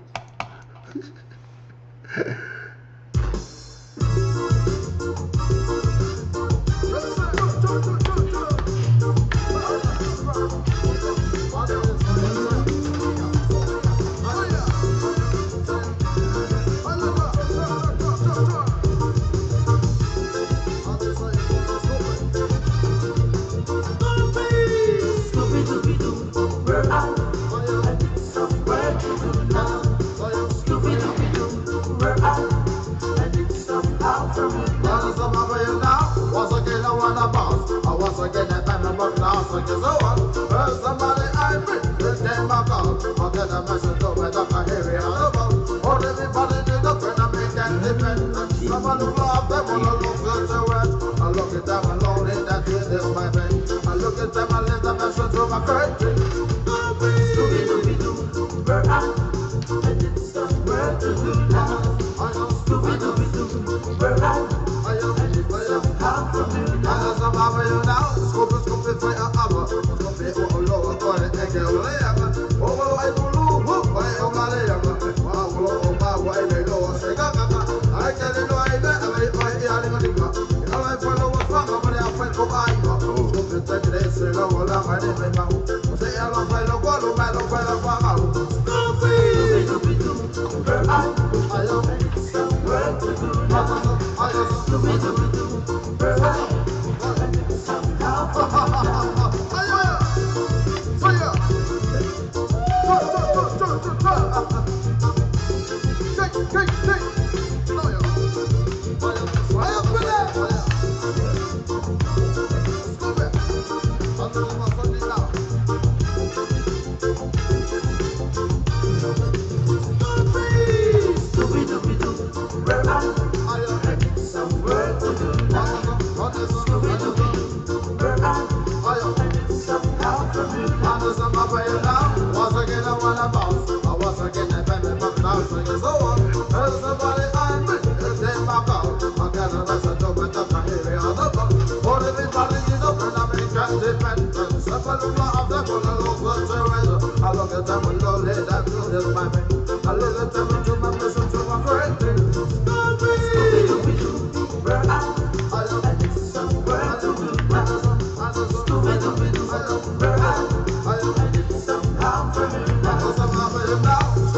Now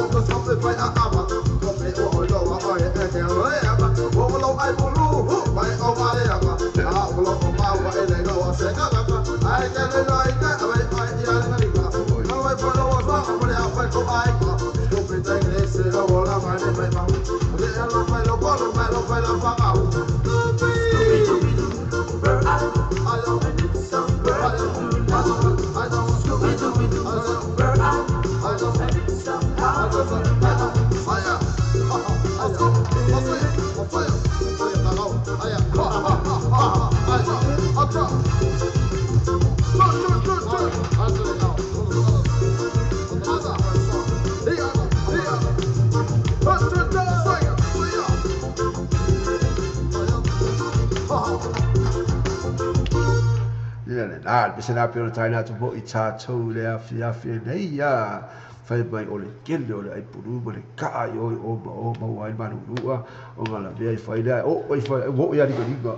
bisa na pe tai na tu bo I tātou le afi nei ia fai mai o le kele o le ai puru ma le ka o wai manu rua o ngala vea fai le o fai wo ia riga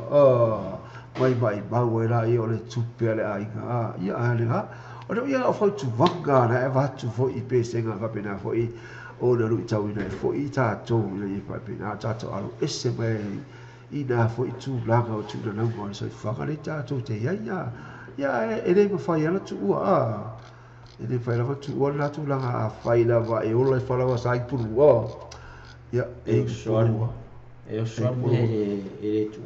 mai mau e la I o le tupe le ai nga ia ale ha o le ia o fai tu vanga na e vatu fo I pese nga va pena fo I o le rui tau ina fo I tātou ina I fai pena tātou alo ese mai ina fo I tu langa o tu na nangwa so I whaka le tātou te ia e rei ma whai ala tu ua e rei whai lava tu ua la tu langa a whai lava e ola e whalawa sa I puru ia e soa e soa e rei tu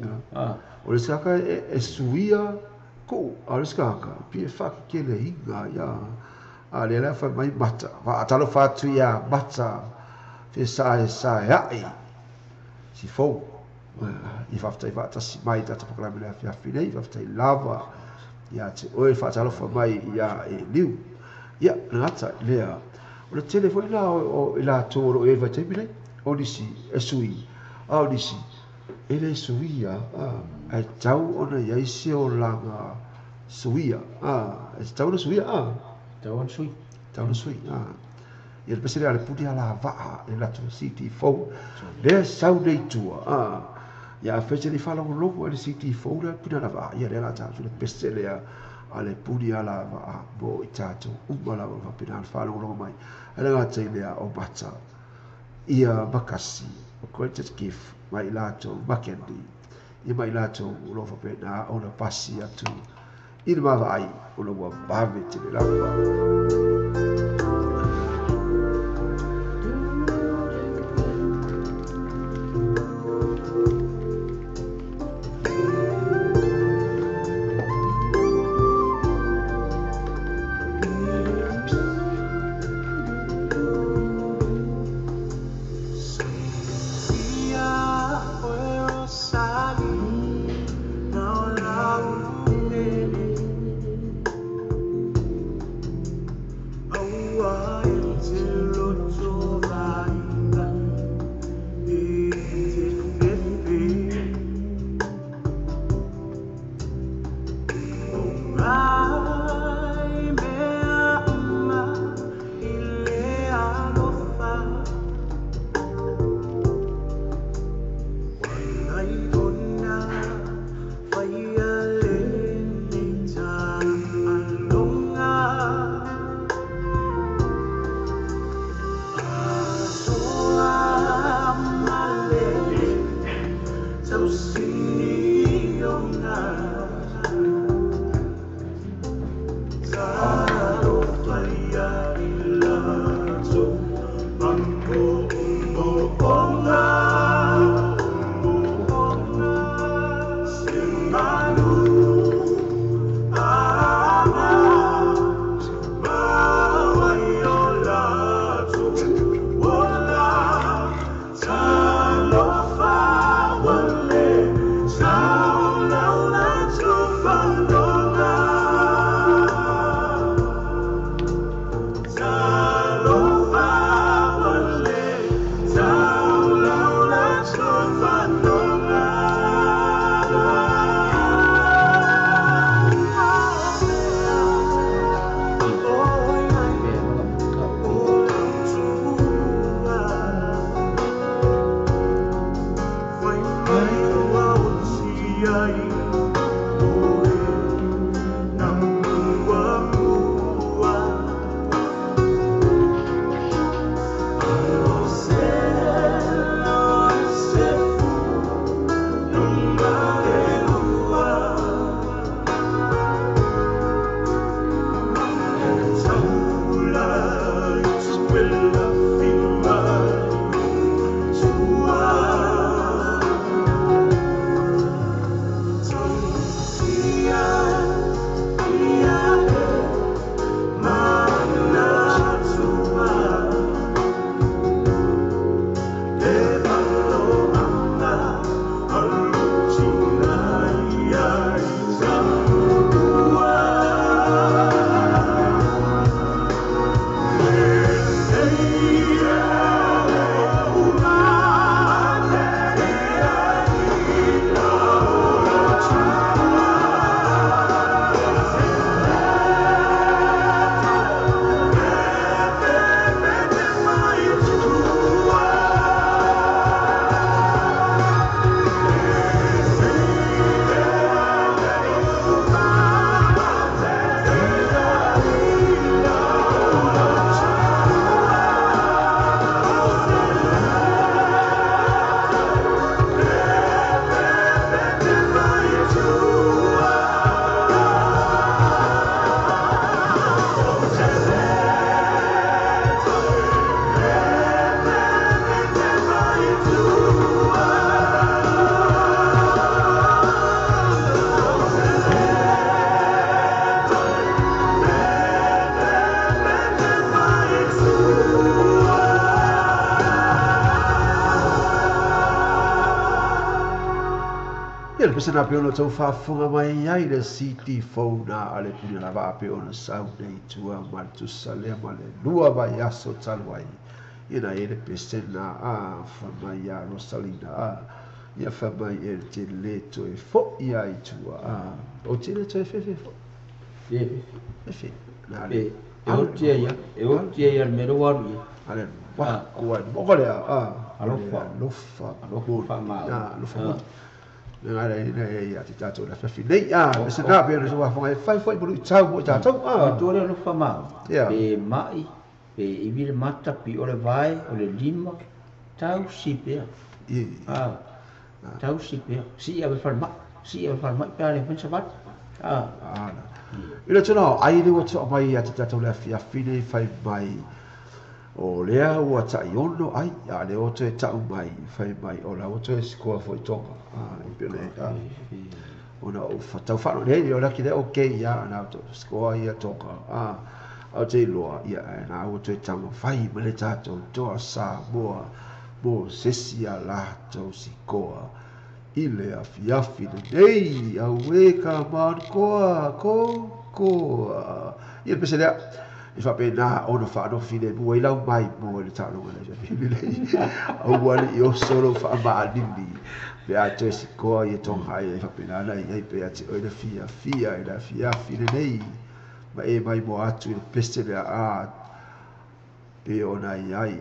o le saka e suia ko o le saka pi e whaka ke le inga ia a le la whai mai mata wa atalo whatu ia mata fi sa ai si fou I whaftai whatasi mai tata pakarami le afi nei whaftai lava ia te oe whatalo wha mai ia e liu ia ngata lea o le telefoni la o ila tōro e vai teipi nei o nisi e sui o nisi e le suia ai tau ona iai se o langa suia e tau na suia tau na sui ia le pesere ale pudi ala vaa e lato siti fou le sau nei tua ia fece ni fala un logo le siti fou le pina la vaa ia le la tatu le pesere ale pudi ala vaa bo I tatu umala va pina al fala un logo mai ele ngata ia o bata ia bakasi o greatest gift mai lato makendi ia mai lato lo fa pena ona pasi atu il ma vai o lo va bave te la Love. Ia le pesana pe ona tau whaafunga mai ai le city phone na ale puni la va pe ona sau nei tua ma tu sale ma le lua vai aso talwai. Ina ele pesana whamai a Rosalina ia whamai e te leto e fo ia i tua o te leto e fefe fo. Fefe. E o tia ia mero waru ia. Ale wa kua moka lea Alofa ma. Alofa. Ngara ina ia te tato la fefe. Nei pesana pe ona tau whafunga e fai fai bulu i tau mo i tatou. Tore alofa ma. Pe mai, pe iwi le mata pi o le vai, o le lima, tau si pea. Tau si pea. Si ia whalma. Si ia whalma pea le whensa wat. Ina tuna ai le watu mai a te tatou le afi nei fai mai o lea ua ta iono ai a le oto e tau mai fai mai o la oto e sikoa foi tonga i pele ona o fatau whano nei o laki le oke ia na auto sikoa ia tonga au te iloa ia na oto e tau fai ma le tatou toa sa moa mo sesi a latou sikoa i le afi nei au e ka man koa ia pese lea i fa pe na ona fa no fine mo i lau mai mo le talo le ja fine le au wali io solo fa ma dindi pe a te si ko i ton hai fa pe na i pe a te o le fia fine nei ma e mai mo atu i peste le pe ona ai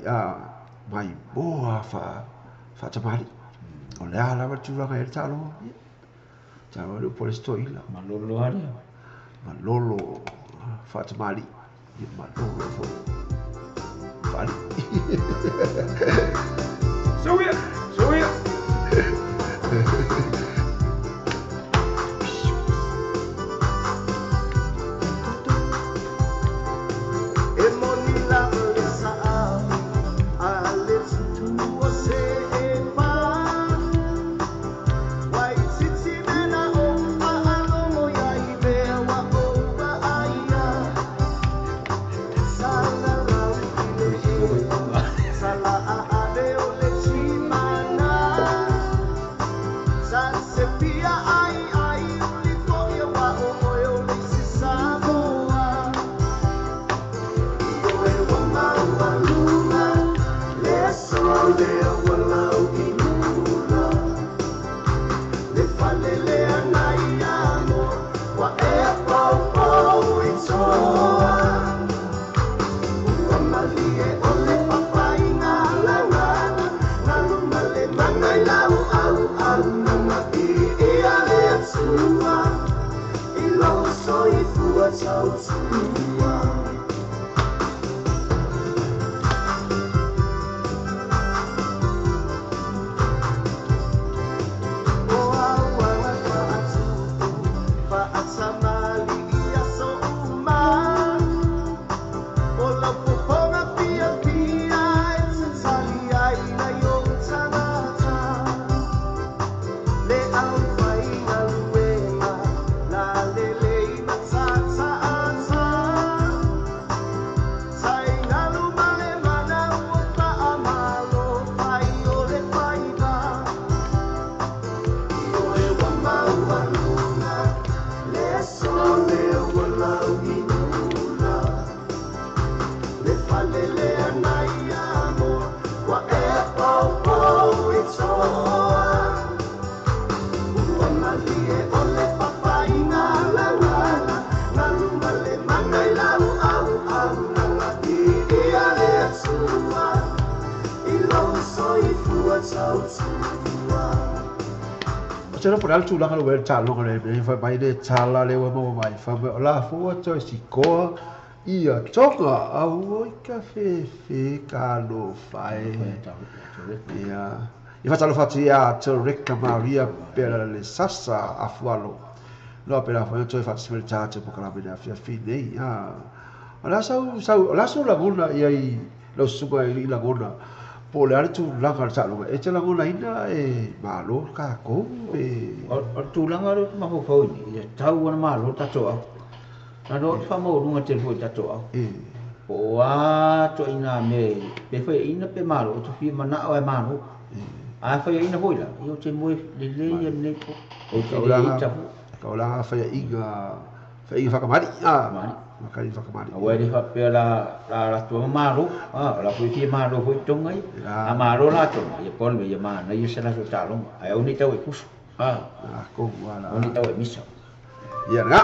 mai mo fa tamari o le ala ma tu ranga e talo le polisto ila Malolo haria. malolo fa tamari ma lolo fo vale So ia. C'era pure altro la che lo talo con le fa mai le tala le uomo mai fa la foto si co ia toca a voi caffè calo fai ia i fa talo fatti a Ricca Maria per le sassa a fualo no per la foto fa smerciate poco la bene a fine la sau la gonna ia lo suga i la gonna po le tu langa talo e te langa ina e malo ka ko e O tu langa ro ma ho fo ni tau ona malo ta to na ro fa mo runga te fo ta to o a to ina me pe fo ina pe malo to fi mana o e malo a fa ina foi la io te mo le le ne ko o te le ita ka ola fa ia whakamari makari whakamari a weri fa pe la tu maru la foi fi maru foi tonga a maru la to ia pon me ia ma na ia sala so ta long ai oni tau e kusu ko wala oni tau e misa ia nga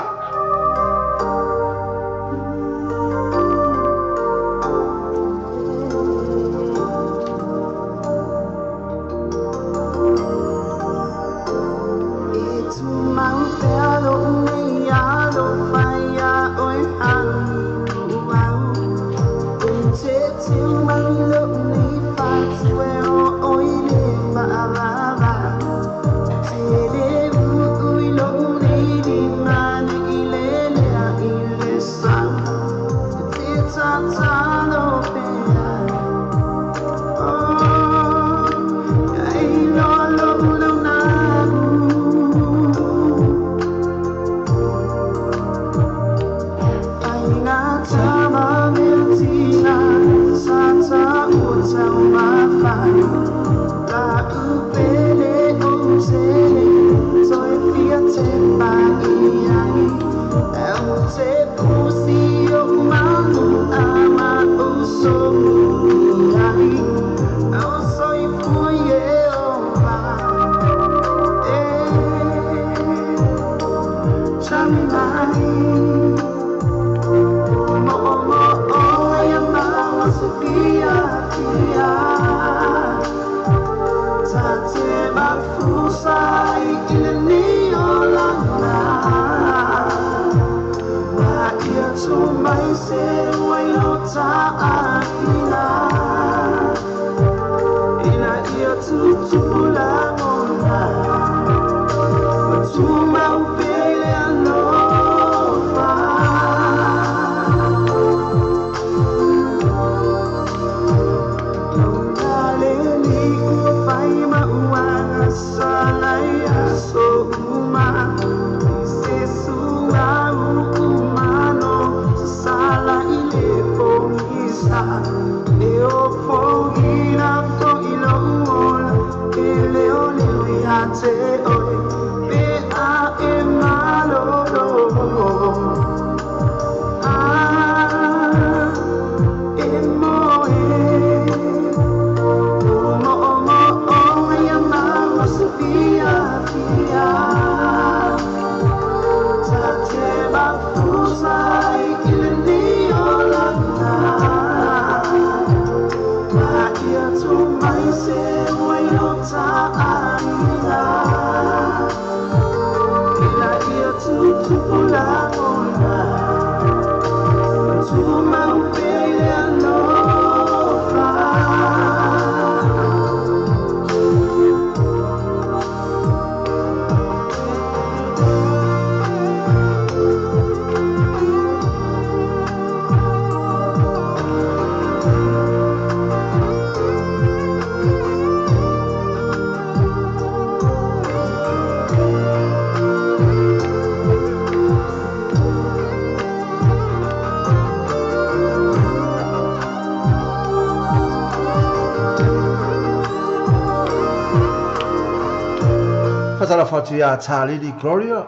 Fatala fatu ya talini Gloria,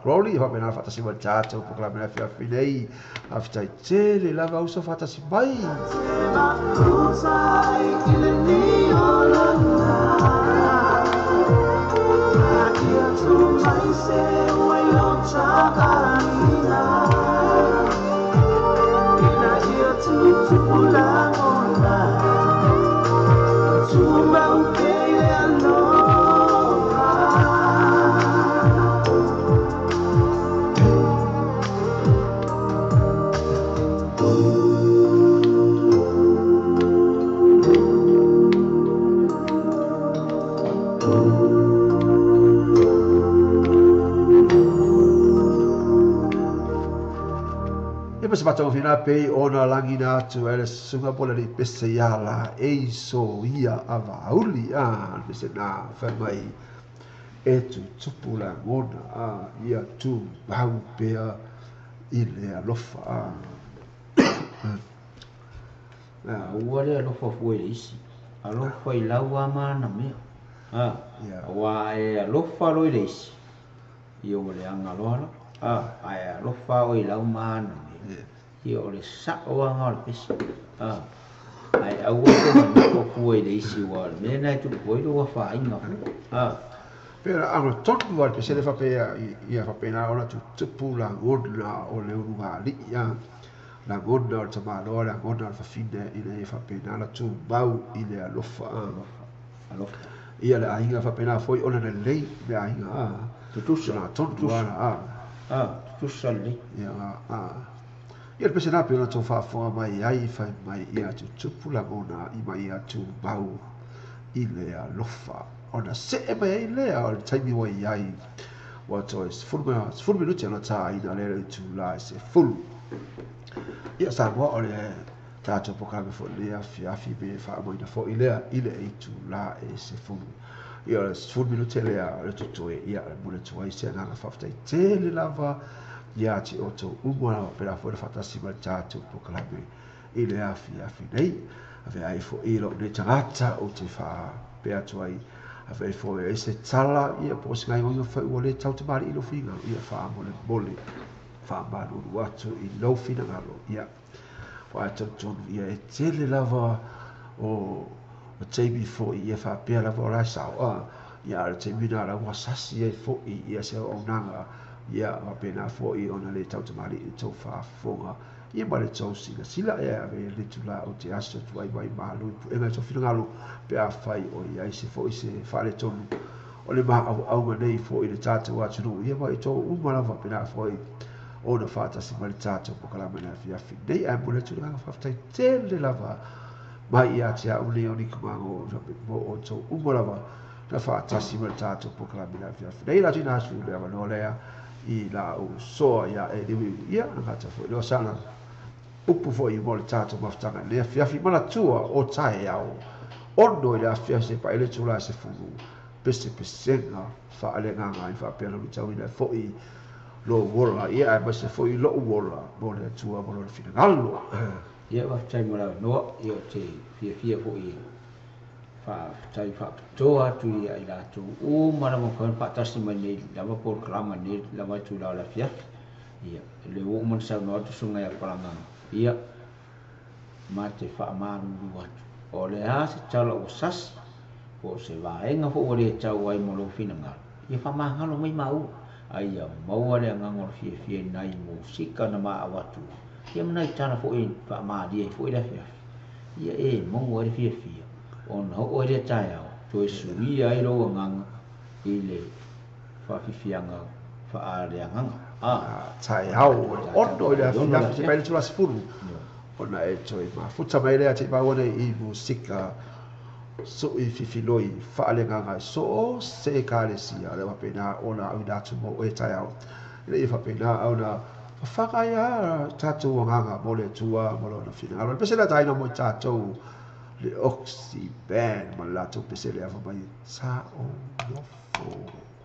Glory, ho mena fata sima tato pokla mena fia finei, after tele lava uso fata simbai. Sepatong fina pei ona langina atu ele sunga pola di pese yala eiso ia avauli pese na famai etu tupula ngona ia tu bau pea ile alofa ua le alofa foi isi alo foi lawa mana me Yeah. wa e lo fa lo leis io le anga lo ai lo fa o lau mana me io le sa o anga le pes ai au ko fu e leis wa me na tu ko do fa inga Pera anga tonu wa pese le fa pe ia fa pe na ona tu pula gorna o le urunga li ya la gorna o tama lo la gorna fa fine ile fa pe na la tu bau ile alofa alofa ia le ainga fa pe na foi ona le lei le ainga tu na tonu wa tu sali ia ia pese na pe ona tu fa fo mai ai fa mai ia tu pula gorna i mai ia tu bau ile alofa ona se e mai lea o taimi wa iai wa tois fulu minuti ana ta ina le tu la se fulu ia sa mo o le tato poka me fo le afi be fa mo ina fo ile e tu la e se fulu ia fulu minuti le a tu to ia mo le tu ai se na fa fa te le lava ia ti o to umwa pe la fo le fatasi ma tato poka me ile afi nei ave ai fo ilo le tangata o te fa pe atu ai ave fo e se tala ia po se ngai o fa o le tau te mari ilo finga ia fa mo le bole fa ma lu watu i lo fina ngalo ia o atu ton ia e tele lava o teibi fo ia fa pe lava la sa ia le teibi na la wasasi e fo ia se o nanga ia va pena fo i ona le tau te mari i to fa fonga ia ma le tau sila e ave le tula o te aso tu ai mai malu e mai to fina ngalo pe a fai o ia se fo se fa le tonu o le ma au nei fo i le tata wa tunu ia mai to umala va pena fo i o na fata si ma le tata po kala mana fia fi dei a mo le tula fa tai te le lava mai ia te au le oni kuma o o to umala va na fata si ma le tata po kala mana fia fi dei la tina su le va no le i la o so ia e ia na fata fo lo sana upu fo i mo le tata maftanga le fia fi mana tua o tai au ono ia fia se pa ele tula se fulu pese pesenga fa ale nganga i fa pelo ni tau ina fo i lo wola ia ma se fo i lo wola mo le tua mo le fina ngalo ia wa tai mo la no io te fia fo i fa tai fa to atu ia ila tu o mara mo kan pa tasi mane la ma por klama ne la ma tu la fia ia le o mo sa no tu sunga ia palanga ia ma te fa ma lu atu o le a se tala o sas o se vaenga fo o le tau ai mo lo fina ngalo ia fa ma ngalo mai mau ai ia mau le ngangor fia nai musika na ma awatu ia mana tana fo in fa ma dia fo ila fia ia e mo o fia on ho o le tai au to su ia i lo nganga ile fa fianga fa a le nganga tai au ono ia fia se pa ele tula se fulu ona e toi ma futa mai le ate ba ona i musika so i fifiloi fa ale nganga so se kale sia le pena ona au da tu mo e tai au le fa pena ona fa ka ya tatu nganga mo le tua mo lo na fina alo pese la tai no mo tatu le oxy band ma la tu pese le fa mai sa o yo fo Oh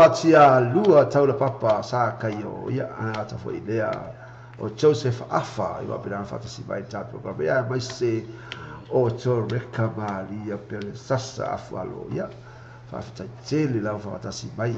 Fatia lua taula papa sa kayo ya ana ta foi idea o Joseph Afa i va per fata si vai tato proprio ya mai se o to recamaria per sassa afalo ya fa fata tele la fata si vai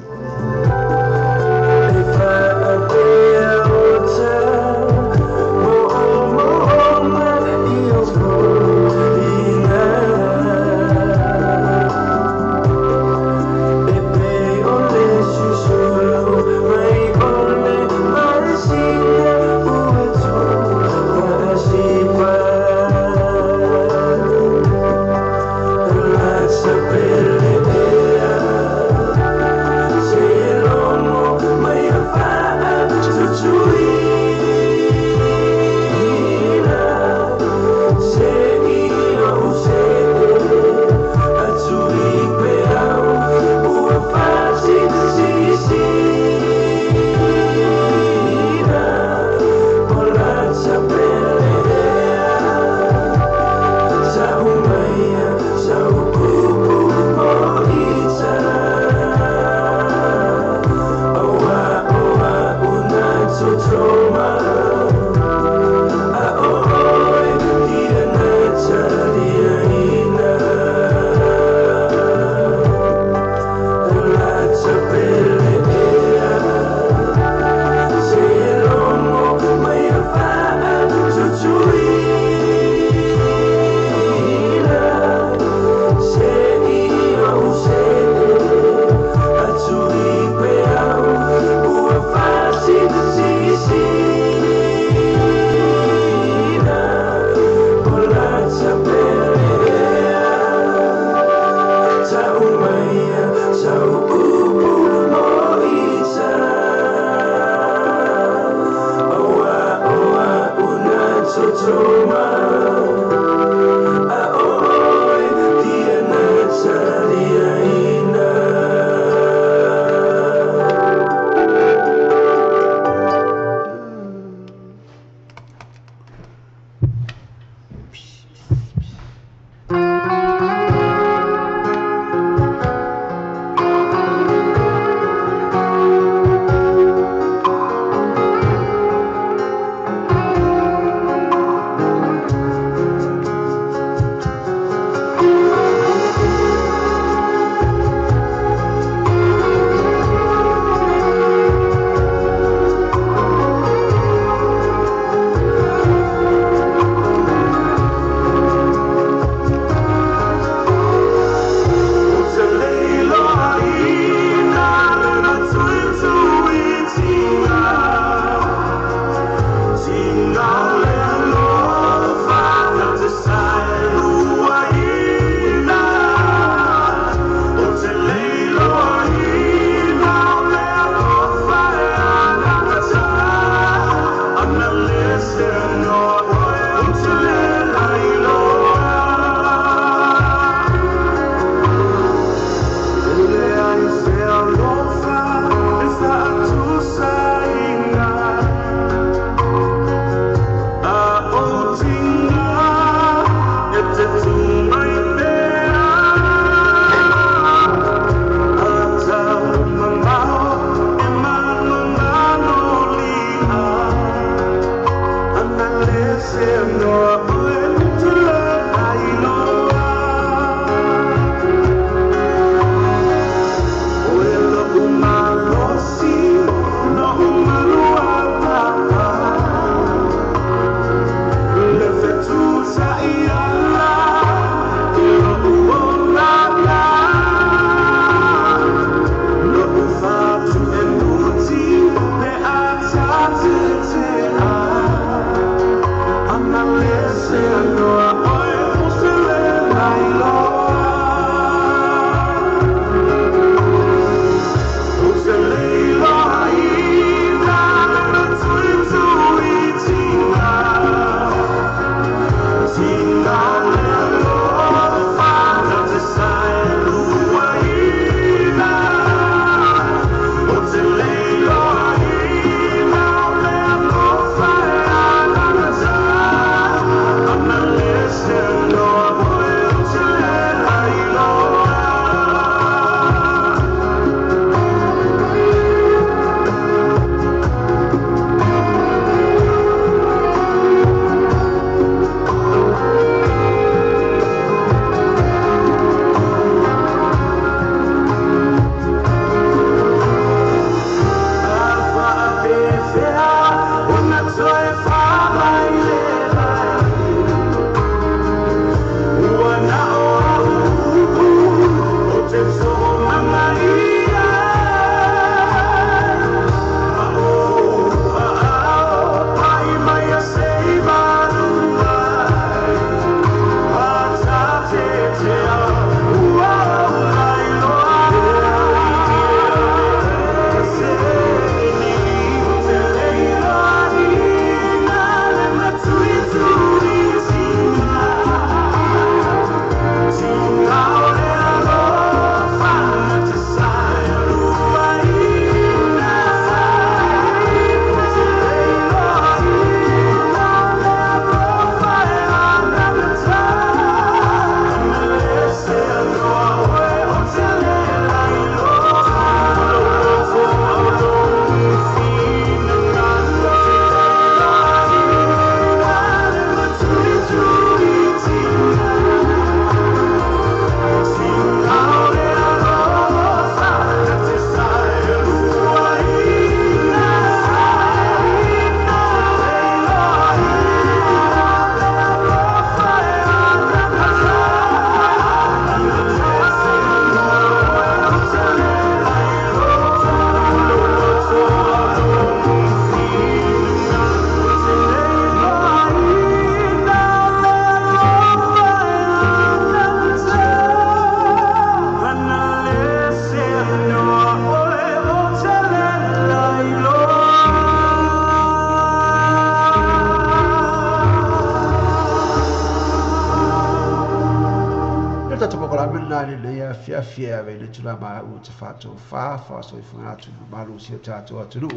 Fia ve le tula ma u te fato fa so i funga tu malu si tato atu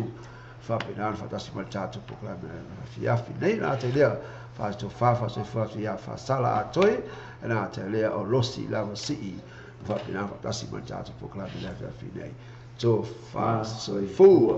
fa penal fa tasi mal tato proclame fia nei na te lea fa so so fa fa sala atoi na te lea o losi la si fa penal fa tasi mal tato proclame la fia nei to fa so i fu